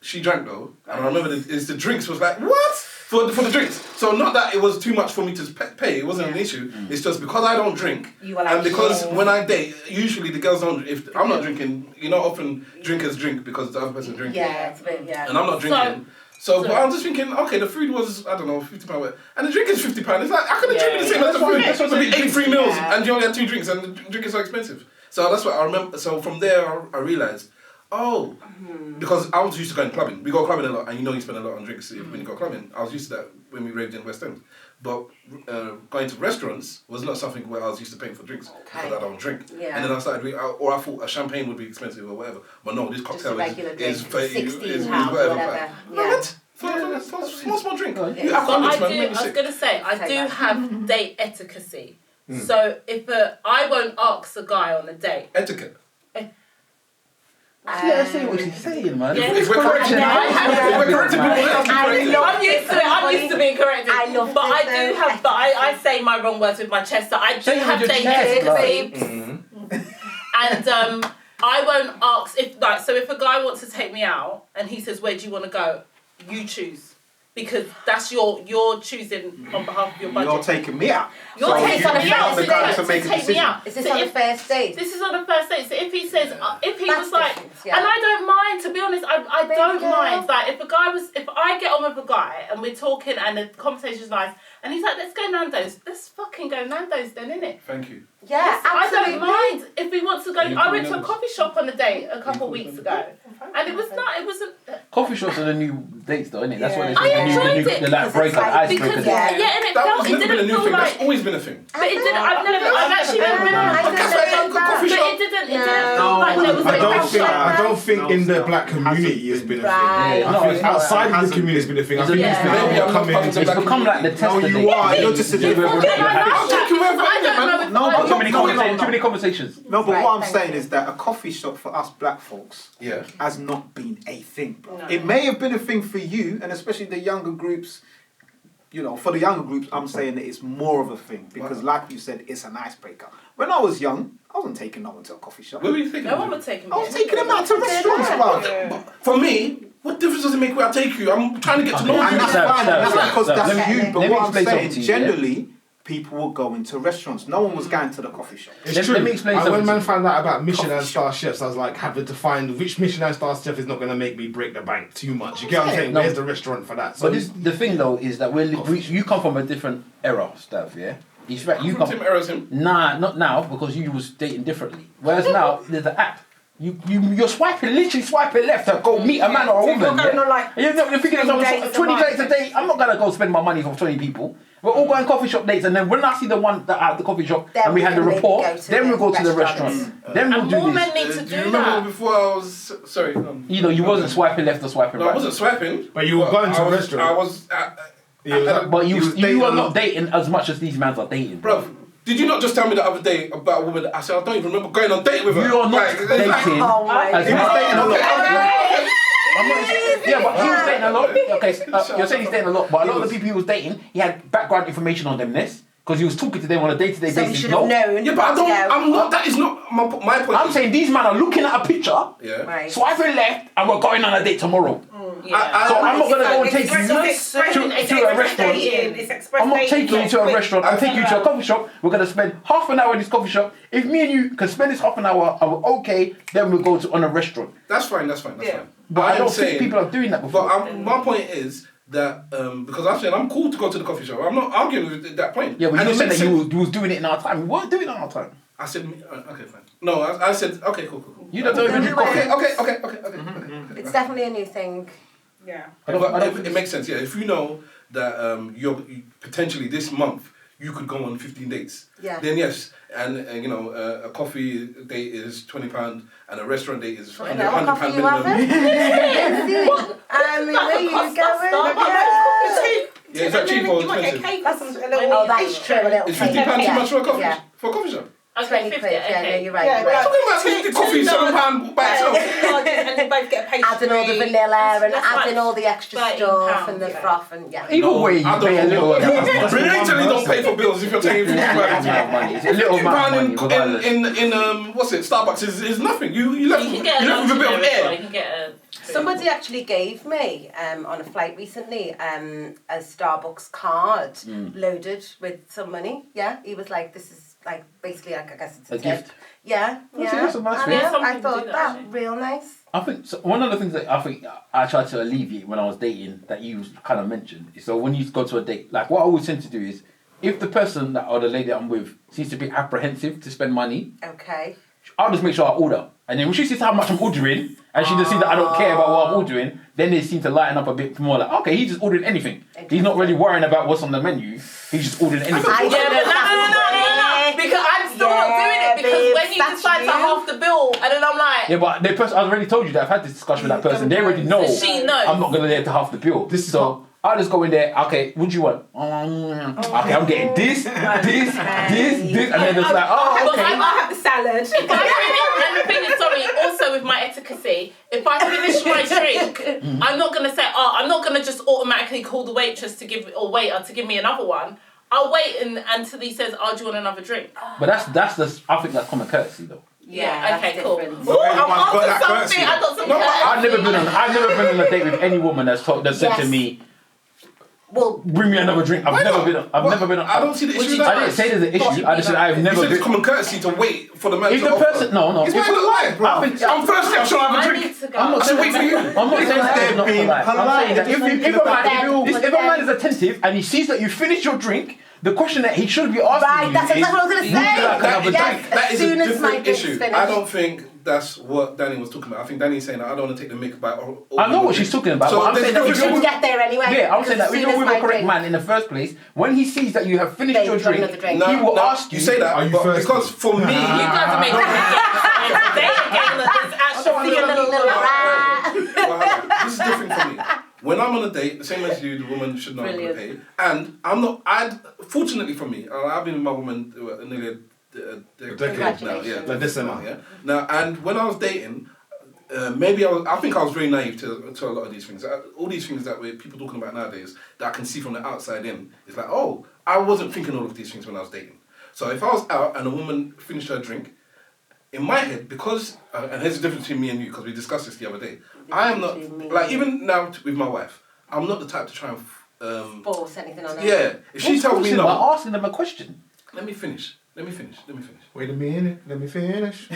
She drank though, and I remember the drinks was like, what? For the drinks. So not that it was too much for me to pay, it wasn't an issue. It's just because I don't drink, and because when I date, usually the girls don't, if I'm not drinking, often drinkers drink because the other person drinking. Yeah, it's a bit, yeah. And I'm not drinking. So but I'm just thinking, okay, the food was, I don't know, £50, and the drink is £50. It's like, I could have drinking the same as the food. It's supposed to be 8 free meals, and you only had 2 drinks, and the drink is so expensive. So that's what I remember. So from there, I realised, because I was used to going clubbing. We go clubbing a lot, and you spend a lot on drinks when you go clubbing. I was used to that when we raved in West End. But going to restaurants was not something where I was used to paying for drinks because I don't drink. Yeah. And then I started, I thought a champagne would be expensive or whatever. But no, this cocktail is £16 whatever. What? For a small drink. I was going to say, I do have date etiquette. So if I won't ask a guy on a date. Etiquette? I see what she's saying, man. Yeah. If we're correcting people, I'm used to being corrected. I say my wrong words with my chest. So I do have date etiquette. And I won't ask if a guy wants to take me out and he says, where do you want to go? You choose. Because that's you're choosing on behalf of your budget. You're taking me out. You're taking on the first date to take me out. Is this on the first date? This is on the first date. So if he says, if he was like, and I don't mind, to be honest, I don't mind. Like if I get on with a guy and we're talking and the conversation's nice, and he's like, let's go Nando's. Let's fucking go Nando's then, innit? Thank you. Yeah, absolutely. I don't mind if he wants to go. I went to a coffee shop on a date a couple of weeks ago, and it wasn't. Coffee shops are the new dates, though, isn't it? That's what I enjoyed it. The break, icebreaker. And it didn't feel like. That's always been a thing. But it didn't. I've actually never been on a coffee shop. But it didn't feel like there was I don't think in the black community it's been a thing. I think outside of the community it's been a thing. I think it's become like the test. No, you are. You're just a different. Too many conversations. No, but what I'm saying is that a coffee shop for us black folks has not been a thing, bro. No. It may have been a thing for you, and especially the younger groups. For the younger groups, I'm saying that it's more of a thing because, like you said, it's an icebreaker. When I was young, I wasn't taking no one to a coffee shop. Where were you taking No one would take me. I was taking them out to restaurants, bro. For me, what difference does it make where I take you? I'm trying to get to know you. And that's fine. That's because that's you. But what I'm saying, to generally, people were going to restaurants. No one was going to the coffee shop. It's true. Let me explain something. When man found out about Michelin star chefs, I was like having to find which Michelin star chef is not going to make me break the bank too much. You get what I'm saying? No. Where's the restaurant for that? So but the thing though is that you come from a different era, Stav, yeah? He's right. You come from him. Nah, not now because you was dating differently. Whereas now there's an app. You're swiping left to go meet a man or a woman. You're thinking of 20 dates a day. I'm not gonna go spend my money for 20 people. We're all going coffee shop dates, and then when I see the one that at the coffee shop and we had the rapport, then we'll go to the restaurant. Then we'll do more this. men need to Do do you remember that. before I was sorry? You wasn't swiping left or swiping right. I wasn't swiping. But you were going to a restaurant. I was. But you are not dating as much as these men are dating, bro. Did you not just tell me the other day about a woman that I said I don't even remember going on a date with her? You are not dating as much. Yeah, but he was dating a lot. Okay, you're saying he's dating a lot, but a lot of the people he was dating, he had background information on them, because he was talking to them on a day-to-day basis. So you should have known. Yeah, but I'm not. That is not my point. I'm saying these men are looking at a picture, Right. swiping left, and we're going on a date tomorrow. Yeah. So I'm not going to go and take you to a restaurant. I'm not taking you to a restaurant. I'm taking you to a coffee shop. We're going to spend half an hour in this coffee shop. If me and you can spend this half an hour and we're okay, then we'll go on a restaurant. That's fine. But I don't think people are doing that before. But my point is that because I'm saying I'm cool to go to the coffee shop. I'm not arguing with that point. Yeah, but you said that you was doing it in our time. We weren't doing it in our time. I said okay, fine. No, I said okay, cool. You don't even do coffee. Okay. It's definitely a new thing. Yeah. It makes sense. Yeah, if you know that you're potentially this month you could go on 15 dates. Yeah. Then yes, and a coffee date is £20 and a restaurant date is £100 minimum. Where you going? Yeah, is that cheap or expensive? That's true. A little is £50 too much for a coffee shop? Okay, 20 50, quid. Yeah, okay. you're right. Yeah, you're right. Talking about the coffee, £7 by itself. And they both get a pastry. Adding all the vanilla and That's adding like all the extra £13, stuff and the yeah. froth and yeah. Either way, you I don't pay a little. Literally don't pay for bills if you're taking That's amount of money. It's a little amount of money, regardless. in what's it, Starbucks is nothing. You left You can get with a bit of air. You can get a... Somebody actually gave me on a flight recently a Starbucks card loaded with some money. Yeah, he was like, "This is like basically like I guess it's a tip." gift. Yeah, That's yeah. a nice I thing. know, Some I people thought do that actually. real nice. I think one of the things that I think I tried to alleviate when I was dating that you kind of mentioned is, so when you go to a date, like what I always tend to do is, if the person or the lady that I'm with seems to be apprehensive to spend money, Okay. I'll just make sure I order. And then when she sees how much I'm ordering, and she just sees that I don't care about what I'm ordering, then they seem to lighten up a bit more. Like, okay, he's just ordering anything. He's not really worrying about what's on the menu. He's just ordering anything. I Yeah, don't know but no. Because I'm still not doing it because babes, when you that's decide to you. half the bill, and then I'm like, Yeah, but the person, I've already told you that I've had this discussion with that person. They already know she knows. I'm not going to let to half the bill. So I'll just go in there. Okay, what do you want? Okay, I'm getting this, and then it's like, oh, But okay. I might have the salad. If I finish, and the thing is, sorry, also with my etiquette, if I finish my drink, I'm not gonna say, I'm not gonna just automatically call the waitress to give or waiter to give me another one. I'll wait until he says, "Oh, do you want another drink?" But that's the I think that's common courtesy though. Yeah. Okay. that's Cool. different. Ooh, I'm Everyone's got onto that something. courtesy. I got some. No, but I've never been on a date with any woman that said to Yes. me, Well, bring me another drink. I've never been on. I don't see the issue with I that. didn't say there's an issue. I just said I've You never said it's been. common courtesy to wait for the man If to the offer. person, no. It's why you lie, bro. I think- I'm thirsty, I'm sure I have a I drink. need to go. I'm not I should wait for you. I'm not saying that they're it's not being polite. I'm saying that polite. if a man is attentive and he sees that you finished your drink, the question that he should be asking right, you that's is, exactly what I was going to would you say. like another Yes, drink? That as is soon a as my different drink's issue. finished. I don't think that's what Danny was talking about. I think Danny's saying that I don't want to take the mick by. I know what she's talking about, So but I'm there's saying that You if shouldn't you're get there anyway. yeah, I'm saying that because if as you're soon with as a my correct drink- man in the first place, when he sees that you have finished Babe, your do you want drink, another drink? he will ask You say that, Are you but thirsty? because for me, You guys are making me get today again. There's actually See a little rat. Well, this is different for me. When I'm on a date, the same as you, the woman should know I'm going to pay. And I'm not, fortunately for me, I've been with my woman nearly a decade now. Yeah, Like this amount. yeah. Now, and when I was dating, maybe I think I was very naive to a lot of these things. All these things that people talking about nowadays that I can see from the outside in, it's like, oh, I wasn't thinking all of these things when I was dating. So if I was out and a woman finished her drink, in my head, because, and here's the difference between me and you, because we discussed this the other day, I am not, like even now with my wife, I'm not the type to try and... force anything on her. yeah, if she tells me by no, asking them a question. let me finish. Wait a minute, let me finish.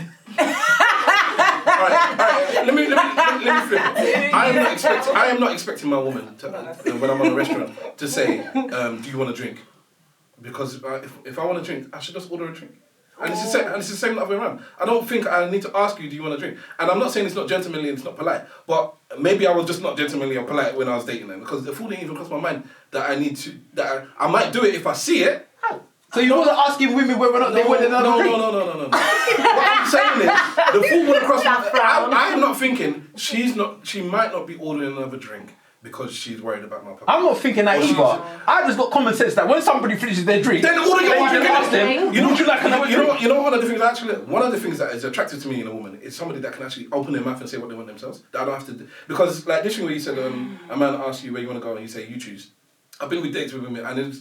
Alright, let me flip it. I am not expecting my woman to, when I'm on a restaurant to say, do you want a drink? Because if I want a drink, I should just order a drink. And it's the same the other way around. I don't think I need to ask you, do you want a drink? And I'm not saying it's not gentlemanly and it's not polite, but maybe I was just not gentlemanly or polite when I was dating them, because the thought didn't even cross my mind that I might do it if I see it. So you wasn't asking women whether or not they wanted another drink? No. What I'm saying is, the thought would have crossed my mind. I'm not thinking, she might not be ordering another drink because she's worried about my pocket. I'm not thinking that either. I just got common sense that when somebody finishes their drink, Then order your own you drink. ask them, would you like another drink? You know one of the things that is attractive to me in a woman is somebody that can actually open their mouth and say what they want themselves. That I don't have to do. Because like this thing where you said a man asks you where you want to go and you say you choose. I've been with dates with women and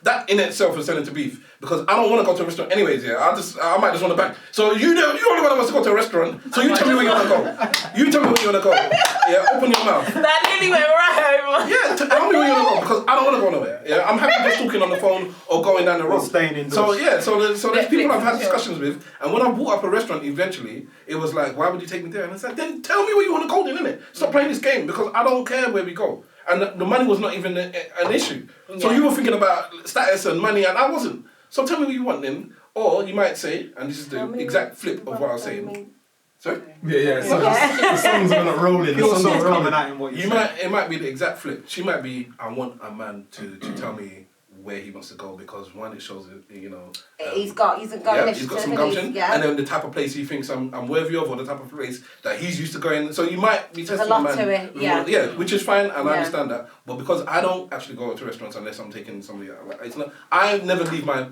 that in itself is turning to beef, because I don't want to go to a restaurant anyways. Yeah, I might just want to bang. So you're the one that wants to go to a restaurant. So you tell me where you want to go. You tell me where you want to go. Yeah, open your mouth. That nearly went right over. Yeah, tell me where you want to go, because I don't want to go nowhere. Yeah, I'm happy just talking on the phone or going down the road. Staying indoors. So yeah, so there's people I've had discussions with, and when I brought up a restaurant, eventually it was like, why would you take me there? And it's like, then tell me where you want to go, then, innit? Stop playing this game, because I don't care where we go. And the money was not even an issue. So you were thinking about status and money, and I wasn't. So tell me what you want then. Or you might say, and this is the exact flip of what I was saying. Sorry? Yeah. So the songs are not rolling. The songs are coming rolling. out in what you It might be the exact flip. She might be, I want a man to tell me where he wants to go, because one, it shows, He's got he's got some gumption, and then the type of place he thinks I'm worthy of, or the type of place that he's used to going. So you might be testing a lot the man, to it, yeah. which is fine, and I understand that. But because I don't actually go to restaurants unless I'm taking somebody out, like, it's not. I never leave my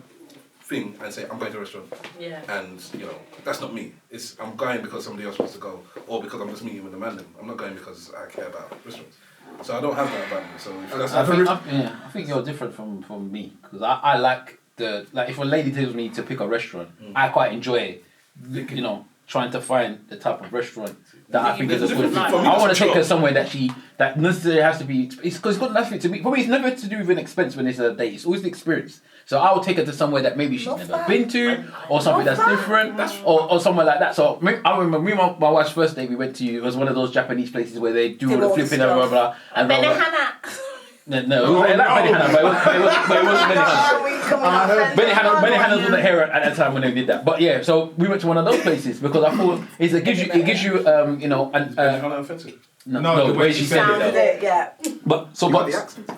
thing and say, I'm going to a restaurant. Yeah. And, that's not me. I'm going because somebody else wants to go, or because I'm just meeting with the man. I'm not going because I care about restaurants. So I don't have that about me. So if that's I think you're different from me, because I like if a lady tells me to pick a restaurant, I quite enjoy, trying to find the type of restaurant that I think is a good fit. I want to take her somewhere that necessarily has to be. It's because it's got nothing to be. For me, it's never to do with an expense when it's a date. It's always the experience. So I will take her to somewhere that maybe she's never been to, or something that's different, or somewhere like that. So I remember me and my wife's first date we went to. It was one of those Japanese places where they do all the flipping and blah blah. And No, it was like Benihana, but it wasn't Benihana. Benihana wasn't here at that time when they did that. But yeah, so we went to one of those places because I thought it gives you Benihana offensive. No, the way she said it. Yeah. But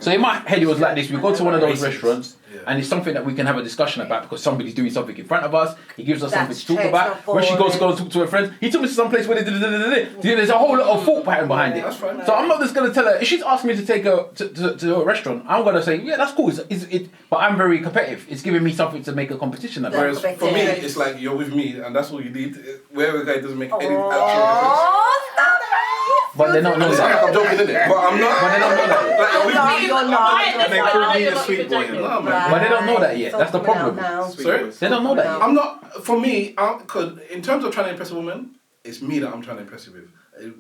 in my head it was like this: we go to one of those restaurants, and it's something that we can have a discussion about because somebody's doing something in front of us. He gives us something to talk about. When she goes to go and talk to her friends, he took me to some place where there's a whole lot of thought pattern behind it. That's fine. So I'm not just gonna tell her if she's asked me to take her to a restaurant. I'm gonna say that's cool. But I'm very competitive. It's giving me something to make a competition about. Whereas for me, it's like you're with me, and that's all you need. Wherever the guy doesn't make any actual difference. But they don't know that. I'm joking, innit? But I'm not. But they don't know that. But they don't know that yet. That's the problem. Sorry? They don't know that yet. I'm not. For me, in terms of trying to impress a woman, it's me that I'm trying to impress you with.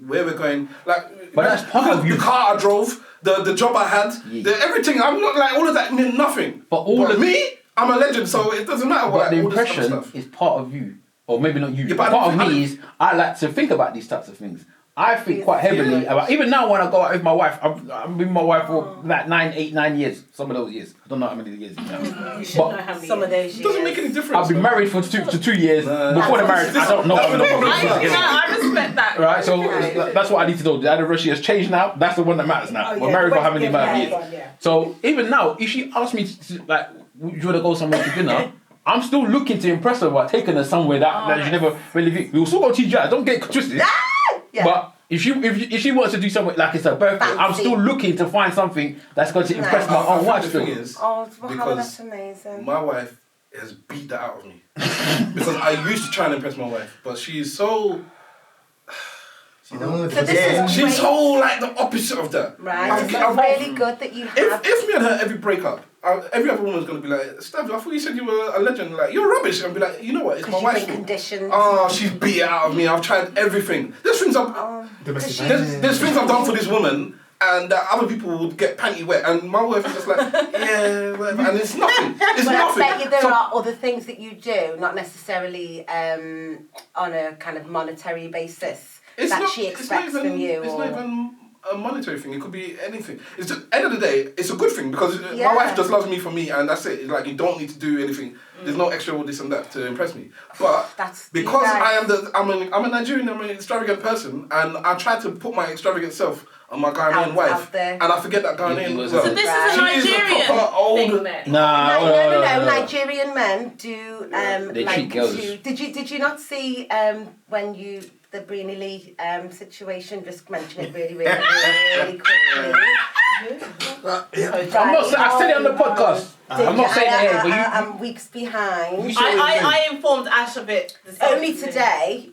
Where we're going, like. But that's part of you. The car I drove, the job I had, everything. I'm not like all of that meant nothing. But me, I'm a legend, so it doesn't matter what. But the impression is part of you, or maybe not you. Yeah, but part of me is I like to think about these types of things. I think quite heavily about, even now when I go out with my wife, I've been with my wife for like 9 years, some of those years. I don't know how many years now. You should know how many some of those years. It doesn't make any difference. I've been married for 2 years. Before the marriage, I don't know. I respect that. Right, so that's what I need to know. The anniversary has changed now. That's the one that matters now. We're married for how many amount of years? So even now, if she asks me to, like, would you want to go somewhere to dinner? I'm still looking to impress her by taking her somewhere that she never really viewed. We'll still go to TGI, don't get twisted. Yeah. But if she wants to do something like it's her birthday, I'm still looking to find something that's going to impress my own wife. The thing is, that's amazing. My wife has beat that out of me. Because I used to try and impress my wife, but she's so... she's so like the opposite of that. Right, it's really good that you have... If me and her every breakup, every other woman's going to be like, Steph, I thought you said you were a legend. Like, you're rubbish. And be like, you know what? It's my wife's fault. Conditioned. Oh, she's beat it out of me. I've tried everything. There's things there's things I've done for this woman, and other people would get panty wet, and my wife is just like, yeah, whatever. And it's nothing. It's nothing. I bet you there are other things that you do, not necessarily on a kind of monetary basis. She expects from you. It's not even a monetary thing. It could be anything. It's just, end of the day, it's a good thing because my wife just loves me for me, and that's it. It's like you don't need to do anything. There's no extra this and that to impress me. But because I'm a Nigerian, I'm an extravagant person, and I try to put my extravagant self on my Ghanaian wife, and I forget that Ghanaian as well. So this is a Nigerian thing then? No. Nigerian men do they treat girls. Did you not see when the Breeny Lee situation? Just mention it really quickly. I said it on the podcast. I'm not saying it here, but I'm weeks behind. I informed Ash of it. Only today.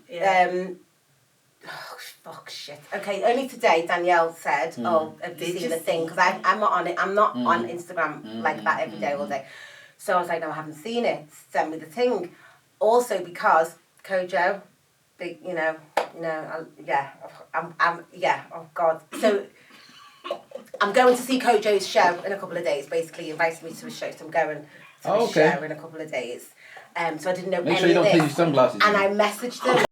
Fuck shit. Okay, only today Danielle said, have you seen the thing? Because I'm not on it. I'm not on Instagram like that every day, all day. So I was like, no, I haven't seen it. Send me the thing. Also because Kojo, big, oh God. So I'm going to see Kojo's show in a couple of days. Basically, he invited me to a show, so I'm going to a show in a couple of days. So I didn't know Make sure you don't take your sunglasses. And I messaged them.